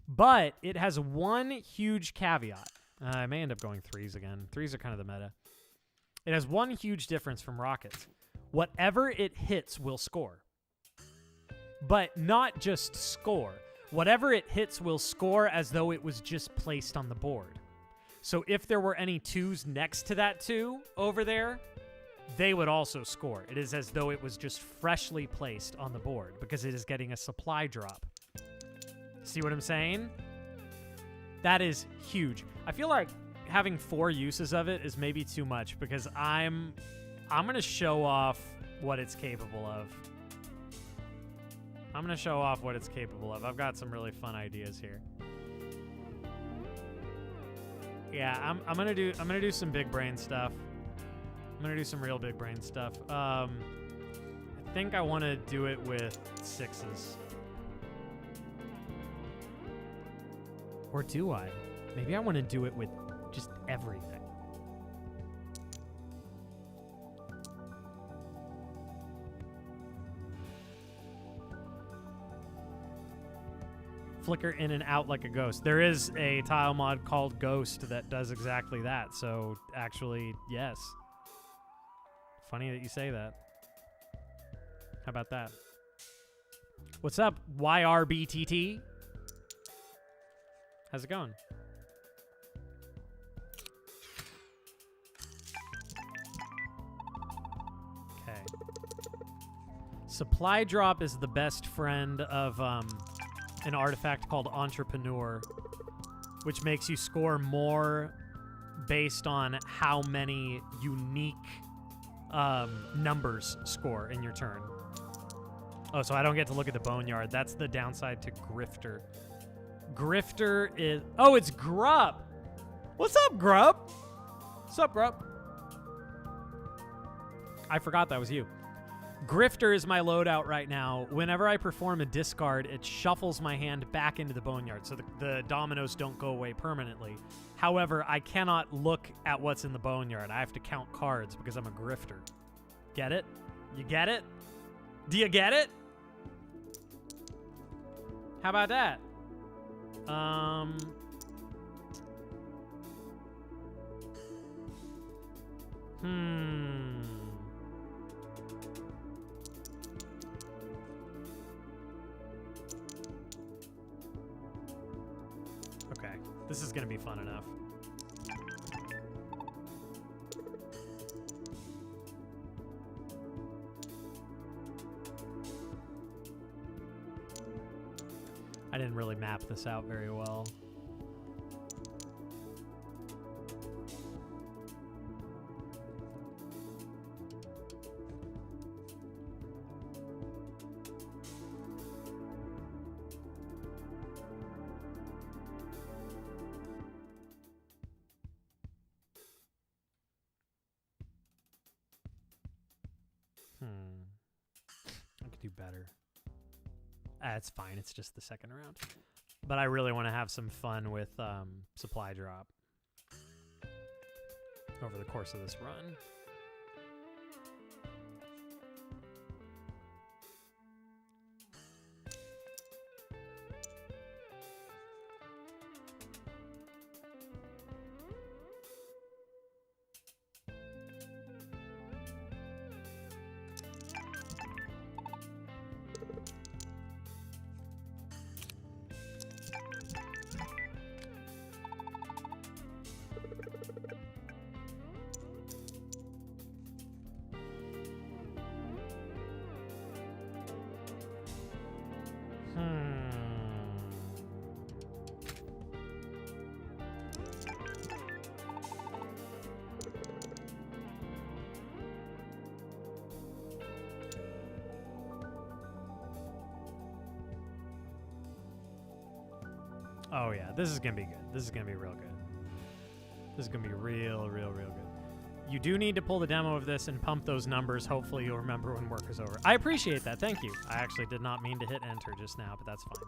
But it has one huge caveat. I may end up going 3s again. 3s are kind of the meta. It has one huge difference from Rockets. Whatever it hits will score. But not just score. Whatever it hits will score as though it was just placed on the board. So if there were any 2s next to that 2 over there, they would also score. It is as though it was just freshly placed on the board because it is getting a supply drop. See what I'm saying? That is huge. I feel like having 4 uses of it is maybe too much because I'm going to show off what it's capable of. I'm going to show off what it's capable of. I've got some really fun ideas here. Yeah, I'm going to do some big brain stuff. I'm going to do some real big brain stuff. I think I want to do it with 6s. Or do I? Maybe I want to do it with just everything. flicker in and out like a ghost. There is a tile mod called Ghost that does exactly that. So actually, yes. Funny that you say that. How about that? What's up, YRBTT? How's it going? Okay. Supply drop is the best friend of an artifact called Entrepreneur, which makes you score more based on how many unique numbers score in your turn. Oh, so I don't get to look at the boneyard. That's the downside to Grifter. Grifter is... Oh, it's Grub! What's up, Grub? What's up, Grub? I forgot that was you. Grifter is my loadout right now. Whenever I perform a discard, it shuffles my hand back into the boneyard, so the dominoes don't go away permanently. However, I cannot look at what's in the boneyard. I have to count cards because I'm a grifter. Get it? You get it? Do you get it? How about that? Okay, this is gonna be fun enough. I didn't really map this out very well. I could do better. It's fine. It's just the second round. But I really want to have some fun with supply drop over the course of this run. Oh yeah, this is gonna be good. This is gonna be real good. This is gonna be real good. You do need to pull the demo of this and pump those numbers. Hopefully you'll remember when work is over. I appreciate that. Thank you. I actually did not mean to hit enter just now, but that's fine.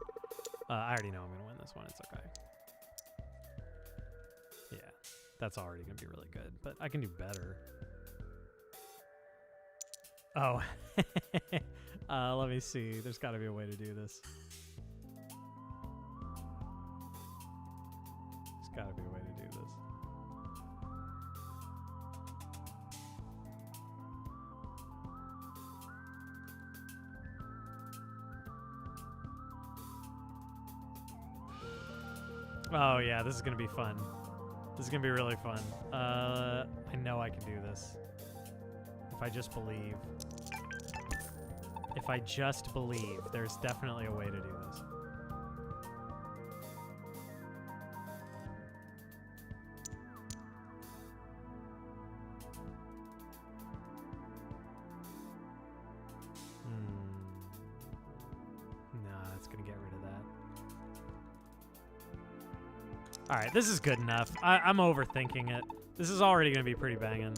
I already know I'm gonna win this one. It's okay. Yeah, that's already gonna be really good, but I can do better. Oh, let me see. There's got to be a way to do this. There's got to be a way to do this. Oh yeah, this is gonna be fun. This is gonna be really fun. I know I can do this. If I just believe. If I just believe, there's definitely a way to do this. Nah, that's gonna get rid of that. All right, this is good enough. I'm overthinking it. This is already going to be pretty banging.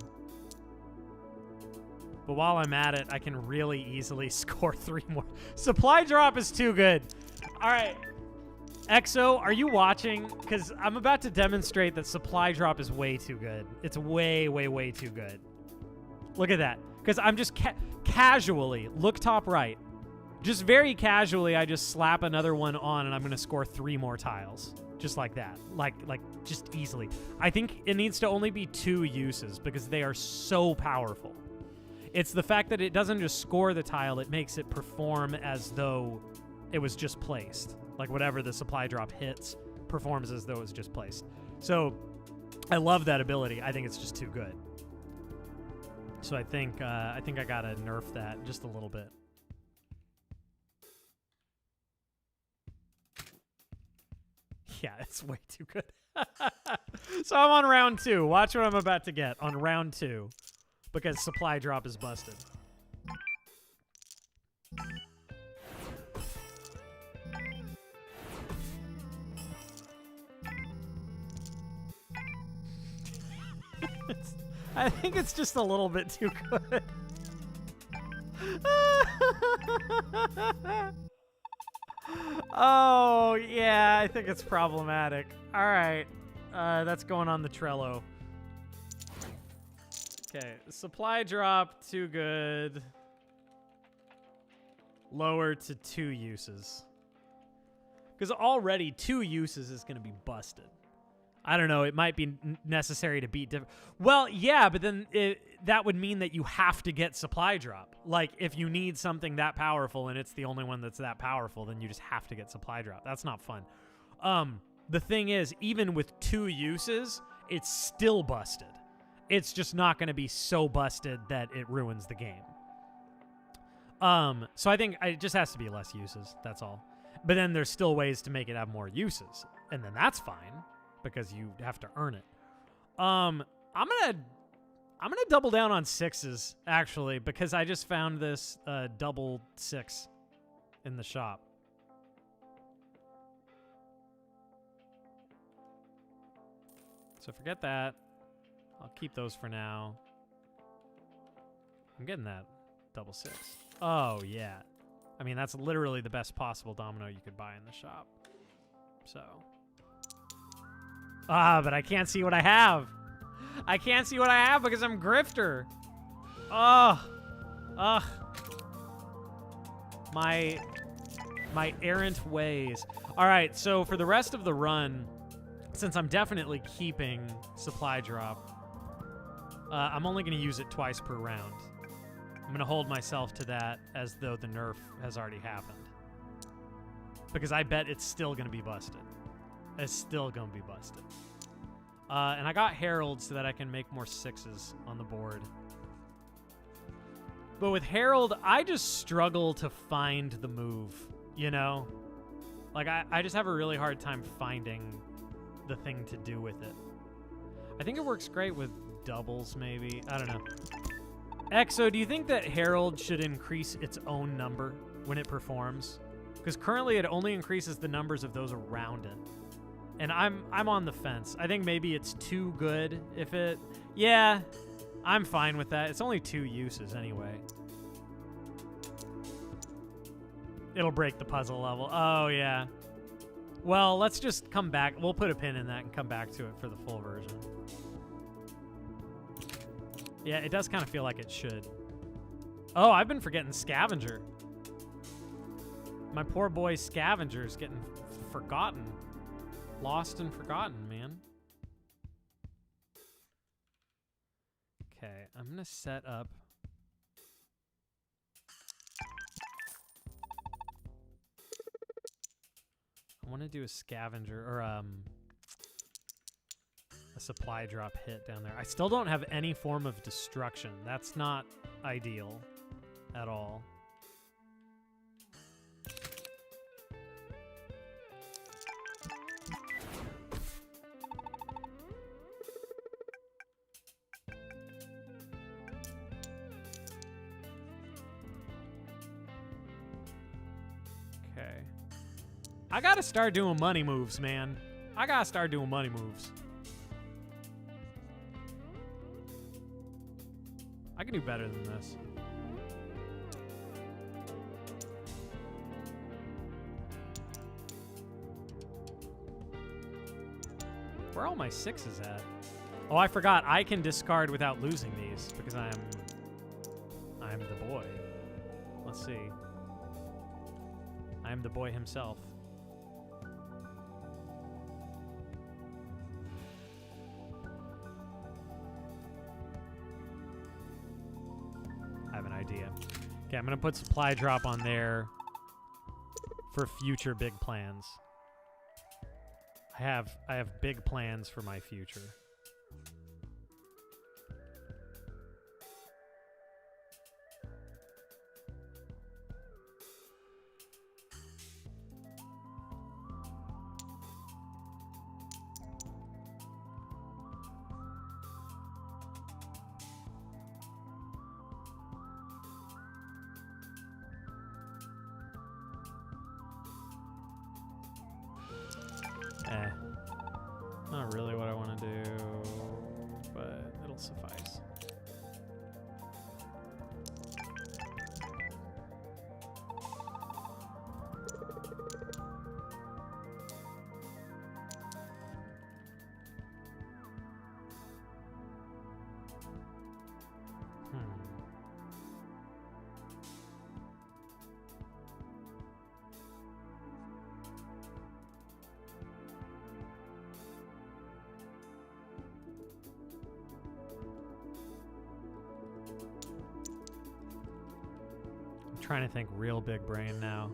But while I'm at it, I can really easily score 3 more. Supply drop is too good. All right. EXO, are you watching? Because I'm about to demonstrate that supply drop is way too good. It's way, way, way too good. Look at that. Because I'm just casually, look top right. Just very casually, I just slap another one on, and I'm going to score 3 more tiles. Just like that. Like just easily. I think it needs to only be 2 uses because they are so powerful. It's the fact that it doesn't just score the tile, it makes it perform as though it was just placed. Like whatever the supply drop hits performs as though it was just placed. So I love that ability. I think it's just too good. So I think I gotta nerf that just a little bit. Yeah, it's way too good. So I'm on round 2. Watch what I'm about to get on round 2. Because supply drop is busted. I think it's just a little bit too good. Oh, yeah, I think it's problematic. All right, that's going on the Trello. Okay, supply drop, too good. Lower to 2 uses. Because already 2 uses is going to be busted. I don't know, it might be necessary to beat... Well, yeah, but then that would mean that you have to get supply drop. Like, if you need something that powerful and it's the only one that's that powerful, then you just have to get supply drop. That's not fun. The thing is, even with 2 uses, it's still busted. It's just not going to be so busted that it ruins the game. So I think it just has to be less uses, that's all. But then there's still ways to make it have more uses, and then that's fine. Because you have to earn it. I'm gonna double down on 6s actually because I just found this double 6 in the shop. So forget that. I'll keep those for now. I'm getting that double 6. Oh yeah. I mean that's literally the best possible domino you could buy in the shop. So. But I can't see what I have. I can't see what I have because I'm Grifter. Ugh. My errant ways. All right, so for the rest of the run, since I'm definitely keeping supply drop, I'm only going to use it twice per round. I'm going to hold myself to that as though the nerf has already happened. Because I bet it's still going to be busted. It's still going to be busted. And I got Herald so that I can make more 6s on the board. But with Herald, I just struggle to find the move, you know? Like, I just have a really hard time finding the thing to do with it. I think it works great with doubles, maybe. I don't know. Exo, do you think that Herald should increase its own number when it performs? Because currently it only increases the numbers of those around it. And I'm on the fence. I think maybe it's too good if it... Yeah, I'm fine with that. It's only 2 uses anyway. It'll break the puzzle level. Oh, yeah. Well, let's just come back. We'll put a pin in that and come back to it for the full version. Yeah, it does kind of feel like it should. Oh, I've been forgetting Scavenger. My poor boy Scavenger's getting forgotten. Lost and forgotten, man. Okay, I'm gonna set up. I want to do a scavenger or a supply drop hit down there. I still don't have any form of destruction. That's not ideal at all. I gotta start doing money moves, man. I gotta start doing money moves. I can do better than this. Where are all my 6s at? Oh, I forgot. I can discard without losing these because I'm the boy. Let's see. I am the boy himself. I have an idea. Okay, I'm gonna put supply drop on there for future big plans. I have big plans for my future. Not really what I want to do, but it'll suffice. Trying to think real big brain now.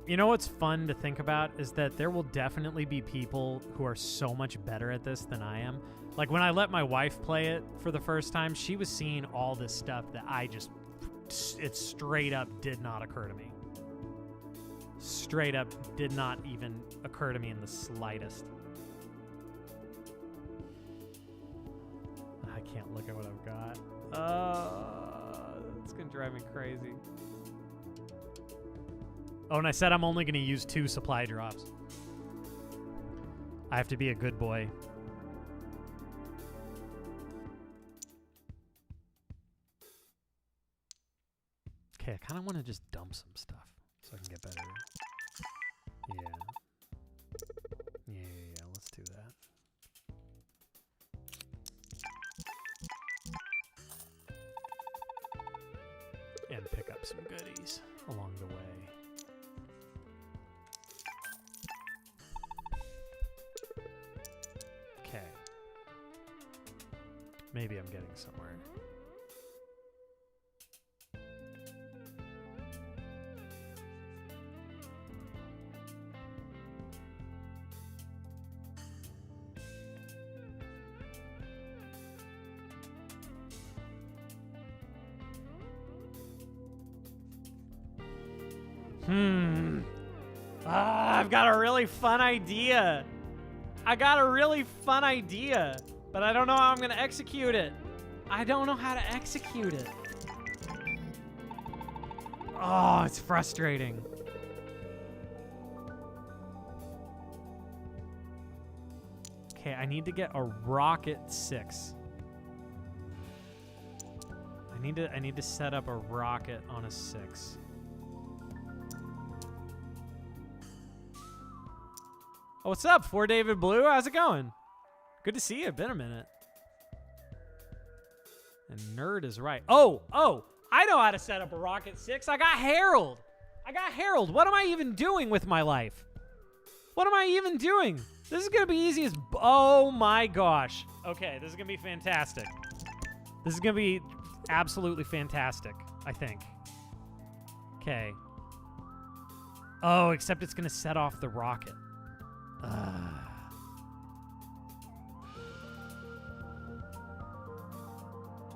You know what's fun to think about is that there will definitely be people who are so much better at this than I am. Like when I let my wife play it for the first time, she was seeing all this stuff that it straight up did not occur to me. Straight up did not even occur to me in the slightest. I can't look at what I've got. It's gonna drive me crazy. Oh, and I said I'm only gonna use 2 supply drops. I have to be a good boy. Okay, I kind of want to just dump some stuff so I can get better. Yeah, let's do that. And pick up some goodies along the way. Okay. Maybe I'm getting somewhere. I've got a really fun idea. But I don't know how I'm going to execute it. I don't know how to execute it. Oh, it's frustrating. Okay, I need to get a rocket 6. I need to set up a rocket on a 6. Oh, what's up, For David Blue? How's it going? Good to see you. Been a minute. And Nerd is right. Oh, I know how to set up a rocket 6. I got Harold. What am I even doing with my life? What am I even doing? This is going to be easy as... Oh, my gosh. Okay, this is going to be fantastic. This is going to be absolutely fantastic, I think. Okay. Oh, except it's going to set off the rocket.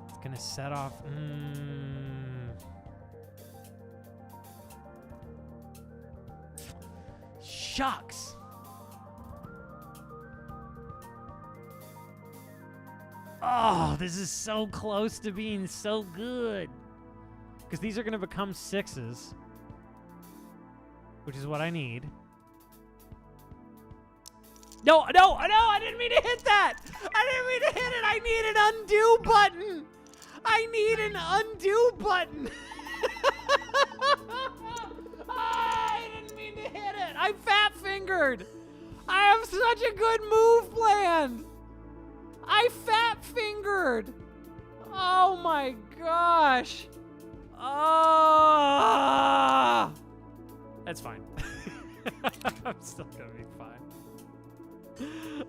It's going to set off... Shucks. Oh, this is so close to being so good. Because these are going to become 6s. Which is what I need. No, I didn't mean to hit that. I didn't mean to hit it. I need an undo button. I didn't mean to hit it. I fat-fingered. I have such a good move planned. I fat-fingered. Oh, my gosh. Oh! That's fine. I'm still gonna be fine.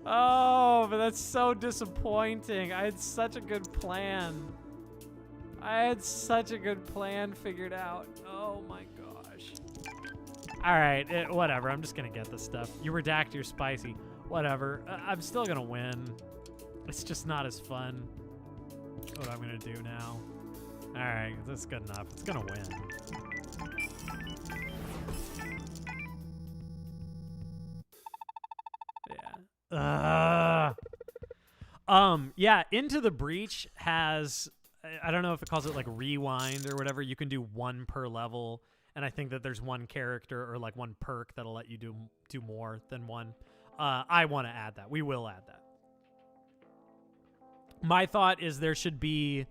Oh, but that's so disappointing. I had such a good plan. I had such a good plan figured out. Oh my gosh. All right, whatever. I'm just gonna get this stuff. You redact your spicy. Whatever. I'm still gonna win. It's just not as fun. What I'm gonna do now. All right, that's good enough. It's gonna win. Yeah. Yeah, Into the Breach has, I don't know if it calls it like rewind or whatever. You can do one per level, and I think that there's one character or like one perk that'll let you do more than one. I want to add that. We will add that. My thought is there should be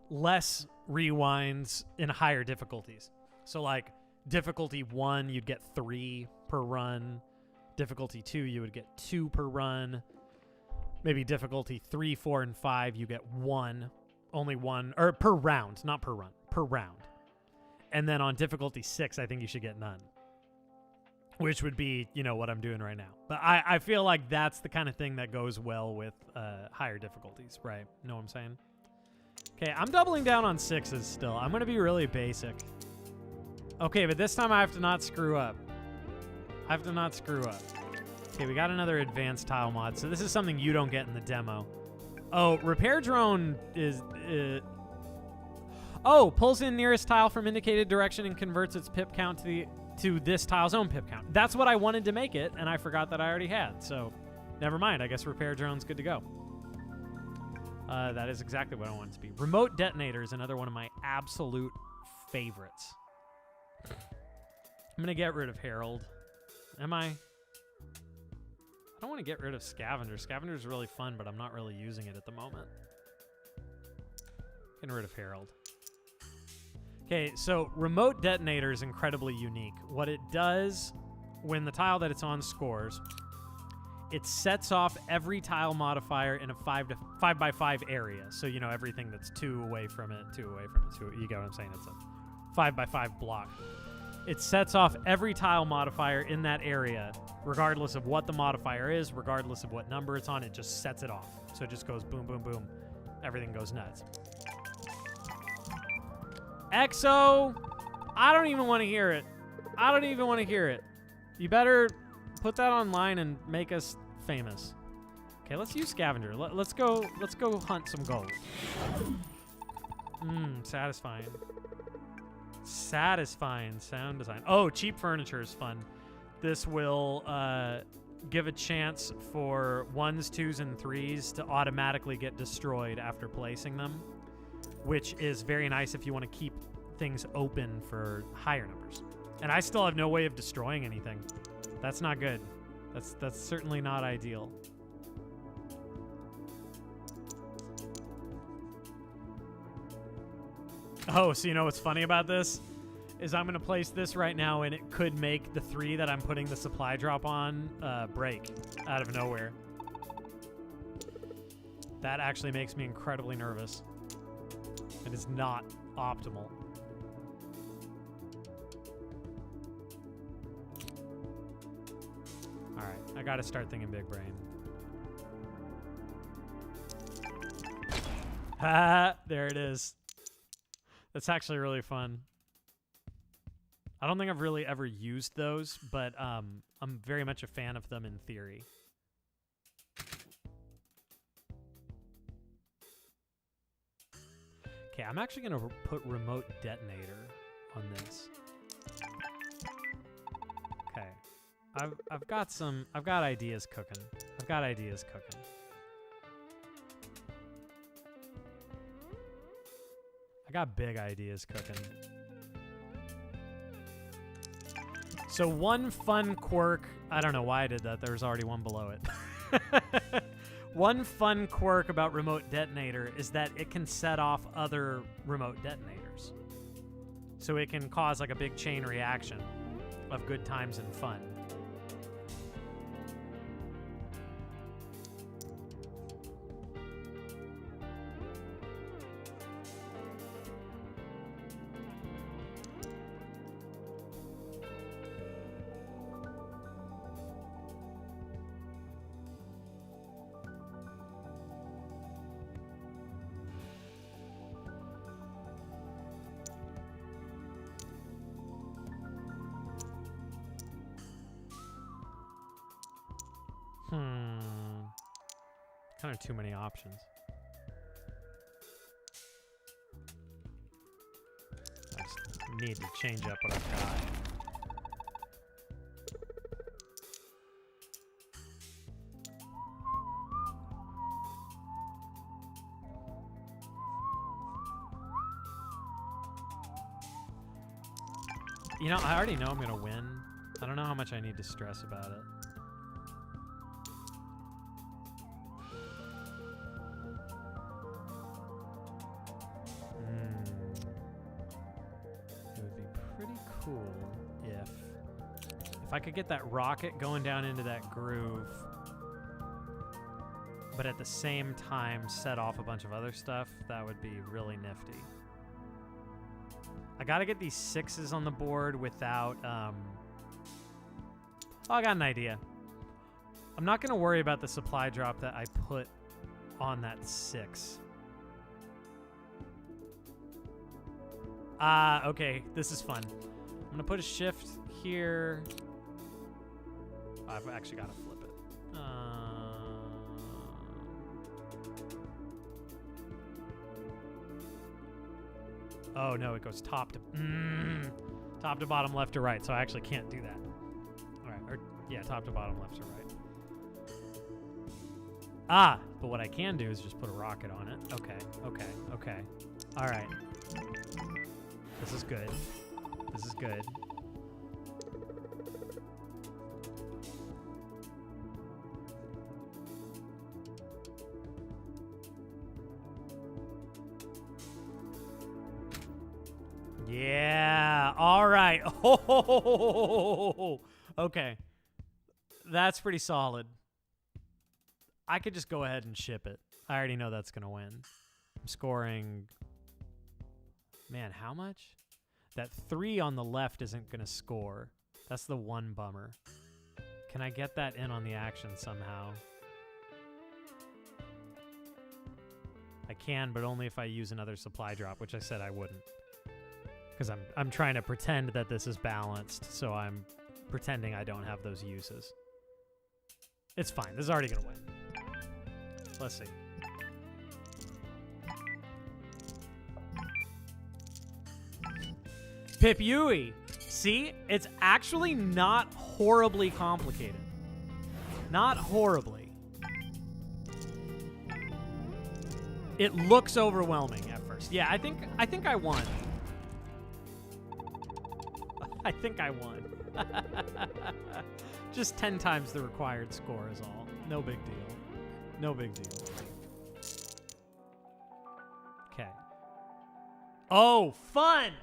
less rewinds in higher difficulties. So like difficulty 1, you'd get 3 per run. Difficulty 2, you would get 2 per run. Maybe difficulty 3, 4, and 5, you get 1. Only 1, or per round, not per run, per round. And then on difficulty 6, I think you should get none. Which would be, you know, what I'm doing right now. But I feel like that's the kind of thing that goes well with higher difficulties, right? Know what I'm saying? Okay, I'm doubling down on 6s still. I'm going to be really basic. Okay, but this time I have to not screw up. I have to not screw up. Okay, we got another advanced tile mod. So this is something you don't get in the demo. Oh, repair drone is... Oh, pulls in nearest tile from indicated direction and converts its pip count to this tile's own pip count. That's what I wanted to make it, and I forgot that I already had. So, never mind. I guess repair drone's good to go. That is exactly what I want it to be. Remote detonator is another one of my absolute favorites. I'm going to get rid of Herald. Am I? I don't want to get rid of Scavenger. Scavenger's really fun, but I'm not really using it at the moment. Getting rid of Herald. Okay, so remote detonator is incredibly unique. What it does when the tile that it's on scores, it sets off every tile modifier in a 5x5 area. So, you know, everything that's 2 away from it, 2 away from it, 2, you get what I'm saying? It's a 5x5 block. It sets off every tile modifier in that area, regardless of what the modifier is, regardless of what number it's on, it just sets it off. So it just goes boom, boom, boom. Everything goes nuts. EXO, I don't even want to hear it. I don't even want to hear it. You better put that online and make us famous. Okay, let's use Scavenger. Let's go hunt some gold. Satisfying. Satisfying sound design. Oh, cheap furniture is fun. This will give a chance for 1s, 2s, and 3s to automatically get destroyed after placing them, which is very nice if you want to keep things open for higher numbers. And I still have no way of destroying anything. That's not good. That's certainly not ideal. Oh, so you know what's funny about this? Is I'm going to place this right now, and it could make the 3 that I'm putting the supply drop on break out of nowhere. That actually makes me incredibly nervous. It is not optimal. All right, I got to start thinking big brain. Ha! There it is. That's actually really fun. I don't think I've really ever used those, but I'm very much a fan of them in theory. Okay, I'm actually going to put remote detonator on this. Okay. I've got ideas cooking. I've got ideas cooking. I got big ideas cooking. So one fun quirk, I don't know why I did that. There was already one below it. One fun quirk about remote detonator is that it can set off other remote detonators. So it can cause like a big chain reaction of good times and fun. kind of too many options. I just need to change up what I've got. You know, I already know I'm gonna win. I don't know how much I need to stress about it. It would be pretty cool if I could get that rocket going down into that groove, but at the same time set off a bunch of other stuff. That would be really nifty. I gotta get these 6s on the board without, Oh, I got an idea. I'm not gonna worry about the supply drop that I put on that 6. Okay, this is fun. I'm gonna put a shift here. I've actually gotta flip it. Oh no, it goes top to bottom, left to right, so I actually can't do that. All right, or yeah, top to bottom, left to right. But what I can do is just put a rocket on it. Okay. All right. This is good. This is good. Yeah. All right. Oh, okay. That's pretty solid. I could just go ahead and ship it. I already know that's going to win. I'm scoring... Man, how much? That 3 on the left isn't going to score. That's the one bummer. Can I get that in on the action somehow? I can, but only if I use another supply drop, which I said I wouldn't. Because I'm trying to pretend that this is balanced, so I'm pretending I don't have those uses. It's fine. This is already going to win. Let's see. Pip Yui. See? It's actually not horribly complicated. Not horribly. It looks overwhelming at first. Yeah, I think I won. I think I won. Just 10 times the required score is all. No big deal. No big deal. Okay. Oh, fun!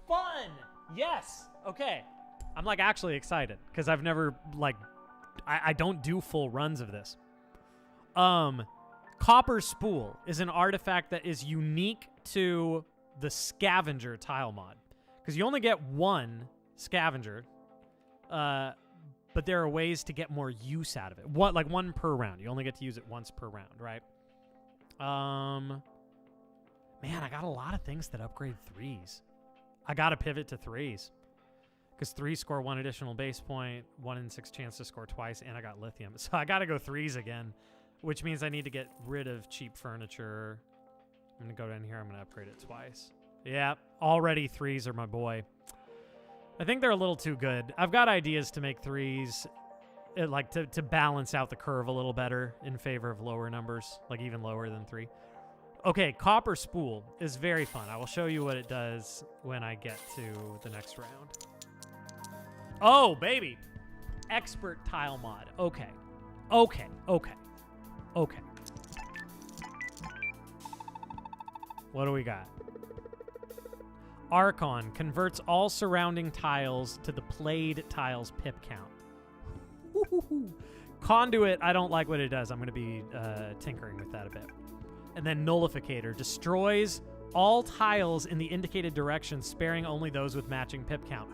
Fun! Yes! Okay. I'm, like, actually excited, because I've never, like... I don't do full runs of this. Copper Spool is an artifact that is unique to the Scavenger tile mod. Because you only get one Scavenger, but there are ways to get more use out of it. One per round. You only get to use it once per round, right? Man, I got a lot of things that upgrade 3s. I got to pivot to 3s. Because 3s score 1 additional base point, 1 in 6 chance to score twice, and I got lithium. So I got to go 3s again, which means I need to get rid of cheap furniture. I'm going to go down here. I'm going to upgrade it twice. Yeah, already 3s are my boy. I think they're a little too good. I've got ideas to make 3s, like to balance out the curve a little better in favor of lower numbers, like even lower than 3. Okay, Copper Spool is very fun. I will show you what it does when I get to the next round. Oh, baby. Expert tile mod. Okay. Okay. What do we got? Archon converts all surrounding tiles to the played tiles pip count. Woo-hoo-hoo. Conduit, I don't like what it does. I'm going to be tinkering with that a bit. And then Nullificator destroys all tiles in the indicated direction, sparing only those with matching pip count.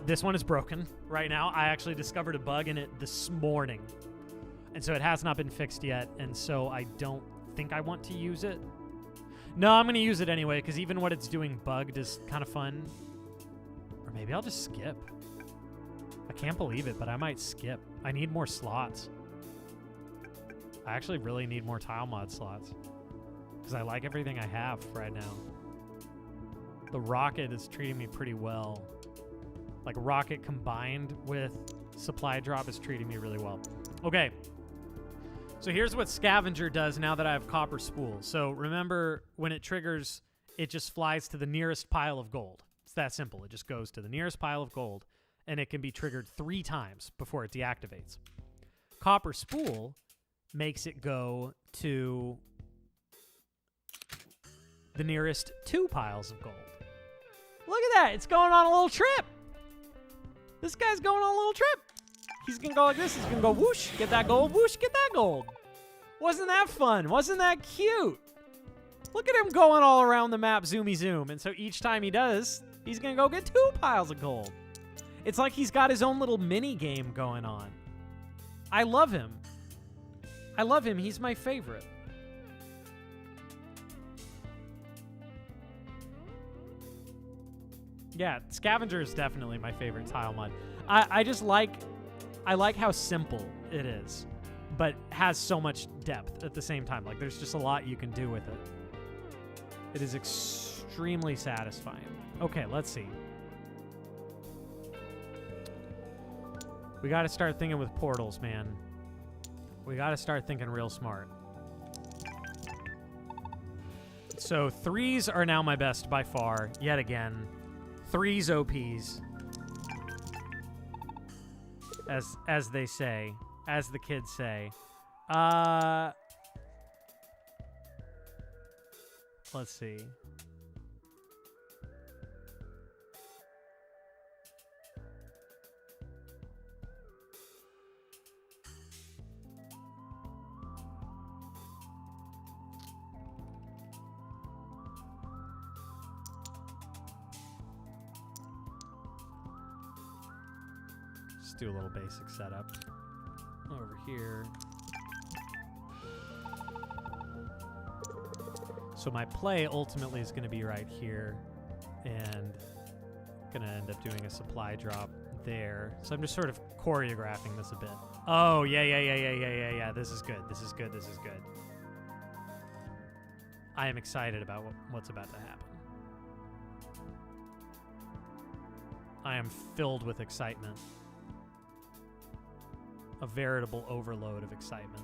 This one is broken right now. I actually discovered a bug in it this morning. And so it has not been fixed yet, and so I don't think I want to use it. No, I'm going to use it anyway, because even what it's doing bugged is kind of fun. Or maybe I'll just skip. I can't believe it, but I might skip. I need more slots. I actually really need more tile mod slots because I like everything I have right now. The rocket is treating me pretty well. Like rocket combined with supply drop is treating me really well. Okay. So here's what scavenger does now that I have copper spool. So remember when it triggers, it just flies to the nearest pile of gold. It's that simple. It just goes to the nearest pile of gold and it can be triggered 3 times before it deactivates. Copper spool makes it go to the nearest 2 piles of gold. Look at that. It's going on a little trip. This guy's going on a little trip. He's going to go like this. He's going to go whoosh, get that gold, whoosh, get that gold. Wasn't that fun? Wasn't that cute? Look at him going all around the map, zoomy zoom. And so each time he does, he's going to go get 2 piles of gold. It's like he's got his own little mini game going on. I love him. I love him. He's my favorite. Yeah, Scavenger is definitely my favorite tile mod. I just like how simple it is, but has so much depth at the same time. Like, there's just a lot you can do with it. It is extremely satisfying. Okay, let's see. We got to start thinking with portals, man. We got to start thinking real smart. So 3s are now my best by far, yet again. 3s OPs. As they say, as the kids say. Let's see. Just do a little basic setup over here. So my play ultimately is going to be right here and going to end up doing a supply drop there. So I'm just sort of choreographing this a bit. Oh, yeah. This is good. This is good. This is good. I am excited about what's about to happen. I am filled with excitement. A veritable overload of excitement.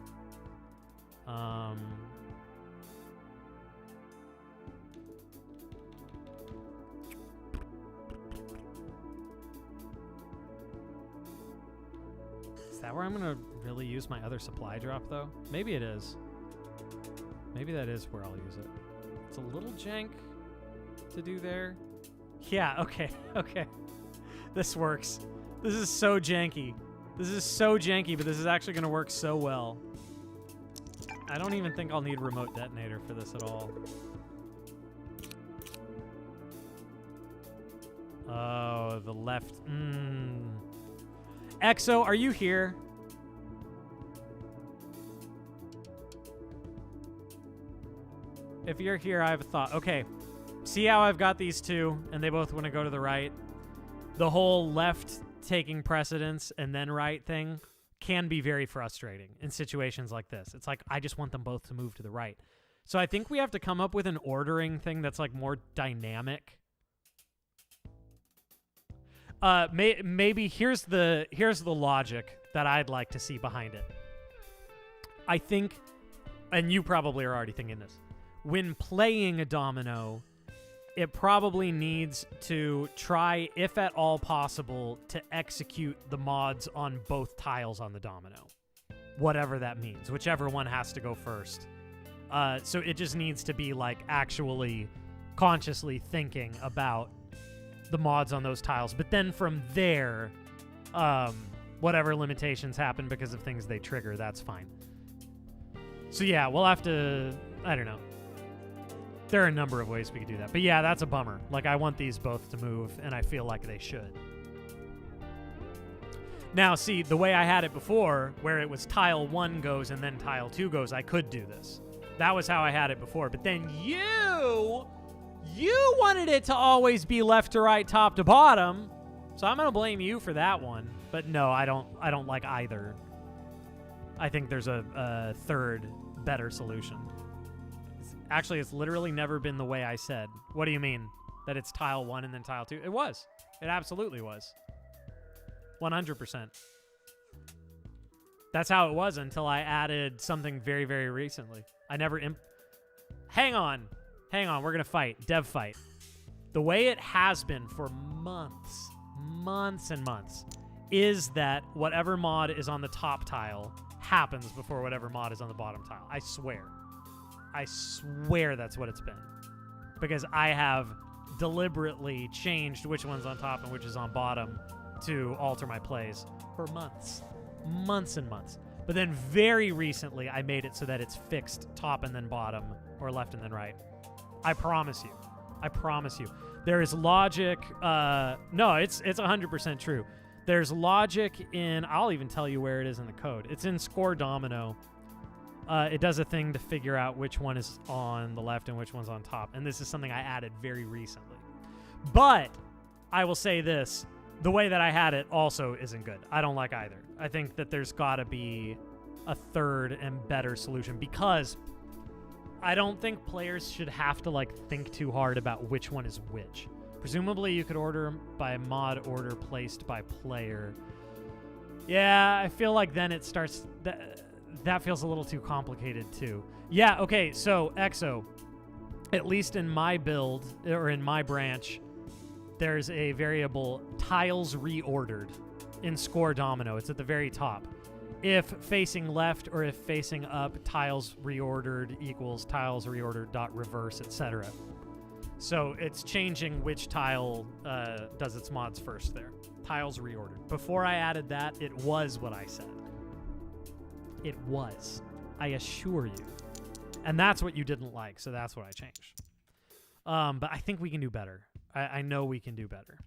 Is that where I'm going to really use my other supply drop, though? Maybe it is. Maybe that is where I'll use it. It's a little jank to do there. Yeah, okay. This works. This is so janky. This is so janky, but this is actually going to work so well. I don't even think I'll need remote detonator for this at all. Oh, the left. Exo, are you here? If you're here, I have a thought. Okay, see how I've got these two, and they both want to go to the right? The whole left taking precedence and then right thing can be very frustrating in situations like this. It's like, I just want them both to move to the right. So I think we have to come up with an ordering thing that's like more dynamic. Maybe here's the logic that I'd like to see behind it. I think, and you probably are already thinking this, when playing a domino, it probably needs to try, if at all possible, to execute the mods on both tiles on the domino. Whatever that means. Whichever one has to go first. So it just needs to be, like, actually consciously thinking about the mods on those tiles. But then from there, whatever limitations happen because of things they trigger, that's fine. So yeah, we'll have to... I don't know. There are a number of ways we could do that. But yeah, that's a bummer. Like, I want these both to move, and I feel like they should. Now, see, the way I had it before, where it was tile 1 goes and then tile 2 goes, I could do this. That was how I had it before. But then you wanted it to always be left to right, top to bottom. So I'm going to blame you for that one. But no, I don't like either. I think there's a third, better solution. Actually, it's literally never been the way I said. What do you mean? That it's tile 1 and then tile 2? It was. It absolutely was. 100%. That's how it was until I added something very, very recently. I never... Hang on. Hang on. We're going to fight. Dev fight. The way it has been for months and months is that whatever mod is on the top tile happens before whatever mod is on the bottom tile. I swear. I swear that's what it's been. Because I have deliberately changed which one's on top and which is on bottom to alter my plays for months. Months and months. But then very recently, I made it so that it's fixed top and then bottom, or left and then right. I promise you. I promise you. There is logic. No, it's 100% true. There's logic in, I'll even tell you where it is in the code. It's in Score Domino. It does a thing to figure out which one is on the left and which one's on top. And this is something I added very recently. But I will say this. The way that I had it also isn't good. I don't like either. I think that there's got to be a third and better solution because I don't think players should have to like think too hard about which one is which. Presumably you could order by mod order placed by player. Yeah, I feel like then it starts... That feels a little too complicated too. Yeah, okay, so EXO, at least in my build, or in my branch, there's a variable tiles reordered in Score Domino. It's at the very top. If facing left or if facing up, tiles reordered equals tiles reordered dot reverse, etc. So it's changing which tile does its mods first there. Tiles reordered. Before I added that, it was what I said. It was. I assure you. And that's what you didn't like, so that's what I changed. But I think we can do better. I know we can do better.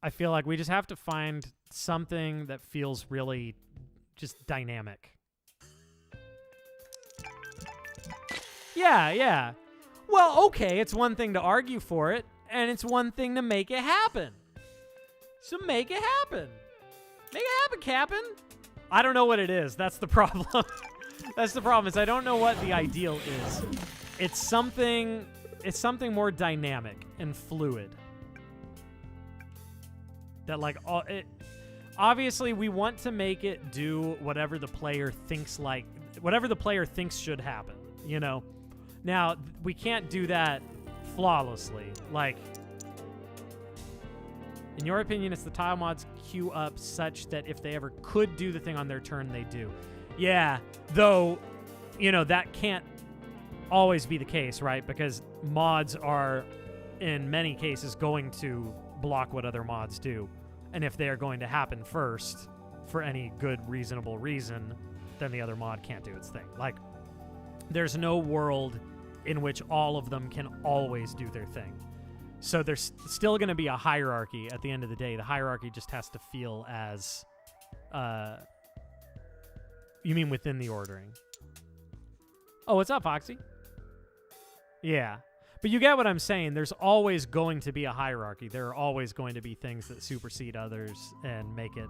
I feel like we just have to find something that feels really just dynamic. Yeah. Well, okay, it's one thing to argue for it, and it's one thing to make it happen. So make it happen. Make it happen, Captain. I don't know what it is. That's the problem. That's the problem, is I don't know what the ideal is. It's something more dynamic and fluid. That like obviously we want to make it do whatever the player thinks should happen, you know? Now, we can't do that flawlessly. Like, in your opinion, it's the tile mods queue up such that if they ever could do the thing on their turn, they do. Yeah, though, you know, that can't always be the case, right? Because mods are, in many cases, going to block what other mods do. And if they are going to happen first, for any good, reasonable reason, then the other mod can't do its thing. Like, there's no world in which all of them can always do their thing. So there's still going to be a hierarchy at the end of the day. The hierarchy just has to feel as... you mean within the ordering? Oh, what's up, Foxy? Yeah. But you get what I'm saying. There's always going to be a hierarchy. There are always going to be things that supersede others and make it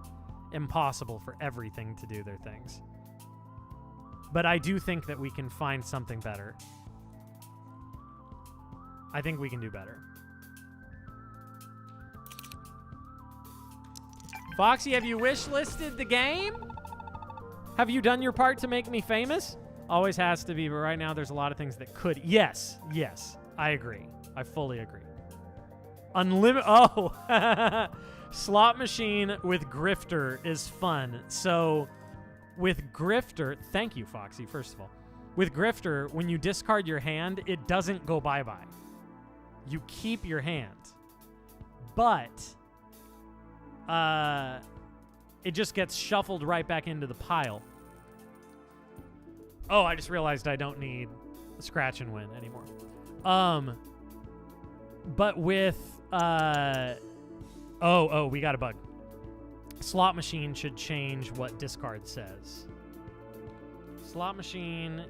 impossible for everything to do their things. But I do think that we can find something better. I think we can do better. Foxy, have you wish-listed the game? Have you done your part to make me famous? Always has to be, but right now there's a lot of things that could. Yes, I agree. I fully agree. Unlimited. Oh, slot machine with Grifter is fun. So with Grifter, thank you, Foxy, first of all. With Grifter, when you discard your hand, it doesn't go bye-bye. You keep your hand. But it just gets shuffled right back into the pile. Oh, I just realized I don't need a scratch and win anymore. But with we got a bug. Slot machine should change what discard says. Slot machine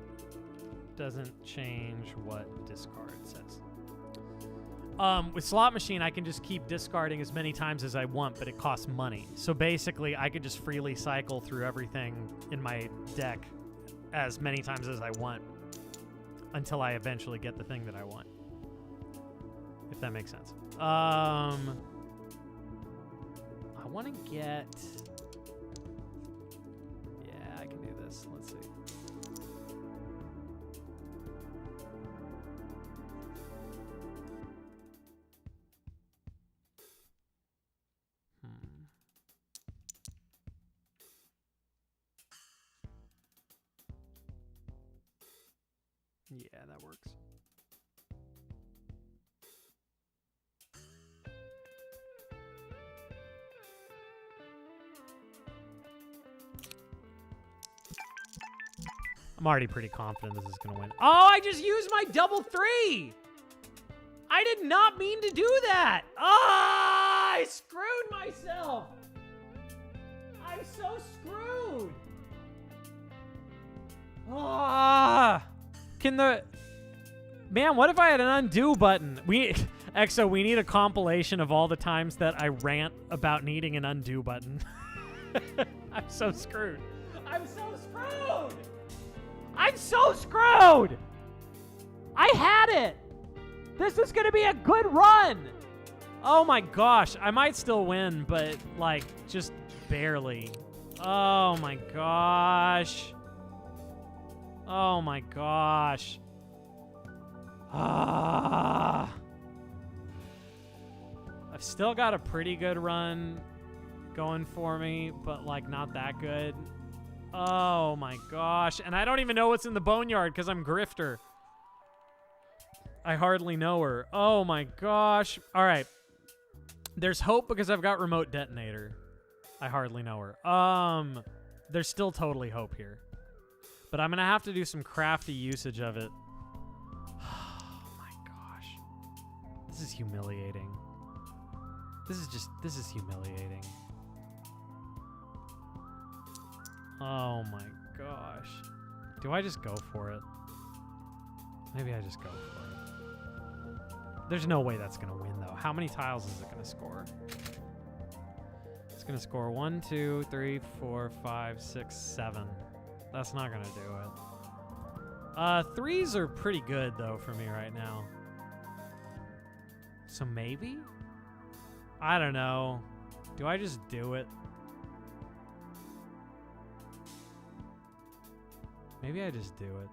doesn't change what discard says. With slot machine, I can just keep discarding as many times as I want, but it costs money. So basically, I could just freely cycle through everything in my deck as many times as I want until I eventually get the thing that I want. If that makes sense. I want to get... Yeah, I can do this. Let's see. Yeah, that works. I'm already pretty confident this is going to win. Oh, I just used my double 3! I did not mean to do that! Ah, I screwed myself! I'm so screwed! Ah! Can the... Man, what if I had an undo button? Exo, we need a compilation of all the times that I rant about needing an undo button. I'm so screwed. I'm so screwed! I'm so screwed! I had it! This is gonna be a good run! Oh my gosh, I might still win, but, like, just barely. Oh my gosh. Oh my gosh. Ah. I've still got a pretty good run going for me, but like not that good. Oh my gosh. And I don't even know what's in the boneyard because I'm Grifter. I hardly know her. Oh my gosh. All right. There's hope because I've got remote detonator. I hardly know her. There's still totally hope here. But I'm going to have to do some crafty usage of it. Oh my gosh. This is humiliating. This is humiliating. Oh my gosh. Do I just go for it? Maybe I just go for it. There's no way that's going to win, though. How many tiles is it going to score? It's going to score 1, 2, 3, 4, 5, 6, 7. That's not going to do it. Threes are pretty good, though, for me right now. So maybe? I don't know. Do I just do it? Maybe I just do it.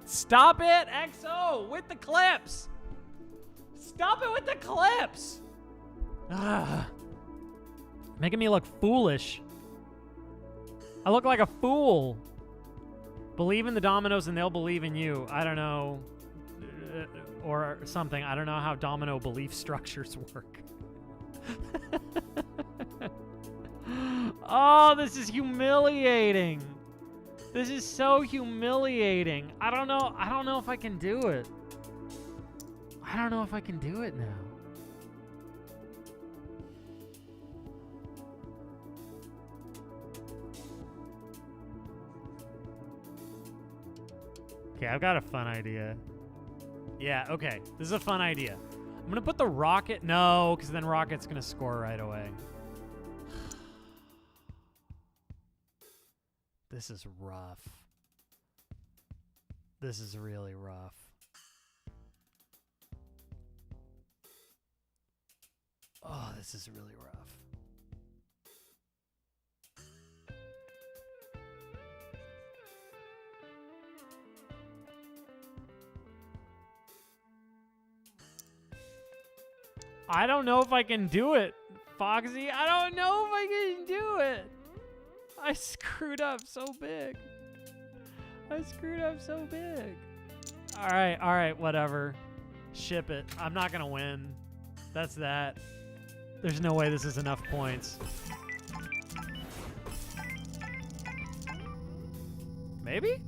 Stop it, XO, with the clips! Stop it with the clips! Ugh. Making me look foolish. I look like a fool. Believe in the dominoes and they'll believe in you. I don't know. Or something. I don't know how domino belief structures work. Oh, this is humiliating. This is so humiliating. I don't know if I can do it. I don't know if I can do it now. Okay, I've got a fun idea. Yeah, okay. This is a fun idea. I'm going to put the rocket... No, because then rocket's going to score right away. This is rough. This is really rough. Oh, this is really rough. I don't know if I can do it, Foxy. I don't know if I can do it. I screwed up so big. I screwed up so big. All right, whatever. Ship it. I'm not going to win. That's that. There's no way this is enough points. Maybe?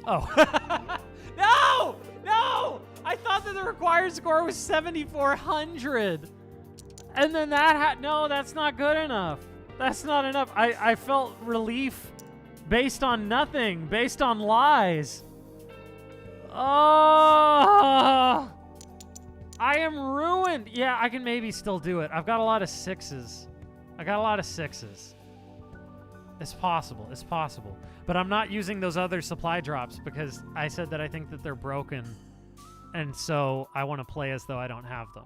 Oh. No! No! I thought that the required score was 7,400. And then that no, that's not good enough. That's not enough. I felt relief based on nothing, based on lies. Oh! I am ruined. Yeah, I can maybe still do it. I've got a lot of sixes. I got a lot of sixes. It's possible. It's possible. But I'm not using those other supply drops because I said that I think that they're broken. And so I want to play as though I don't have them.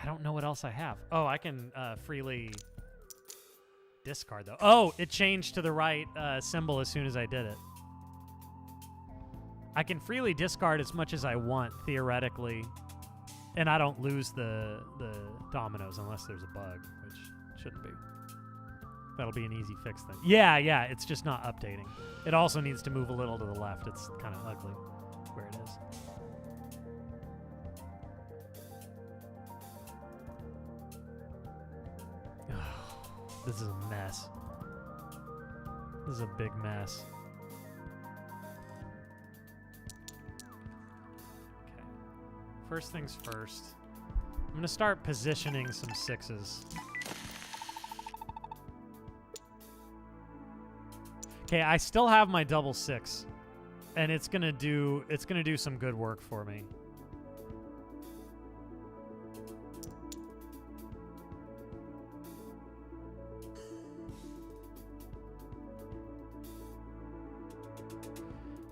I don't know what else I have. Oh, I can freely discard, though. Oh, it changed to the right symbol as soon as I did it. I can freely discard as much as I want, theoretically, and I don't lose the dominoes unless there's a bug, which shouldn't be. That'll be an easy fix then. Yeah, it's just not updating. It also needs to move a little to the left. It's kind of ugly where it is. This is a mess. This is a big mess. Okay. First things first. I'm going to start positioning some sixes. Okay, I still have my double six, and it's going to do some good work for me.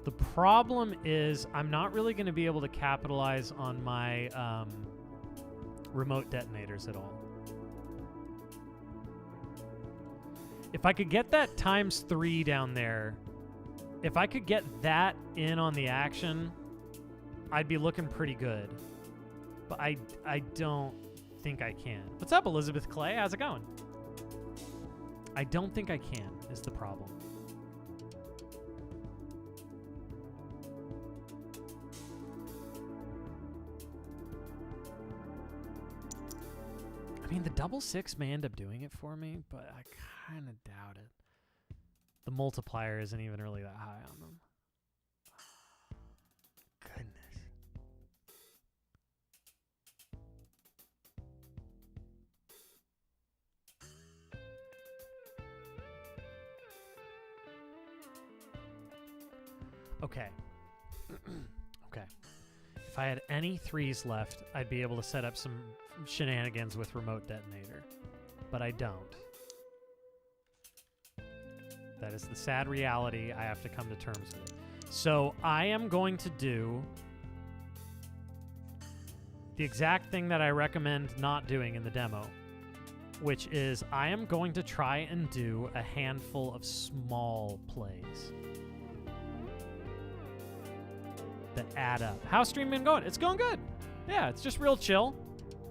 The problem is I'm not really going to be able to capitalize on my remote detonators at all. If I could get that ×3 down there, if I could get that in on the action, I'd be looking pretty good. But I don't think I can. What's up, Elizabeth Clay? How's it going? I don't think I can, is the problem. I mean, the double six may end up doing it for me, but I kind of doubt it. The multiplier isn't even really that high on them. Goodness. Okay. Okay. If I had any threes left, I'd be able to set up some shenanigans with remote detonator. But I don't. That is the sad reality I have to come to terms with. So I am going to do the exact thing that I recommend not doing in the demo, which is I am going to try and do a handful of small plays that add up. How's stream been going? It's going good. Yeah, it's just real chill.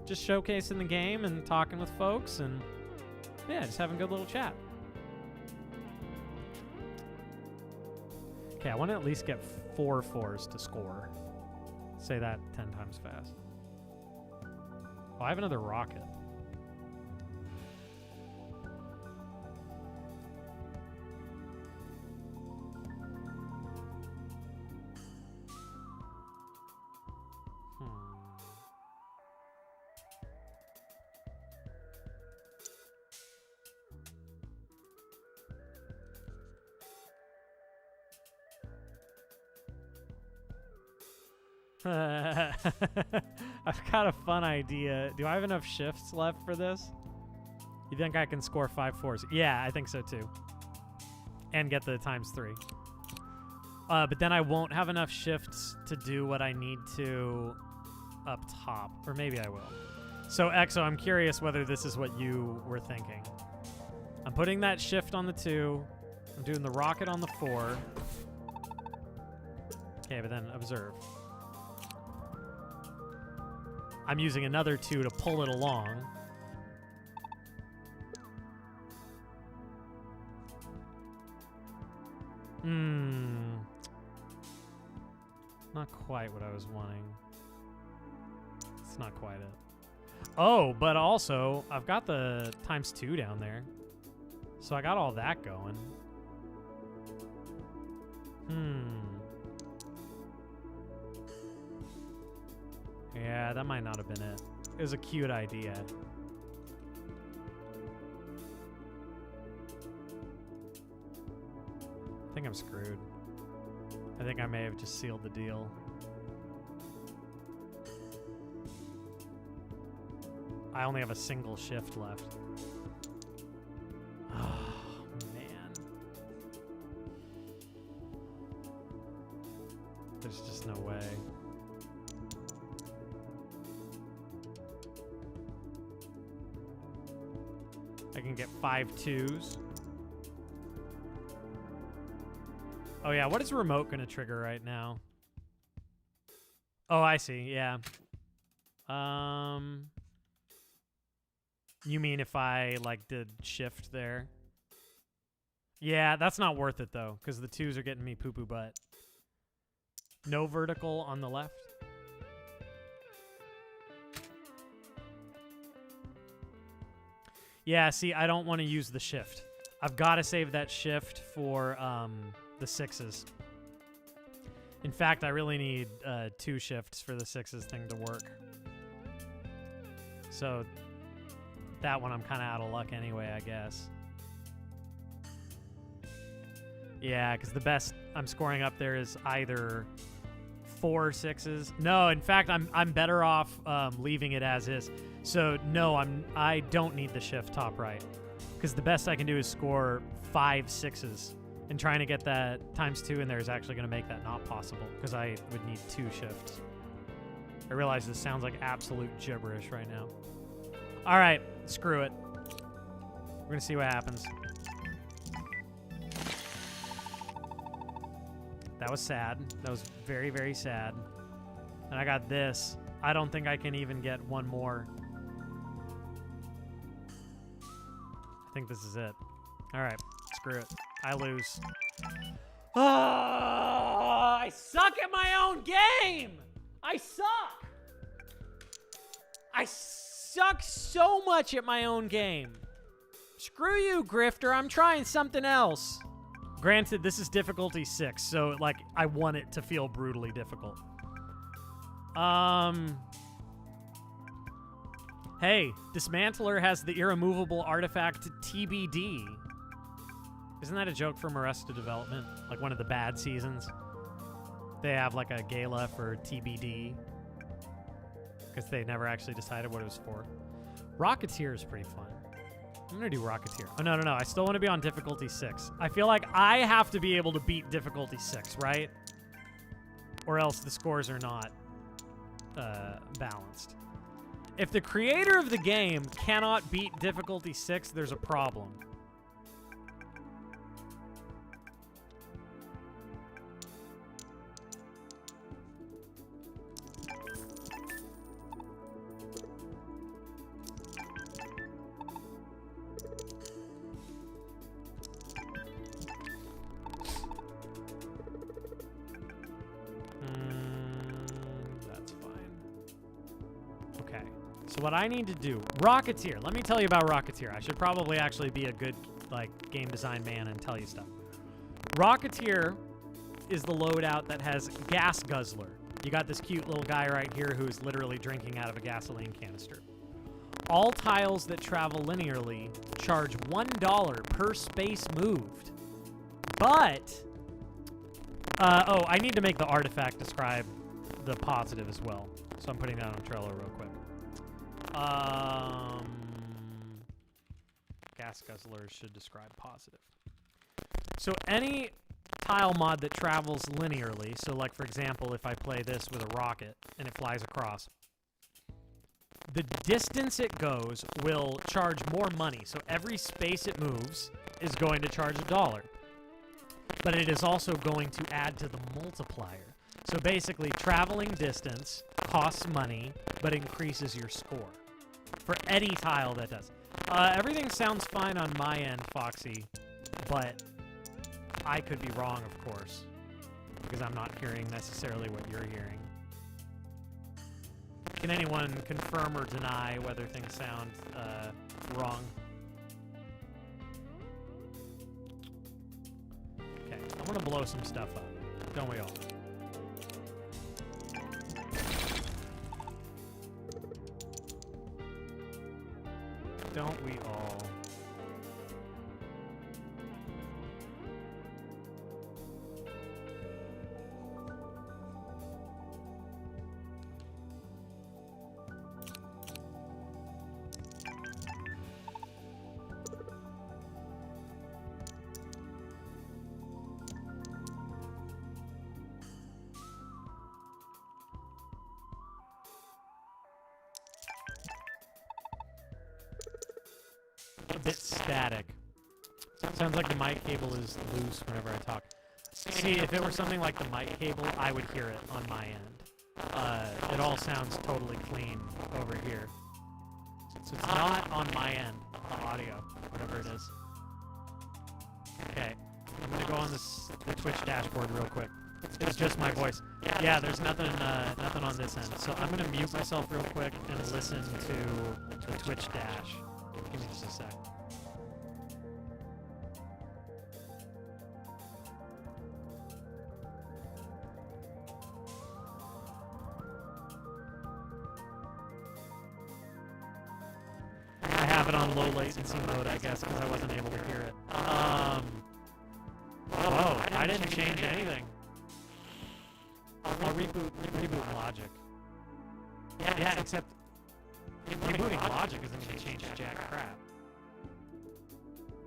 Just showcasing the game and talking with folks and yeah, just having a good little chat. Okay, I want to at least get 4 fours to score. Say that 10 times fast. Oh, I have another rocket. I've got a fun idea. Do I have enough shifts left for this? You think I can score 5 fours? Yeah, I think so too. And get the ×3. But then I won't have enough shifts to do what I need to up top. Or maybe I will. So, Exo, I'm curious whether this is what you were thinking. I'm putting that shift on the 2. I'm doing the rocket on the 4. Okay, but then observe. I'm using another 2 to pull it along. Not quite what I was wanting. It's not quite it. Oh, but also, I've got the ×2 down there. So I got all that going. Yeah, that might not have been it. It was a cute idea. think I'm screwed. I think I may have just sealed the deal. I only have a single shift left. Oh, man. There's just no way. I can get 5 2s. Oh yeah, what is remote gonna trigger right now? Oh, I see, yeah. You mean if I, like, did shift there? Yeah, that's not worth it, though, because the 2s are getting me poo-poo butt. No vertical on the left. Yeah, see, I don't want to use the shift. I've got to save that shift for the 6s. In fact, I really need 2 shifts for the 6s thing to work. So that one I'm kind of out of luck anyway, I guess. Yeah, because the best I'm scoring up there is either 4 6s. No, in fact, I'm better off leaving it as is. So no, I don't need the shift top right, because the best I can do is score 5 6s, and trying to get that ×2 in there is actually going to make that not possible, because I would need 2 shifts. I realize this sounds like absolute gibberish right now. All right, screw it. We're going to see what happens. That was sad. That was very, very sad. And I got this. I don't think I can even get one more. I think this is it. All right, screw it. I lose. Oh, I suck at my own game. I suck. I suck so much at my own game. Screw you, Grifter. I'm trying something else. Granted, this is difficulty 6, so, like, I want it to feel brutally difficult. Hey, Dismantler has the irremovable artifact TBD. Isn't that a joke from Arrested Development? Like one of the bad seasons? They have, like, a gala for TBD. Because they never actually decided what it was for. Rocketeer is pretty fun. I'm going to do Rocketeer. Oh, no. I still want to be on difficulty 6. I feel like I have to be able to beat difficulty 6, right? Or else the scores are not balanced. If the creator of the game cannot beat difficulty 6, there's a problem. So what I need to do, Rocketeer. Let me tell you about Rocketeer. I should probably actually be a good, like, game design man and tell you stuff. Rocketeer is the loadout that has Gas Guzzler. You got this cute little guy right here who's literally drinking out of a gasoline canister. All tiles that travel linearly charge $1 per space moved. But, oh, I need to make the artifact describe the positive as well. So I'm putting that on Trello real quick. Gas Guzzlers should describe positive. So any tile mod that travels linearly, so like for example, if I play this with a rocket and it flies across, the distance it goes will charge more money. So every space it moves is going to charge $1. But it is also going to add to the multiplier. So basically, traveling distance costs money, but increases your score. For any tile that does. Everything sounds fine on my end, Foxy, but I could be wrong, of course, because I'm not hearing necessarily what you're hearing. Can anyone confirm or deny whether things sound wrong? Okay, I'm gonna blow some stuff up. Don't we all? Don't we all? static. Sounds like the mic cable is loose whenever I talk. See, if it were something like the mic cable, I would hear it on my end. It all sounds totally clean over here. So it's not on my end, the audio, whatever it is. Okay, I'm gonna go on the Twitch dashboard real quick. It's just my voice. Yeah, there's nothing on this end. So I'm gonna mute myself real quick and listen to the Twitch dash. Give me just a sec. I have it on low latency mode, I guess, because I wasn't able to hear it. Whoa, I didn't change anything. I'll reboot Logic. Yeah, except rebooting Logic isn't going to change jack crap.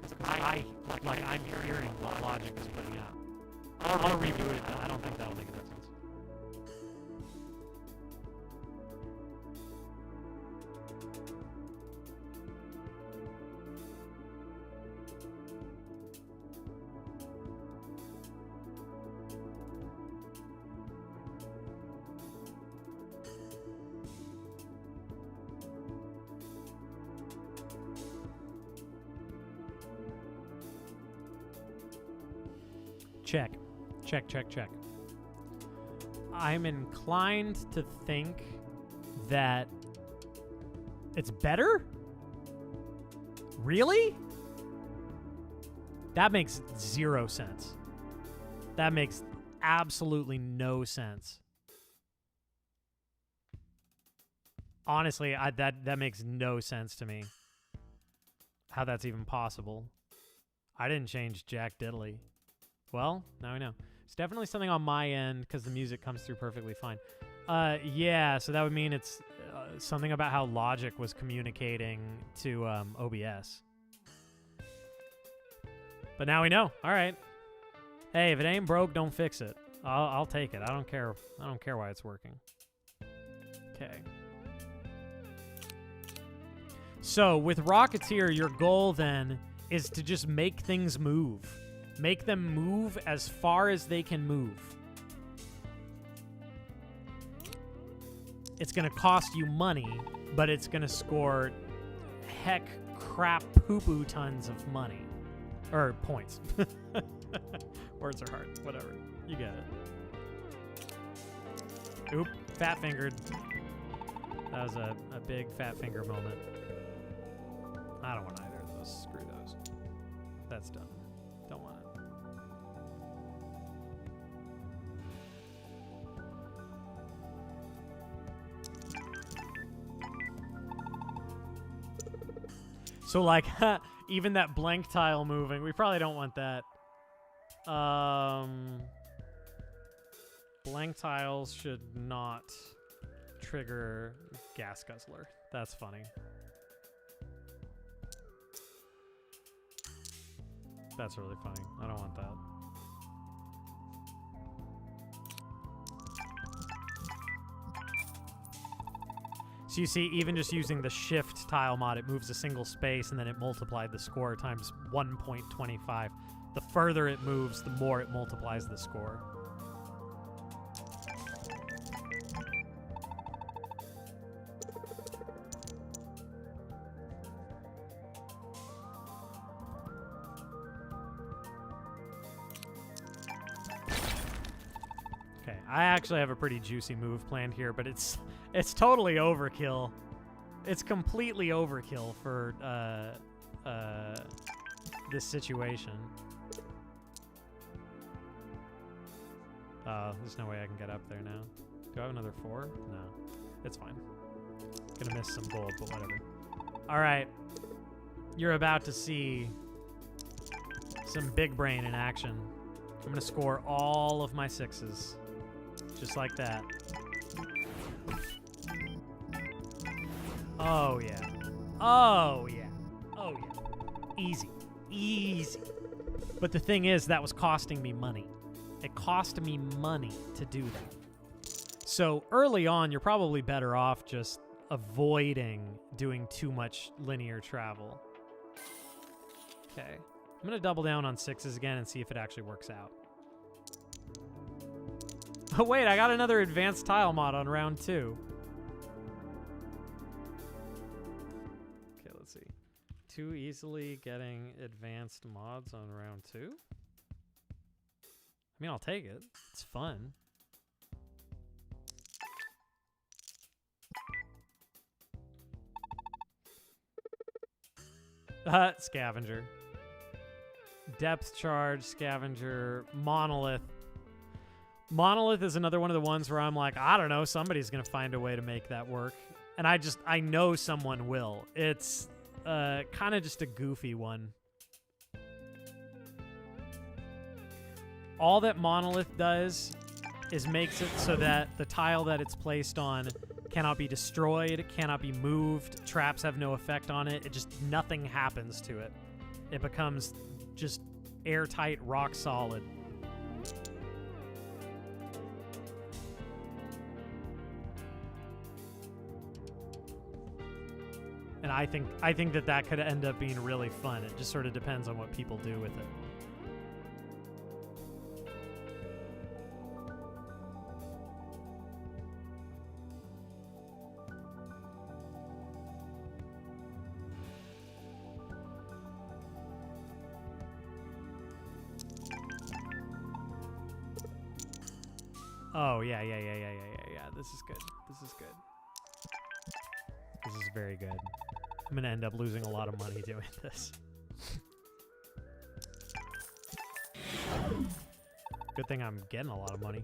Because I'm hearing what Logic is putting out. I'll reboot it, but I don't think that'll make a difference. Check. I'm inclined to think that it's better? Really? That makes 0 sense. That makes absolutely no sense. Honestly, that makes no sense to me. How that's even possible. I didn't change jack diddly. Well, now we know. It's definitely something on my end because the music comes through perfectly fine. Yeah, so that would mean it's something about how Logic was communicating to OBS. But now we know. All right. Hey, if it ain't broke, don't fix it. I'll take it. I don't care. I don't care why it's working. Okay. So with Rocketeer, your goal then is to just make things move. Make them move as far as they can move. It's going to cost you money, but it's going to score heck crap poo-poo tons of money. Or points. Words are hard. Whatever. You get it. Oop. Fat-fingered. That was a big fat finger moment. I don't want either of those. Screw those. That's done. Don't want it. So, like, even that blank tile moving, we probably don't want that. Blank tiles should not trigger gas guzzler. That's funny. That's really funny. I don't want that. So you see, even just using the shift tile mod, it moves a single space and then it multiplied the score times 1.25. The further it moves, the more it multiplies the score. Okay, I actually have a pretty juicy move planned here, but it's totally overkill. It's completely overkill for this situation. There's no way I can get up there now. Do I have another 4? No. It's fine. Gonna miss some gold, but whatever. Alright. You're about to see some big brain in action. I'm gonna score all of my 6s. Just like that. Oh, yeah. Oh, yeah. Oh, yeah. Easy. Easy. But the thing is, that was costing me money. It cost me money to do that. So early on, you're probably better off just avoiding doing too much linear travel. Okay. I'm going to double down on 6s again and see if it actually works out. Oh, wait, I got another advanced tile mod on round 2. Okay, let's see. Too easily getting advanced mods on round 2? I mean, I'll take it. It's fun. Scavenger. Depth charge, scavenger, monolith. Monolith is another one of the ones where I'm like, I don't know, somebody's going to find a way to make that work. And I know someone will. It's kind of just a goofy one. All that monolith does is makes it so that the tile that it's placed on cannot be destroyed, cannot be moved, traps have no effect on it. It just, nothing happens to it. It becomes just airtight, rock solid. And I think that could end up being really fun. It just sort of depends on what people do with it. Oh, yeah. This is good. This is good. This is very good. I'm going to end up losing a lot of money doing this. Good thing I'm getting a lot of money.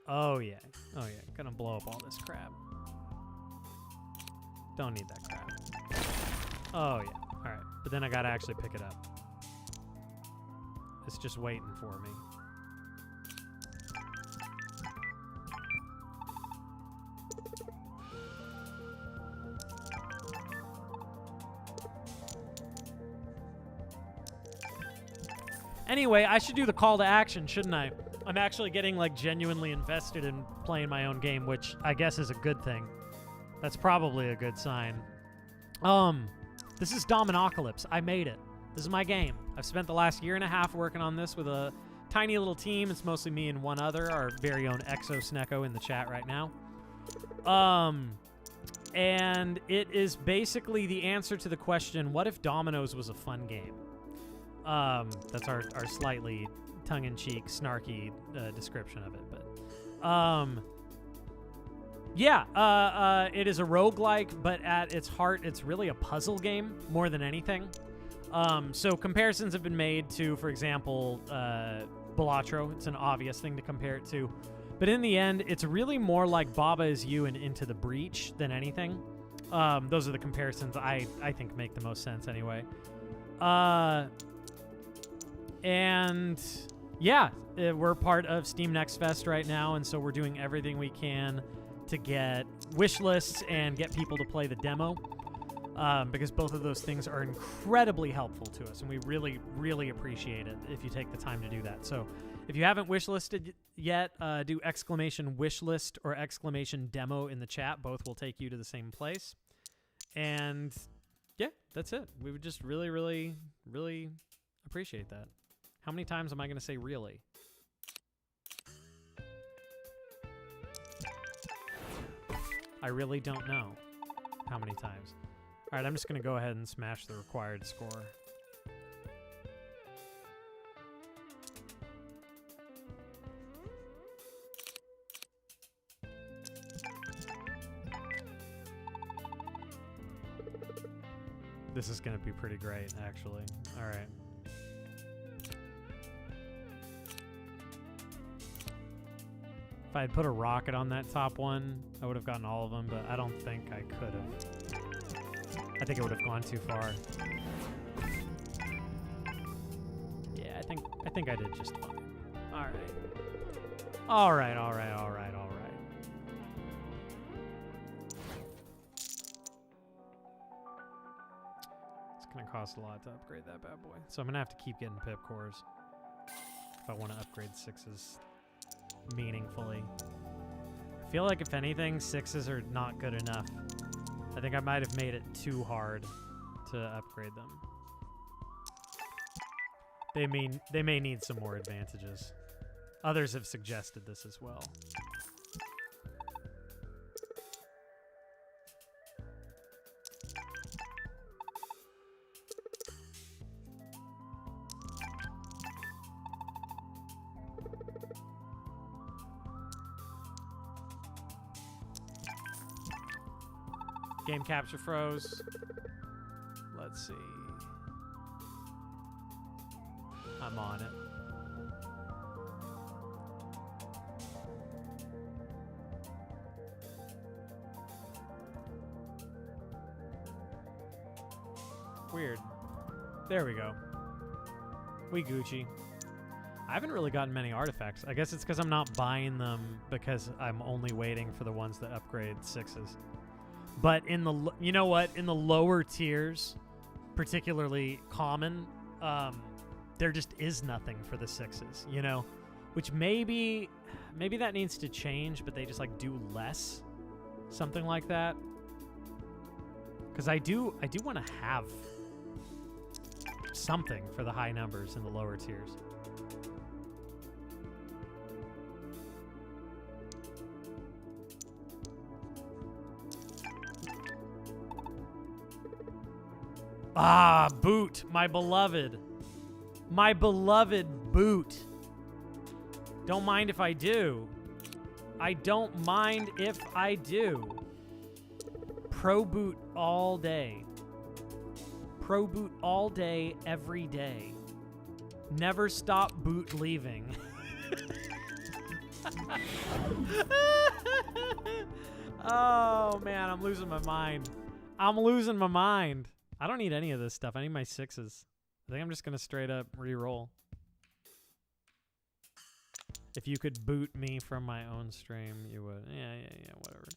Oh, yeah. Oh, yeah. Gonna blow up all this crap. Don't need that crap. Oh, yeah. All right. But then I got to actually pick it up. It's just waiting for me. Anyway, I should do the call to action, shouldn't I? I'm actually getting, like, genuinely invested in playing my own game, which I guess is a good thing. That's probably a good sign. This is Dominocalypse. I made it. This is my game. I've spent the last 1.5 years working on this with a tiny little team. It's mostly me and one other, our very own Exo Snecko in the chat right now. And it is basically the answer to the question, what if Dominoes was a fun game? That's our slightly tongue-in-cheek, snarky description of it. But, yeah, it is a roguelike, but at its heart, it's really a puzzle game more than anything. So comparisons have been made to, for example, Balatro. It's an obvious thing to compare it to. But in the end, it's really more like Baba Is You and Into the Breach than anything. Those are the comparisons I think make the most sense anyway. And yeah, we're part of Steam Next Fest right now, and so we're doing everything we can to get wish lists and get people to play the demo, because both of those things are incredibly helpful to us, and we really, really appreciate it if you take the time to do that. So if you haven't wish listed yet, do !wishlist or !demo in the chat. Both will take you to the same place. And yeah, that's it. We would just really, really, really appreciate that. How many times am I going to say really? I really don't know how many times. All right, I'm just going to go ahead and smash the required score. This is going to be pretty great, actually. All right. If I had put a rocket on that top one, I would have gotten all of them, but I don't think I could have. I think it would have gone too far. Yeah, I think I did just fine. All right. All right, all right, all right, all right. It's going to cost a lot to upgrade that bad boy. So I'm going to have to keep getting pip cores if I want to upgrade 6s meaningfully. I feel like if anything, 6s are not good enough. I think I might have made it too hard to upgrade them. They may need some more advantages. Others have suggested this as well. Game capture froze. Let's see. I'm on it. Weird. There we go. We Gucci. I haven't really gotten many artifacts. I guess it's because I'm not buying them because I'm only waiting for the ones that upgrade 6s. But in the, you know what? In the lower tiers, particularly common, there just is nothing for the 6s, you know? Which maybe that needs to change, but they just like do less. Something like that. Because I do want to have something for the high numbers in the lower tiers. Ah, boot, my beloved. My beloved boot. Don't mind if I do. I don't mind if I do. Pro boot all day. Pro boot all day, every day. Never stop boot leaving. Oh, man, I'm losing my mind. I'm losing my mind. I don't need any of this stuff. I need my 6s. I think I'm just going to straight up re-roll. If you could boot me from my own stream, you would. Yeah, whatever.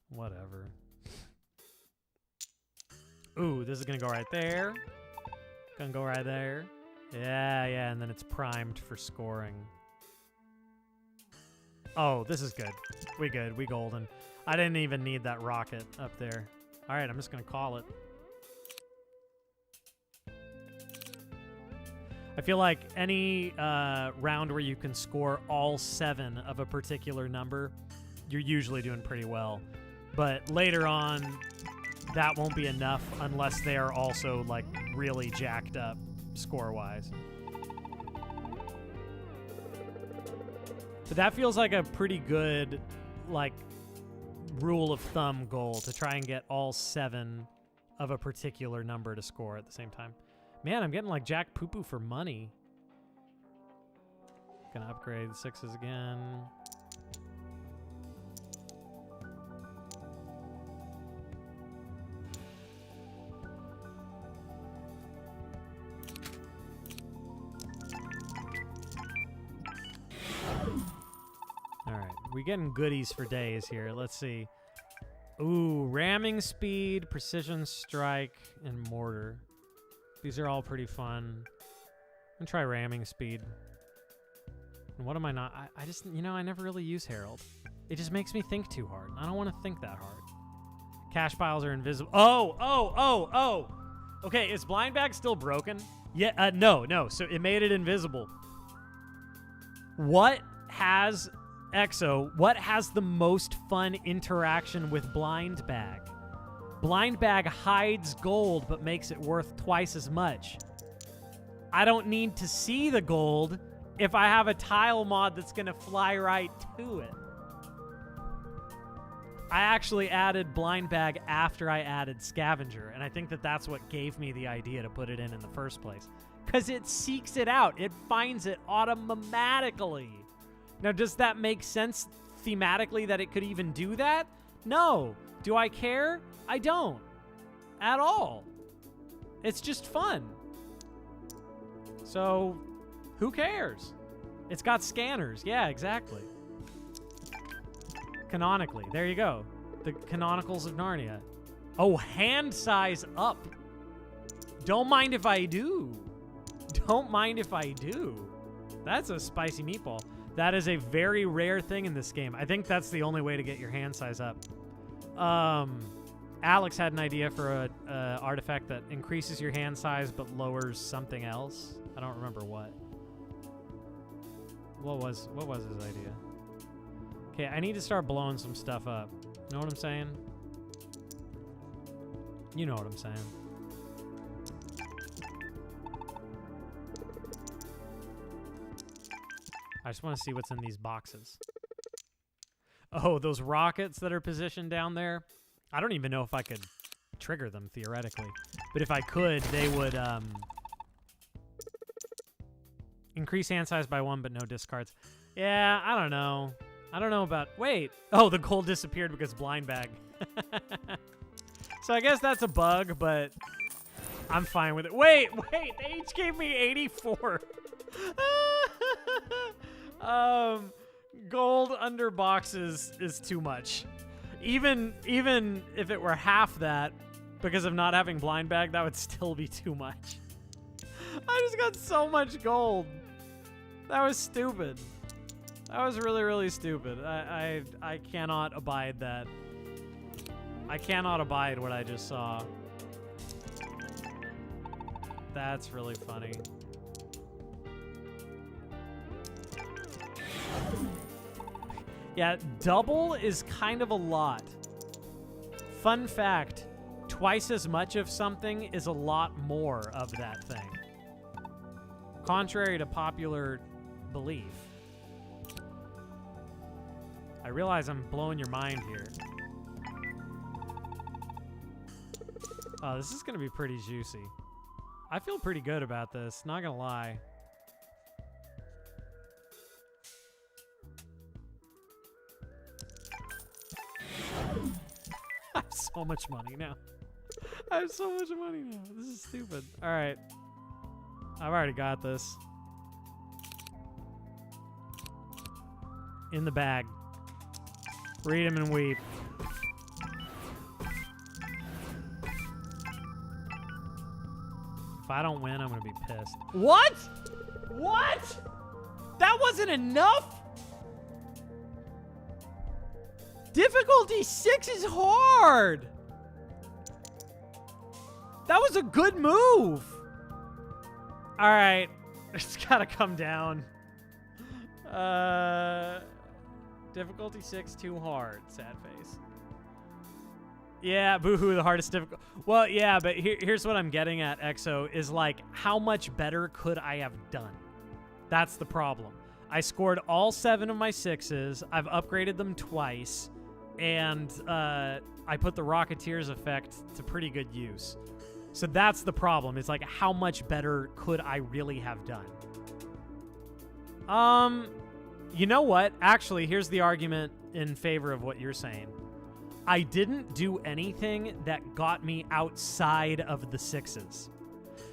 Whatever. Ooh, this is going to go right there. Gonna go right there. Yeah, and then it's primed for scoring. Oh, this is good. We good. We golden. I didn't even need that rocket up there. All right, I'm just going to call it. I feel like any round where you can score all 7 of a particular number, you're usually doing pretty well. But later on, that won't be enough unless they are also like really jacked up score-wise. But that feels like a pretty good like rule of thumb goal to try and get all 7 of a particular number to score at the same time. Man, I'm getting like Jack Poo-Poo for money. Gonna upgrade the 6s again. All right, we getting goodies for days here. Let's see. Ooh, ramming speed, precision strike, and mortar. These are all pretty fun. I'm gonna try ramming speed. And what am I not? I just, you know, I never really use Herald. It just makes me think too hard. I don't want to think that hard. Cash piles are invisible. Oh. Okay, is blind bag still broken? Yeah, no. So it made it invisible. What has the most fun interaction with blind bag? Blind bag hides gold but makes it worth twice as much. I don't need to see the gold if I have a tile mod that's going to fly right to it. I actually added blind bag after I added scavenger, and I think that that's what gave me the idea to put it in the first place. Because it seeks it out. It finds it automatically. Now, does that make sense thematically that it could even do that? No. Do I care? I don't. At all. It's just fun. So, who cares? It's got scanners. Yeah, exactly. Canonically. There you go. The Canonicals of Narnia. Oh, hand size up. Don't mind if I do. Don't mind if I do. That's a spicy meatball. That is a very rare thing in this game. I think that's the only way to get your hand size up. Alex had an idea for a artifact that increases your hand size but lowers something else. I don't remember what. What was his idea? Okay, I need to start blowing some stuff up. You know what I'm saying? You know what I'm saying. I just want to see what's in these boxes. Oh, those rockets that are positioned down there. I don't even know if I could trigger them theoretically. But if I could, they would increase hand size by 1, but no discards. Yeah, I don't know. I don't know about... Wait. Oh, the gold disappeared because blind bag. So I guess that's a bug, but I'm fine with it. Wait. They each gave me 84. Gold under boxes is too much. Even if it were half that, because of not having blind bag, that would still be too much. I just got so much gold. That was stupid. That was really, really stupid. I cannot abide that. I cannot abide what I just saw. That's really funny. Yeah, double is kind of a lot. Fun fact, twice as much of something is a lot more of that thing. Contrary to popular belief. I realize I'm blowing your mind here. Oh, this is gonna be pretty juicy. I feel pretty good about this, not gonna lie. I have so much money now. I have so much money now. This is stupid. All right. I've already got this. In the bag. Read 'em and weep. If I don't win, I'm gonna be pissed. What? What? That wasn't enough? Difficulty 6 is hard. That was a good move. All right, it's gotta come down. Difficulty 6 too hard. Sad face. Yeah, boohoo, the hardest difficult. Well, yeah, but here's what I'm getting at, EXO, is like, how much better could I have done? That's the problem. I scored all 7 of my 6s. I've upgraded them twice, and I put the Rocketeer's effect to pretty good use. So that's the problem. It's like, how much better could I really have done? You know what? Actually, here's the argument in favor of what you're saying. I didn't do anything that got me outside of the 6s.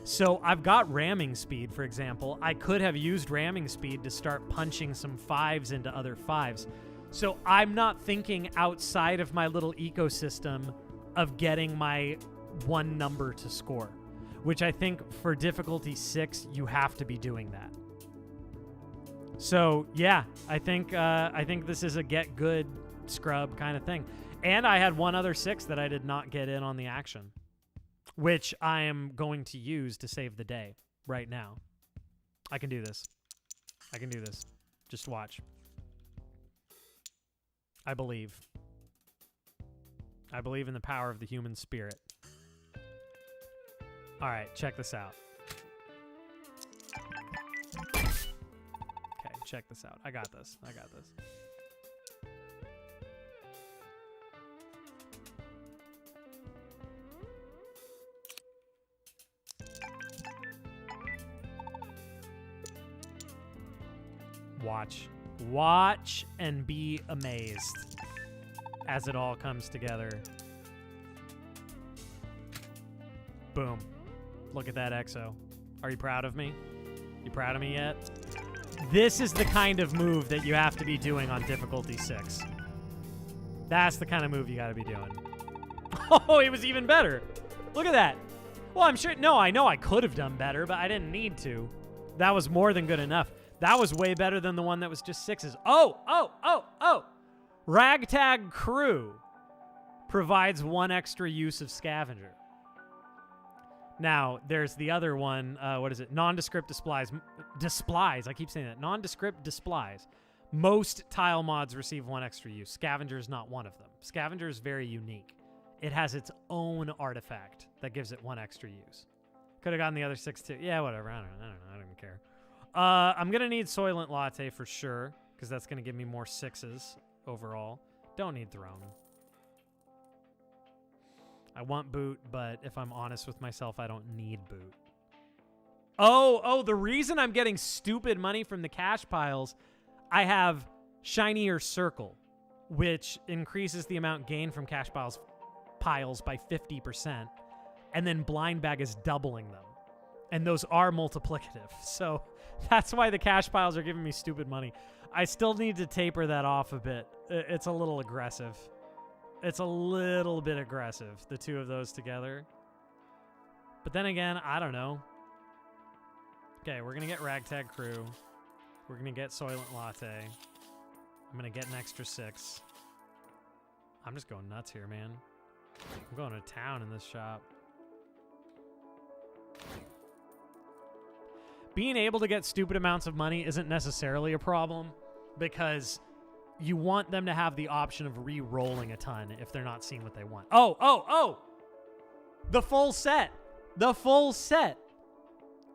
So I've got ramming speed, for example. I could have used ramming speed to start punching some 5s into other 5s. So I'm not thinking outside of my little ecosystem of getting my one number to score, which I think for difficulty 6, you have to be doing that. So yeah, I think this is a get good scrub kind of thing. And I had one other 6 that I did not get in on the action, which I am going to use to save the day right now. I can do this. I can do this. Just watch. I believe. I believe in the power of the human spirit. All right, check this out. Okay, check this out. I got this. I got this. Watch. Watch and be amazed as it all comes together. Boom. Look at that, EXO. Are you proud of me? You proud of me yet? This is the kind of move that you have to be doing on difficulty 6. That's the kind of move you got to be doing. Oh, it was even better. Look at that. Well, I'm sure... No, I know I could have done better, but I didn't need to. That was more than good enough. That was way better than the one that was just 6s. Oh! Ragtag Crew provides 1 extra use of Scavenger. Now, there's the other one. What is it? Nondescript displays. Displays. I keep saying that. Nondescript displays. Most tile mods receive 1 extra use. Scavenger is not one of them. Scavenger is very unique. It has its own artifact that gives it 1 extra use. Could have gotten the other 6 too. Yeah, whatever. I don't know. I don't care. I'm going to need Soylent Latte for sure, because that's going to give me more 6s overall. Don't need Throne. I want Boot, but if I'm honest with myself, I don't need Boot. Oh, the reason I'm getting stupid money from the cash piles, I have Shinier Circle, which increases the amount gained from cash piles by 50%, and then Blind Bag is doubling them. And those are multiplicative. So that's why the cash piles are giving me stupid money. I still need to taper that off a bit. It's a little aggressive. It's a little bit aggressive, the two of those together. But then again, I don't know. Okay, we're going to get Ragtag Crew. We're going to get Soylent Latte. I'm going to get an extra 6. I'm just going nuts here, man. I'm going to town in this shop. Being able to get stupid amounts of money isn't necessarily a problem, because you want them to have the option of re-rolling a ton if they're not seeing what they want. Oh! The full set! The full set!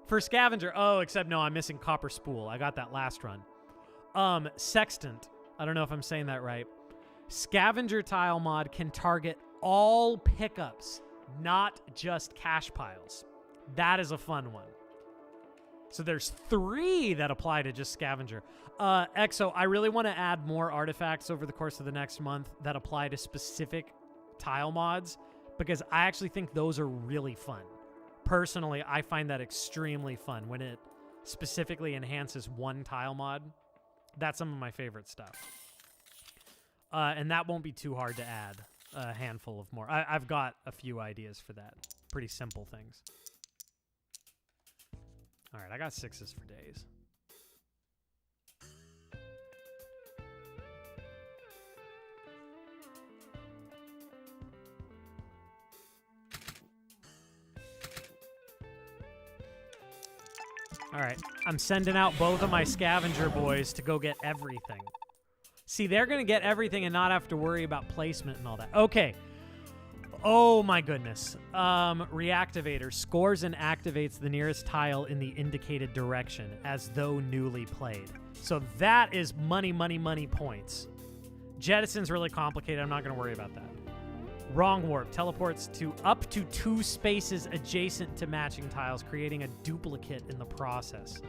For Scavenger. Oh, except no, I'm missing Copper Spool. I got that last run. Sextant. I don't know if I'm saying that right. Scavenger tile mod can target all pickups, not just cash piles. That is a fun one. So there's 3 that apply to just Scavenger. Exo, I really want to add more artifacts over the course of the next month that apply to specific tile mods, because I actually think those are really fun. Personally, I find that extremely fun when it specifically enhances one tile mod. That's some of my favorite stuff. And that won't be too hard to add. A handful of more. I've got a few ideas for that. Pretty simple things. All right, I got 6s for days. All right, I'm sending out both of my scavenger boys to go get everything. See, they're going to get everything and not have to worry about placement and all that. Okay. Oh my goodness. Reactivator scores and activates the nearest tile in the indicated direction as though newly played. So that is money points. Jettison's really complicated. I'm not going to worry about that. Wrong Warp teleports to up to 2 spaces adjacent to matching tiles, creating a duplicate in the process.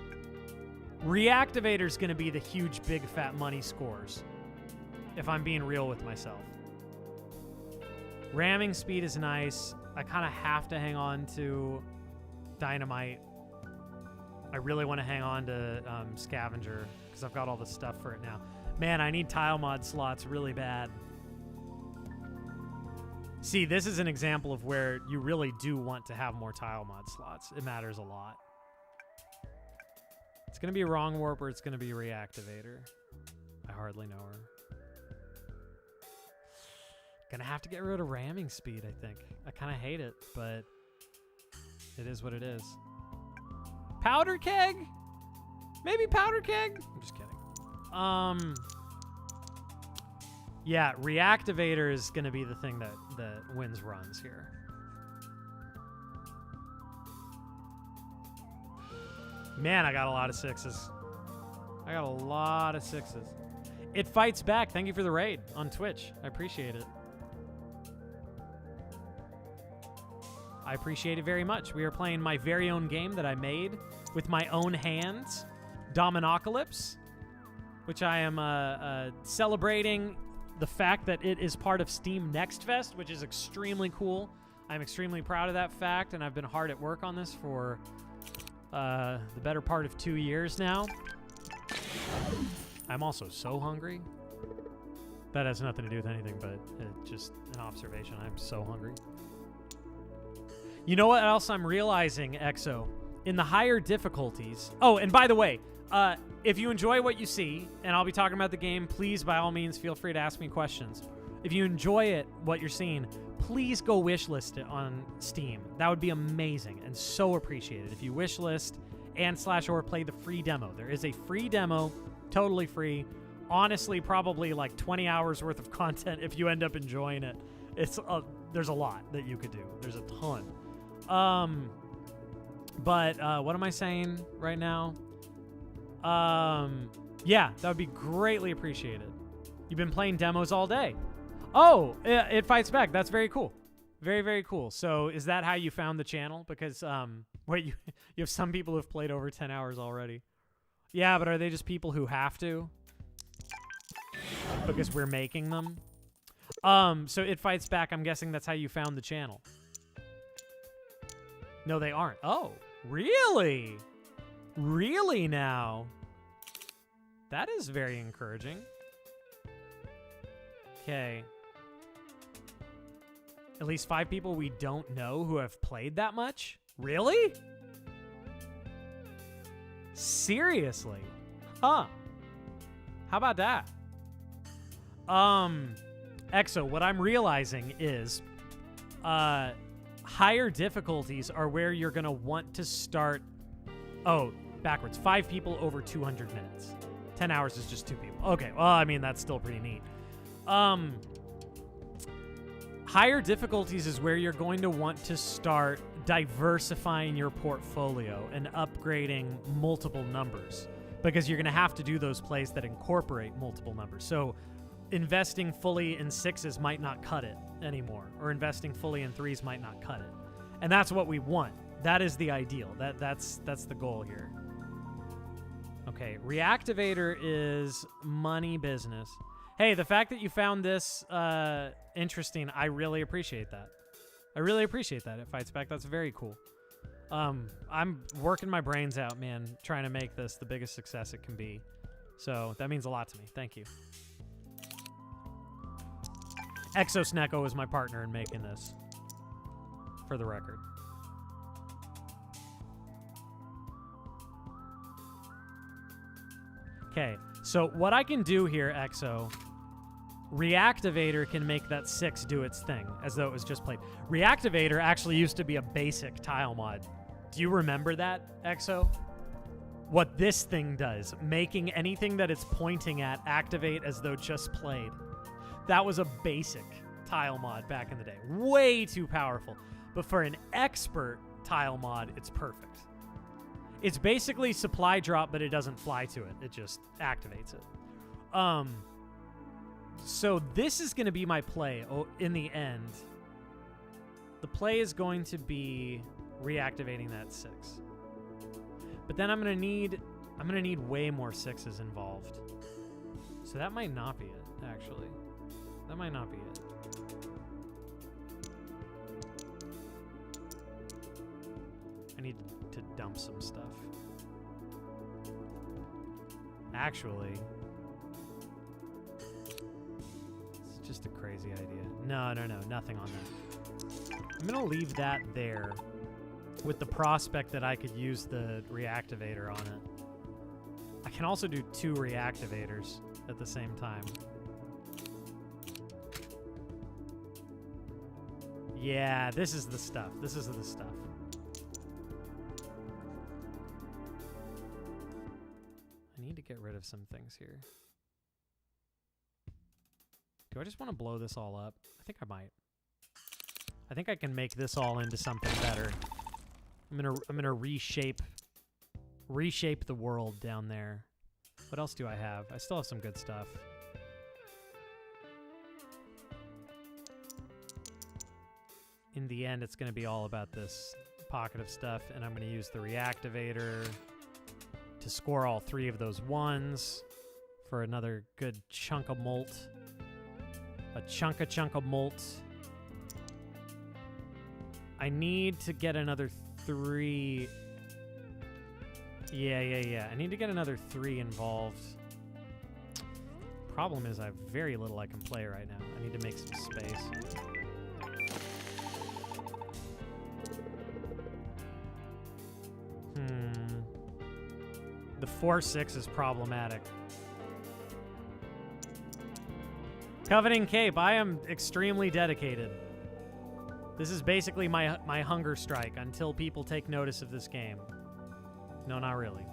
Reactivator's going to be the huge, big, fat money scores, if I'm being real with myself. Ramming speed is nice. I kind of have to hang on to Dynamite. I really want to hang on to Scavenger because I've got all the stuff for it now. Man, I need tile mod slots really bad. See, this is an example of where you really do want to have more tile mod slots. It matters a lot. It's going to be Wrong Warp or it's going to be Reactivator. I hardly know her. Gonna have to get rid of ramming speed, I think. I kind of hate it, but it is what it is. Powder Keg? Maybe Powder Keg? I'm just kidding. Yeah, Reactivator is gonna be the thing that wins runs here. Man, I got a lot of 6s. I got a lot of 6s. It fights back. Thank you for the raid on Twitch. I appreciate it. I appreciate it very much. We are playing my very own game that I made with my own hands, Dominocalypse, which I am celebrating the fact that it is part of Steam Next Fest, which is extremely cool. I'm extremely proud of that fact, and I've been hard at work on this for the better part of 2 years now. I'm also so hungry. That has nothing to do with anything, but just an observation. I'm so hungry. You know what else I'm realizing, Exo? In the higher difficulties... Oh, and by the way, if you enjoy what you see, and I'll be talking about the game, please, by all means, feel free to ask me questions. if you enjoy it, what you're seeing, please go wishlist it on Steam. That would be amazing and so appreciated. If you wishlist and/or play the free demo. There is a free demo, totally free. Honestly, probably like 20 hours worth of content if you end up enjoying it. There's a lot that you could do. There's a ton. But what am I saying right now? Yeah, that would be greatly appreciated. You've been playing demos all day. Oh, it fights back. That's very cool. Very, very cool. So is that how you found the channel? Because, wait, you have some people who've played over 10 hours already. Yeah, but are they just people who have to? Because we're making them? So it fights back. I'm guessing that's how you found the channel. No, they aren't. Oh, really? Really now? That is very encouraging. Okay. At least 5 people we don't know who have played that much? Really? Seriously? Huh. How about that? Exo, what I'm realizing is higher difficulties are where you're going to want to start. Oh, backwards. 5 people over 200 minutes. 10 hours is just 2 people. Okay, well, I mean, that's still pretty neat. Higher difficulties is where you're going to want to start diversifying your portfolio and upgrading multiple numbers, because you're going to have to do those plays that incorporate multiple numbers. So investing fully in 6s might not cut it anymore, or investing fully in 3s might not cut it. And that's what we want. That is the ideal. That's the goal here. Okay, Reactivator is money business. Hey, the fact that you found this interesting, I really appreciate that. I really appreciate that. It fights back. That's very cool. I'm working my brains out, man, trying to make this the biggest success it can be. So that means a lot to me. Thank you. Exosneko is my partner in making this, for the record. Okay, so what I can do here, Exo, Reactivator can make that 6 do its thing, as though it was just played. Reactivator actually used to be a basic tile mod. Do you remember that, Exo? What this thing does, making anything that it's pointing at activate as though just played. That was a basic tile mod back in the day. Way too powerful. But for an expert tile mod, it's perfect. It's basically supply drop, but it doesn't fly to it. It just activates it. So this is going to be my play in the end. The play is going to be reactivating that 6. But then I'm going to need way more 6s involved. So that might not be it, actually. That might not be it. I need to dump some stuff. Actually, it's just a crazy idea. No, nothing on that. I'm gonna leave that there with the prospect that I could use the reactivator on it. I can also do 2 reactivators at the same time. Yeah, this is the stuff. This is the stuff. I need to get rid of some things here. Do I just want to blow this all up? I think I might. I think I can make this all into something better. I'm gonna reshape the world down there. What else do I have? I still have some good stuff. In the end, it's going to be all about this pocket of stuff, and I'm going to use the reactivator to score all 3 of those 1s for another good chunk of molt. A chunk of molt. I need to get another 3. Yeah. I need to get another 3 involved. Problem is I have very little I can play right now. I need to make some space. The 4-6 is problematic. Coveting Cape, I am extremely dedicated. This is basically my hunger strike until people take notice of this game. No, not really.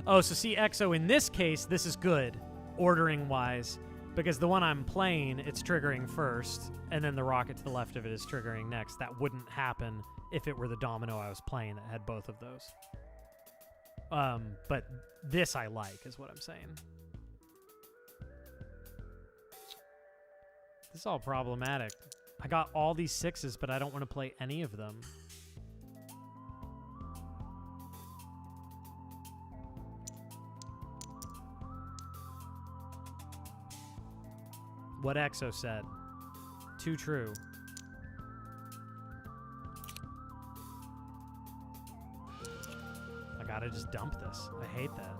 Oh, so see, Exo, in this case, this is good, ordering-wise, because the one I'm playing, it's triggering first, and then the rocket to the left of it is triggering next. That wouldn't happen if it were the domino I was playing that had both of those. But this I like, is what I'm saying. This is all problematic. I got all these 6s, but I don't want to play any of them. What Exo said. Too true. I gotta just dump this. I hate that.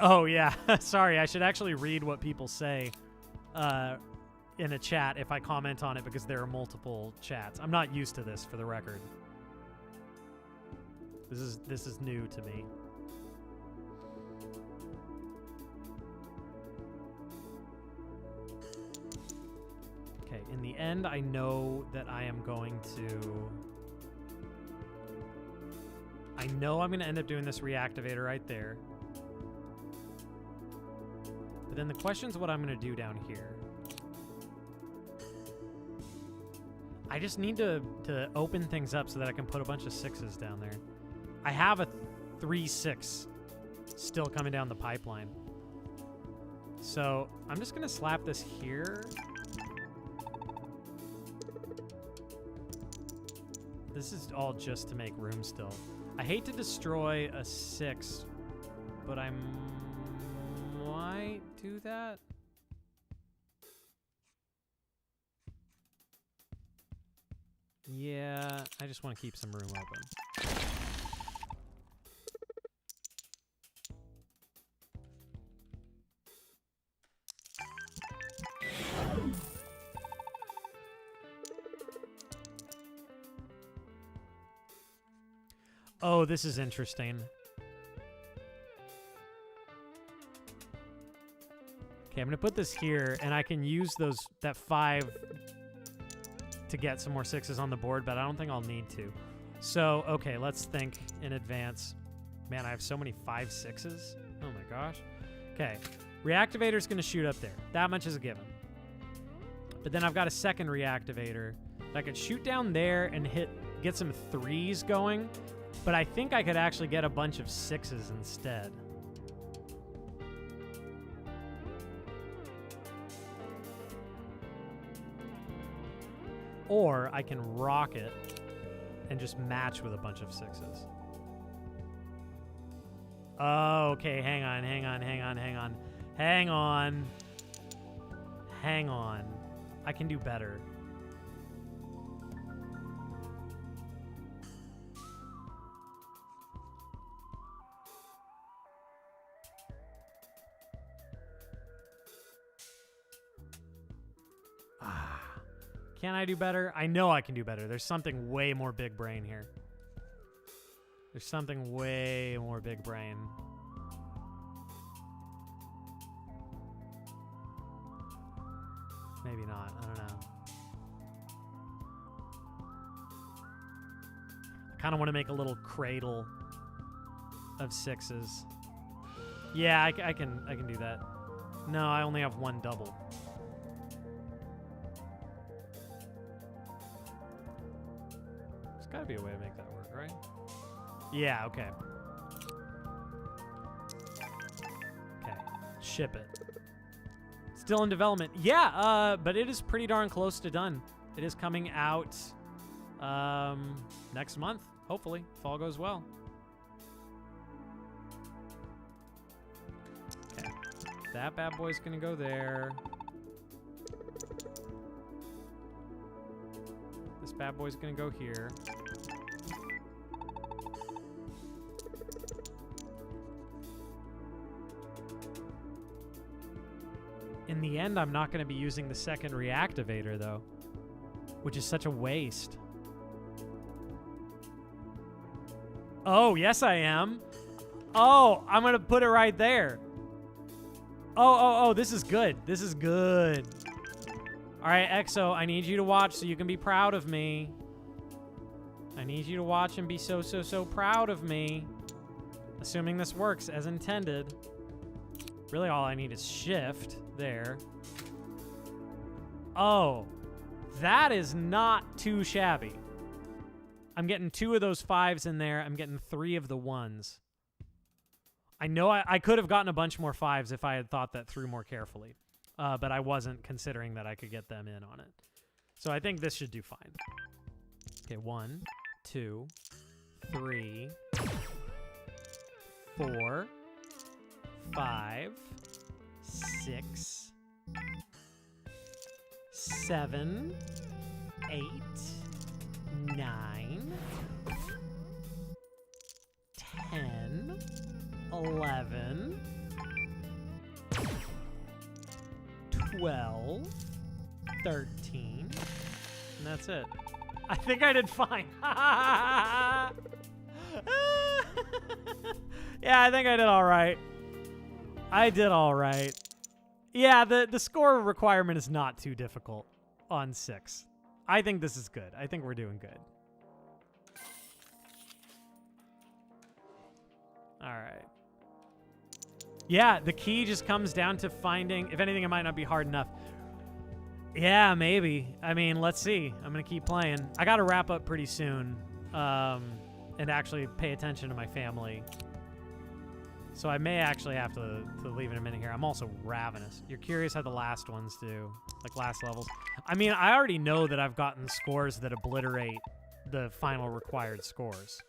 Oh, yeah. Sorry, I should actually read what people say in a chat if I comment on it, because there are multiple chats. I'm not used to this, for the record. This is new to me. Okay, in the end, I know that I am going to... I know I'm going to end up doing this reactivator right there. But then the question's what I'm going to do down here. I just need to open things up so that I can put a bunch of 6s down there. I have a 3-6 still coming down the pipeline. So I'm just going to slap this here. This is all just to make room still. I hate to destroy a 6, but I might do that. Yeah, I just want to keep some room open. Oh, this is interesting. Okay, I'm gonna put this here, and I can use that 5 to get some more 6s on the board, but I don't think I'll need to. So, okay, let's think in advance. Man, I have so many 5-6s. Oh my gosh. Okay, reactivator's gonna shoot up there. That much is a given. But then I've got a second reactivator that I could shoot down there and get some 3s going, but I think I could actually get a bunch of 6s instead. Or I can rock it and just match with a bunch of 6s. Oh, okay, hang on. I can do better. Can I do better? I know I can do better. There's something way more big brain here. There's something way more big brain. Maybe not. I don't know. I kind of want to make a little cradle of 6s. Yeah, I can do that. No, I only have one double. Gotta be a way to make that work, right? Yeah, okay. Okay, ship it. Still in development. Yeah, but it is pretty darn close to done. It is coming out next month, hopefully, if all goes well. Okay, that bad boy's gonna go there. This bad boy's gonna go here. In the end, I'm not going to be using the second reactivator, though, which is such a waste. Oh, yes, I am. Oh, I'm going to put it right there. Oh, this is good. This is good. All right, EXO, I need you to watch so you can be proud of me. I need you to watch and be so proud of me. Assuming this works as intended. Really, all I need is shift there. Oh, that is not too shabby. I'm getting 2 of those 5s in there. I'm getting 3 of the 1s. I know I could have gotten a bunch more 5s if I had thought that through more carefully. But I wasn't considering that I could get them in on it. So I think this should do fine. Okay, 1, 2, 3, 4, 5, 6, 7, 8, 9, 10, 11, 12, 13, and that's it. I think I did fine. Yeah, I think I did all right. I did all right. Yeah, the score requirement is not too difficult on 6. I think this is good. I think we're doing good. All right. Yeah, the key just comes down to finding, if anything, it might not be hard enough. Yeah, maybe. I mean, let's see. I'm going to keep playing. I got to wrap up pretty soon and actually pay attention to my family. So I may actually have to leave in a minute here. I'm also ravenous. You're curious how the last ones do, like last levels. I mean, I already know that I've gotten scores that obliterate the final required scores.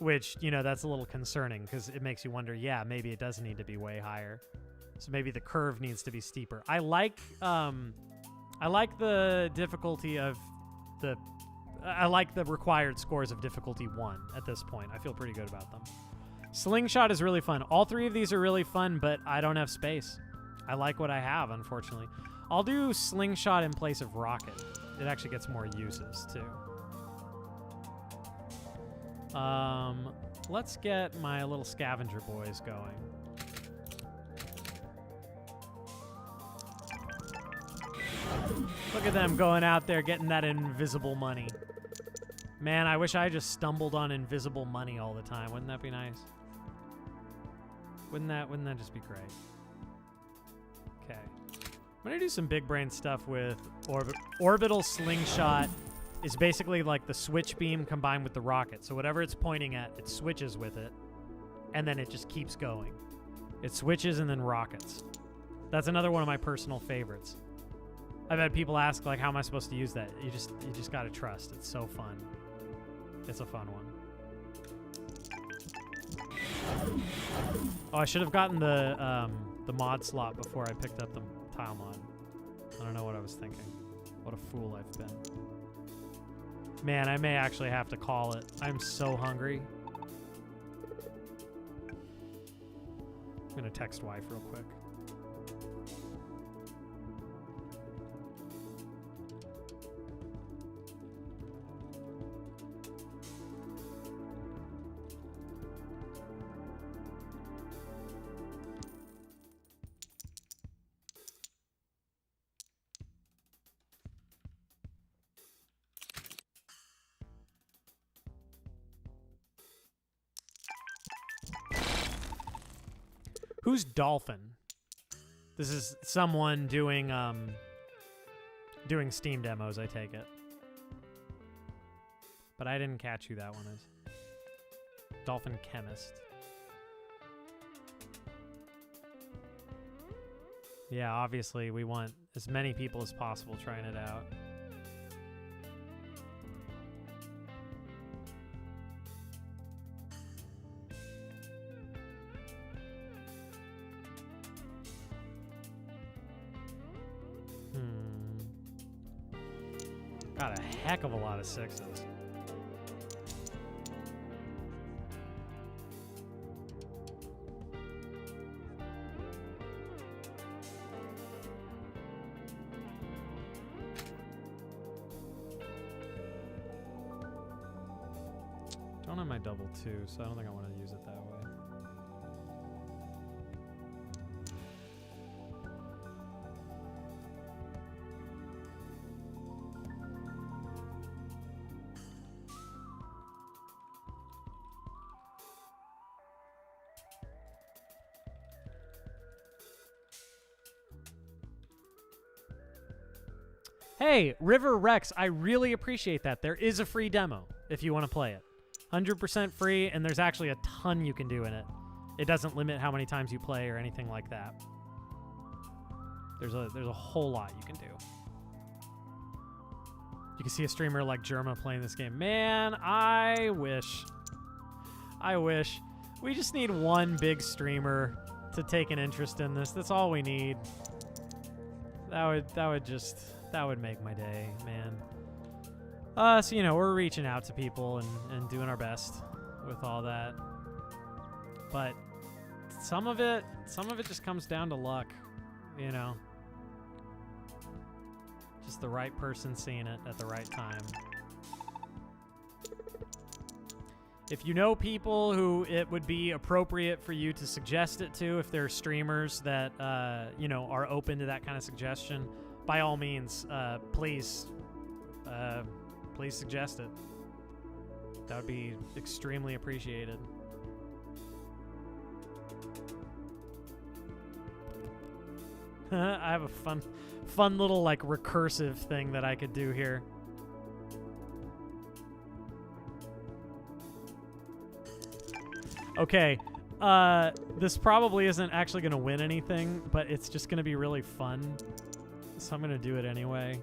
Which, you know, that's a little concerning because it makes you wonder, yeah, maybe it does need to be way higher. So maybe the curve needs to be steeper. I like the difficulty of I like the required scores of difficulty 1 at this point. I feel pretty good about them. Slingshot is really fun. All 3 of these are really fun, but I don't have space. I like what I have, unfortunately. I'll do Slingshot in place of Rocket. It actually gets more uses, too. Let's get my little scavenger boys going. Look at them going out there getting that invisible money. Man, I wish I just stumbled on invisible money all the time. Wouldn't that be nice? Wouldn't that just be great? Okay. I'm gonna do some big brain stuff with orbital slingshot. Is basically like the switch beam combined with the rocket. So whatever it's pointing at, it switches with it, and then it just keeps going. It switches and then rockets. That's another one of my personal favorites. I've had people ask, like, how am I supposed to use that? You just gotta trust. It's so fun. It's a fun one. Oh, I should have gotten the mod slot before I picked up the tile mod. I don't know what I was thinking. What a fool I've been. Man, I may actually have to call it. I'm so hungry. I'm gonna text wife real quick. Who's Dolphin? This is someone doing Steam demos, I take it. But I didn't catch who that one is. Dolphin Chemist. Yeah, obviously we want as many people as possible trying it out. Got a heck of a lot of 6s. on my double too, so I don't think I want to use it that way. Hey, River Rex, I really appreciate that. There is a free demo if you want to play it. 100% free, and there's actually a ton you can do in it. It doesn't limit how many times you play or anything like that. There's a whole lot you can do. You can see a streamer like Germa playing this game. Man, I wish. We just need one big streamer to take an interest in this. That's all we need. That would make my day, man. So, you know, we're reaching out to people and doing our best with all that. But some of it just comes down to luck, you know. Just the right person seeing it at the right time. If you know people who it would be appropriate for you to suggest it to, if there are streamers that, you know, are open to that kind of suggestion, by all means, please suggest it. That would be extremely appreciated. I have a fun little, like, recursive thing that I could do here. Okay, this probably isn't actually going to win anything, but it's just going to be really fun. So I'm going to do it anyway.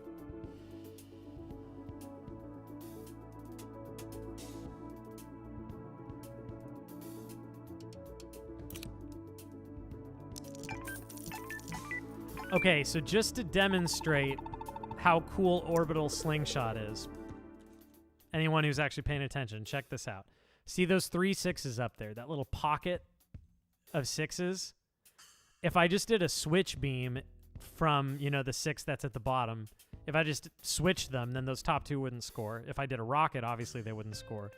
Okay, so just to demonstrate how cool orbital slingshot is, anyone who's actually paying attention, check this out. See those 3 6s up there, that little pocket of 6s? If I just did a switch beam from, you know, the 6 that's at the bottom, if I just switched them, then those top 2 wouldn't score. If I did a rocket, obviously they wouldn't score.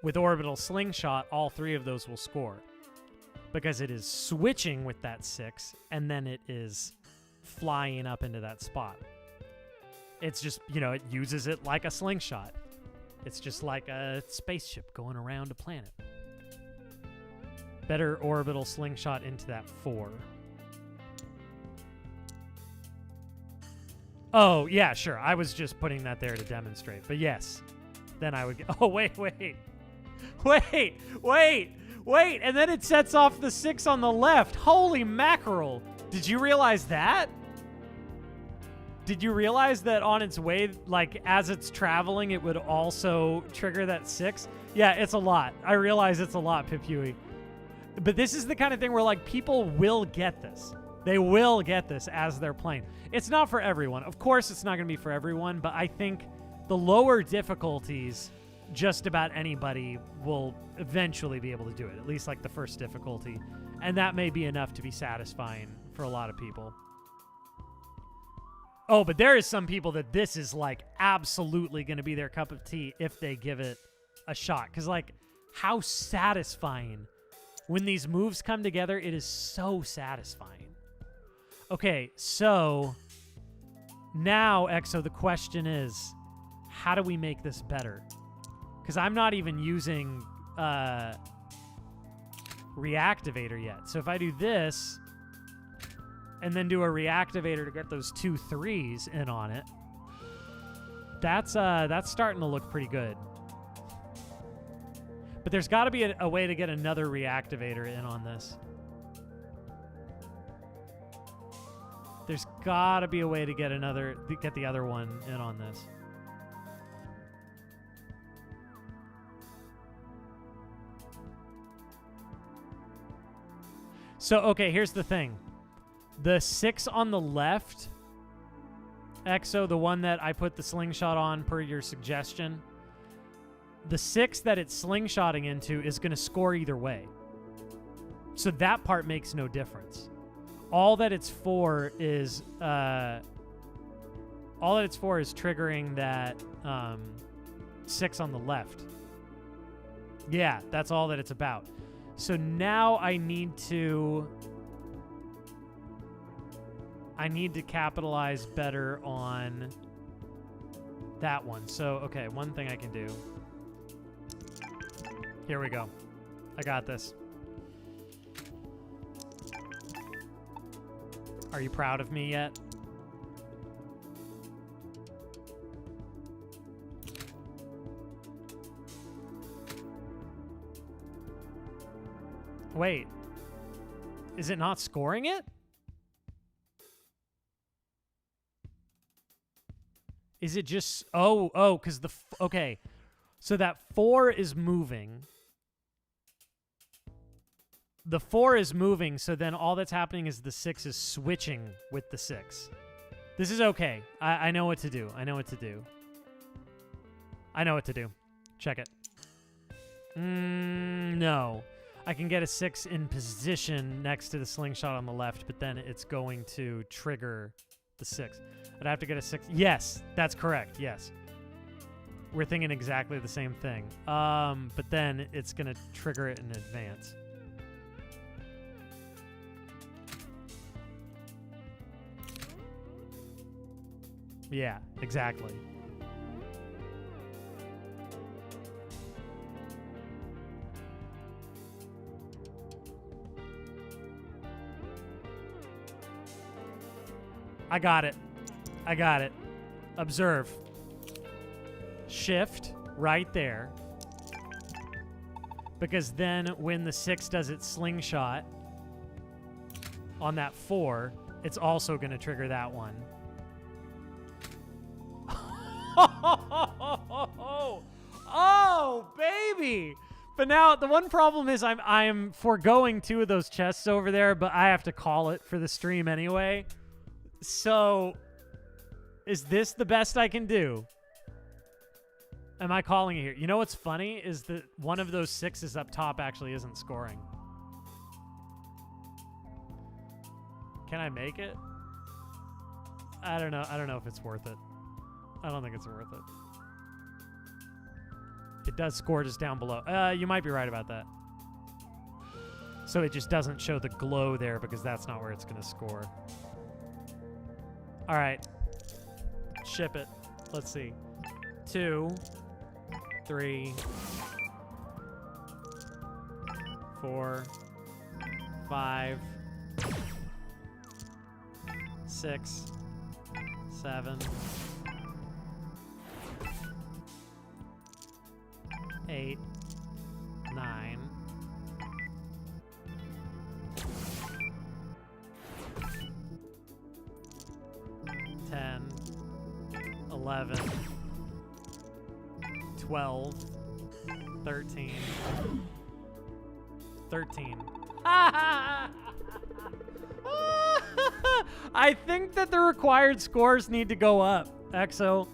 With orbital slingshot, all 3 of those will score because it is switching with that 6, and then it is flying up into that spot. It's just, you know, it uses it like a slingshot. It's just like a spaceship going around a planet. Better orbital slingshot into that 4. Oh, yeah, sure. I was just putting that there to demonstrate. But yes, then I would get... Oh, wait. And then it sets off the 6 on the left. Holy mackerel. Did you realize that? Did you realize that on its way, like, as it's traveling, it would also trigger that 6? Yeah, it's a lot. I realize it's a lot, Pipui. But this is the kind of thing where, like, people will get this. They will get this as they're playing. It's not for everyone. Of course, it's not going to be for everyone, but I think the lower difficulties, just about anybody will eventually be able to do it, at least, like, the first difficulty. And that may be enough to be satisfying for a lot of people. Oh, but there is some people that this is, like, absolutely going to be their cup of tea if they give it a shot. Because, like, how satisfying. When these moves come together, it is so satisfying. Okay, so now, Exo, the question is, how do we make this better? Because I'm not even using reactivator yet. So if I do this... and then do a reactivator to get those 2 3s in on it, that's starting to look pretty good. But there's got to be a way to get another reactivator in on this. There's got to be a way to get the other one in on this. So, okay, here's the thing. The 6 on the left, Exo, the one that I put the slingshot on per your suggestion, the 6 that it's slingshotting into is going to score either way. So that part makes no difference. All that it's for is triggering that 6 on the left. Yeah, that's all that it's about. So now I need to capitalize better on that one. So, okay, one thing I can do. Here we go. I got this. Are you proud of me yet? Wait. Is it not scoring it? Is it just... Oh, because the... Okay. So that 4 is moving. The 4 is moving, so then all that's happening is the 6 is switching with the 6. This is okay. I know what to do. I know what to do. I know what to do. Check it. No. I can get a 6 in position next to the slingshot on the left, but then it's going to trigger the 6. I'd have to get a 6. Yes, that's correct. Yes. We're thinking exactly the same thing. But then it's going to trigger it in advance. Yeah, exactly. I got it. I got it. Observe. Shift right there. Because then when the 6 does its slingshot on that 4, it's also going to trigger that one. Oh, baby! But now the one problem is I'm foregoing 2 of those chests over there, but I have to call it for the stream anyway. So, is this the best I can do? Am I calling it here? You know what's funny is that one of those 6s up top actually isn't scoring. Can I make it? I don't know. I don't know if it's worth it. I don't think it's worth it. It does score just down below. You might be right about that. So it just doesn't show the glow there because that's not where it's going to score. All right. Ship it. Let's see. 2, 3, 4, 5, 6, 7, 8, 9, 10, 11, 12, 13, 13. I think that the required scores need to go up, EXO.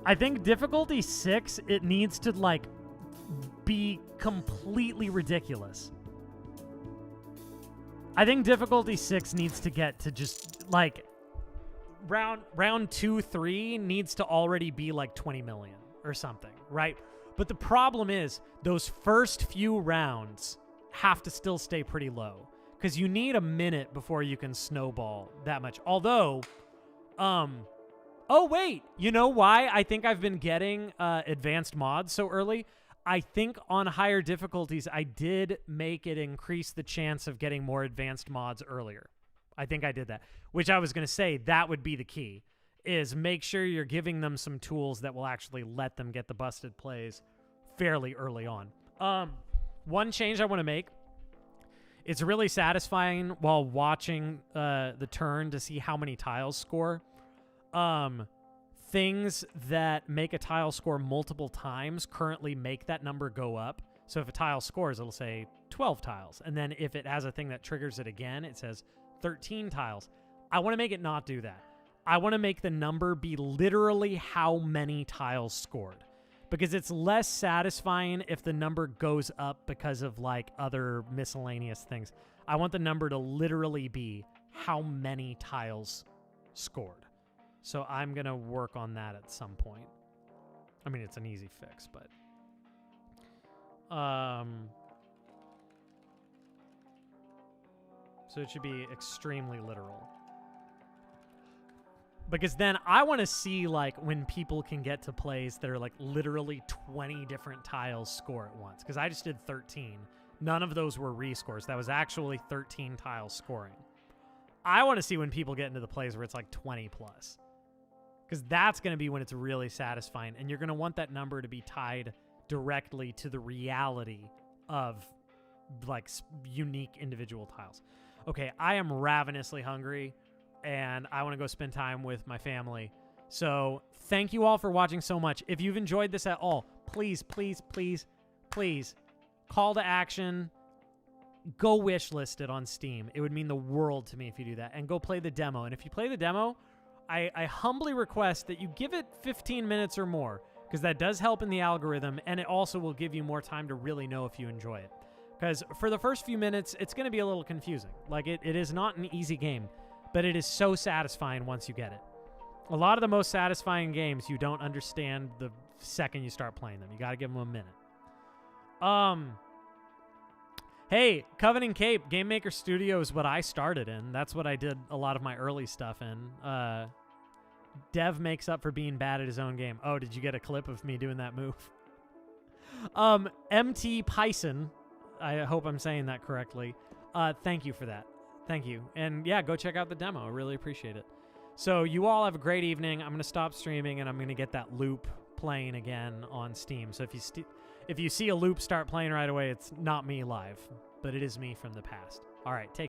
I think difficulty 6, it needs to, like, be completely ridiculous. I think difficulty 6 needs to get to just, like, round 2, 3 needs to already be, like, 20 million or something, right? But the problem is, those first few rounds have to still stay pretty low. Because you need a minute before you can snowball that much. Although, oh, wait. You know why I think I've been getting advanced mods so early? I think on higher difficulties, I did make it increase the chance of getting more advanced mods earlier. I think I did that. Which I was going to say, that would be the key, is make sure you're giving them some tools that will actually let them get the busted plays fairly early on. One change I want to make, it's really satisfying while watching the turn to see how many tiles score. Things that make a tile score multiple times currently make that number go up. So if a tile scores, it'll say 12 tiles. And then if it has a thing that triggers it again, it says 13 tiles. I want to make it not do that. I want to make the number be literally how many tiles scored. Because it's less satisfying if the number goes up because of, like, other miscellaneous things. I want the number to literally be how many tiles scored. So I'm going to work on that at some point. I mean, it's an easy fix, but... So it should be extremely literal. Because then I want to see, like, when people can get to plays that are, like, literally 20 different tiles score at once. Because I just did 13. None of those were rescores. That was actually 13 tiles scoring. I want to see when people get into the plays where it's, like, 20 plus. Because that's going to be when it's really satisfying. And you're going to want that number to be tied directly to the reality of, like, unique individual tiles. Okay, I am ravenously hungry. And I want to go spend time with my family. So thank you all for watching so much. If you've enjoyed this at all, please, please, please, please, call to action. Go wishlist it on Steam. It would mean the world to me if you do that. And go play the demo. And if you play the demo, I humbly request that you give it 15 minutes or more, because that does help in the algorithm, and it also will give you more time to really know if you enjoy it. Because for the first few minutes, it's going to be a little confusing. Like, it is not an easy game. But it is so satisfying once you get it. A lot of the most satisfying games you don't understand the second you start playing them. You got to give them a minute. Hey, Covenant Cape, Game Maker Studio is what I started in. That's what I did a lot of my early stuff in. Dev makes up for being bad at his own game. Oh, did you get a clip of me doing that move? MT Pyson, I hope I'm saying that correctly. Thank you for that. Thank you. And yeah, go check out the demo. I really appreciate it. So you all have a great evening. I'm going to stop streaming, and I'm going to get that loop playing again on Steam. So if you see a loop start playing right away, it's not me live, but it is me from the past. All right, take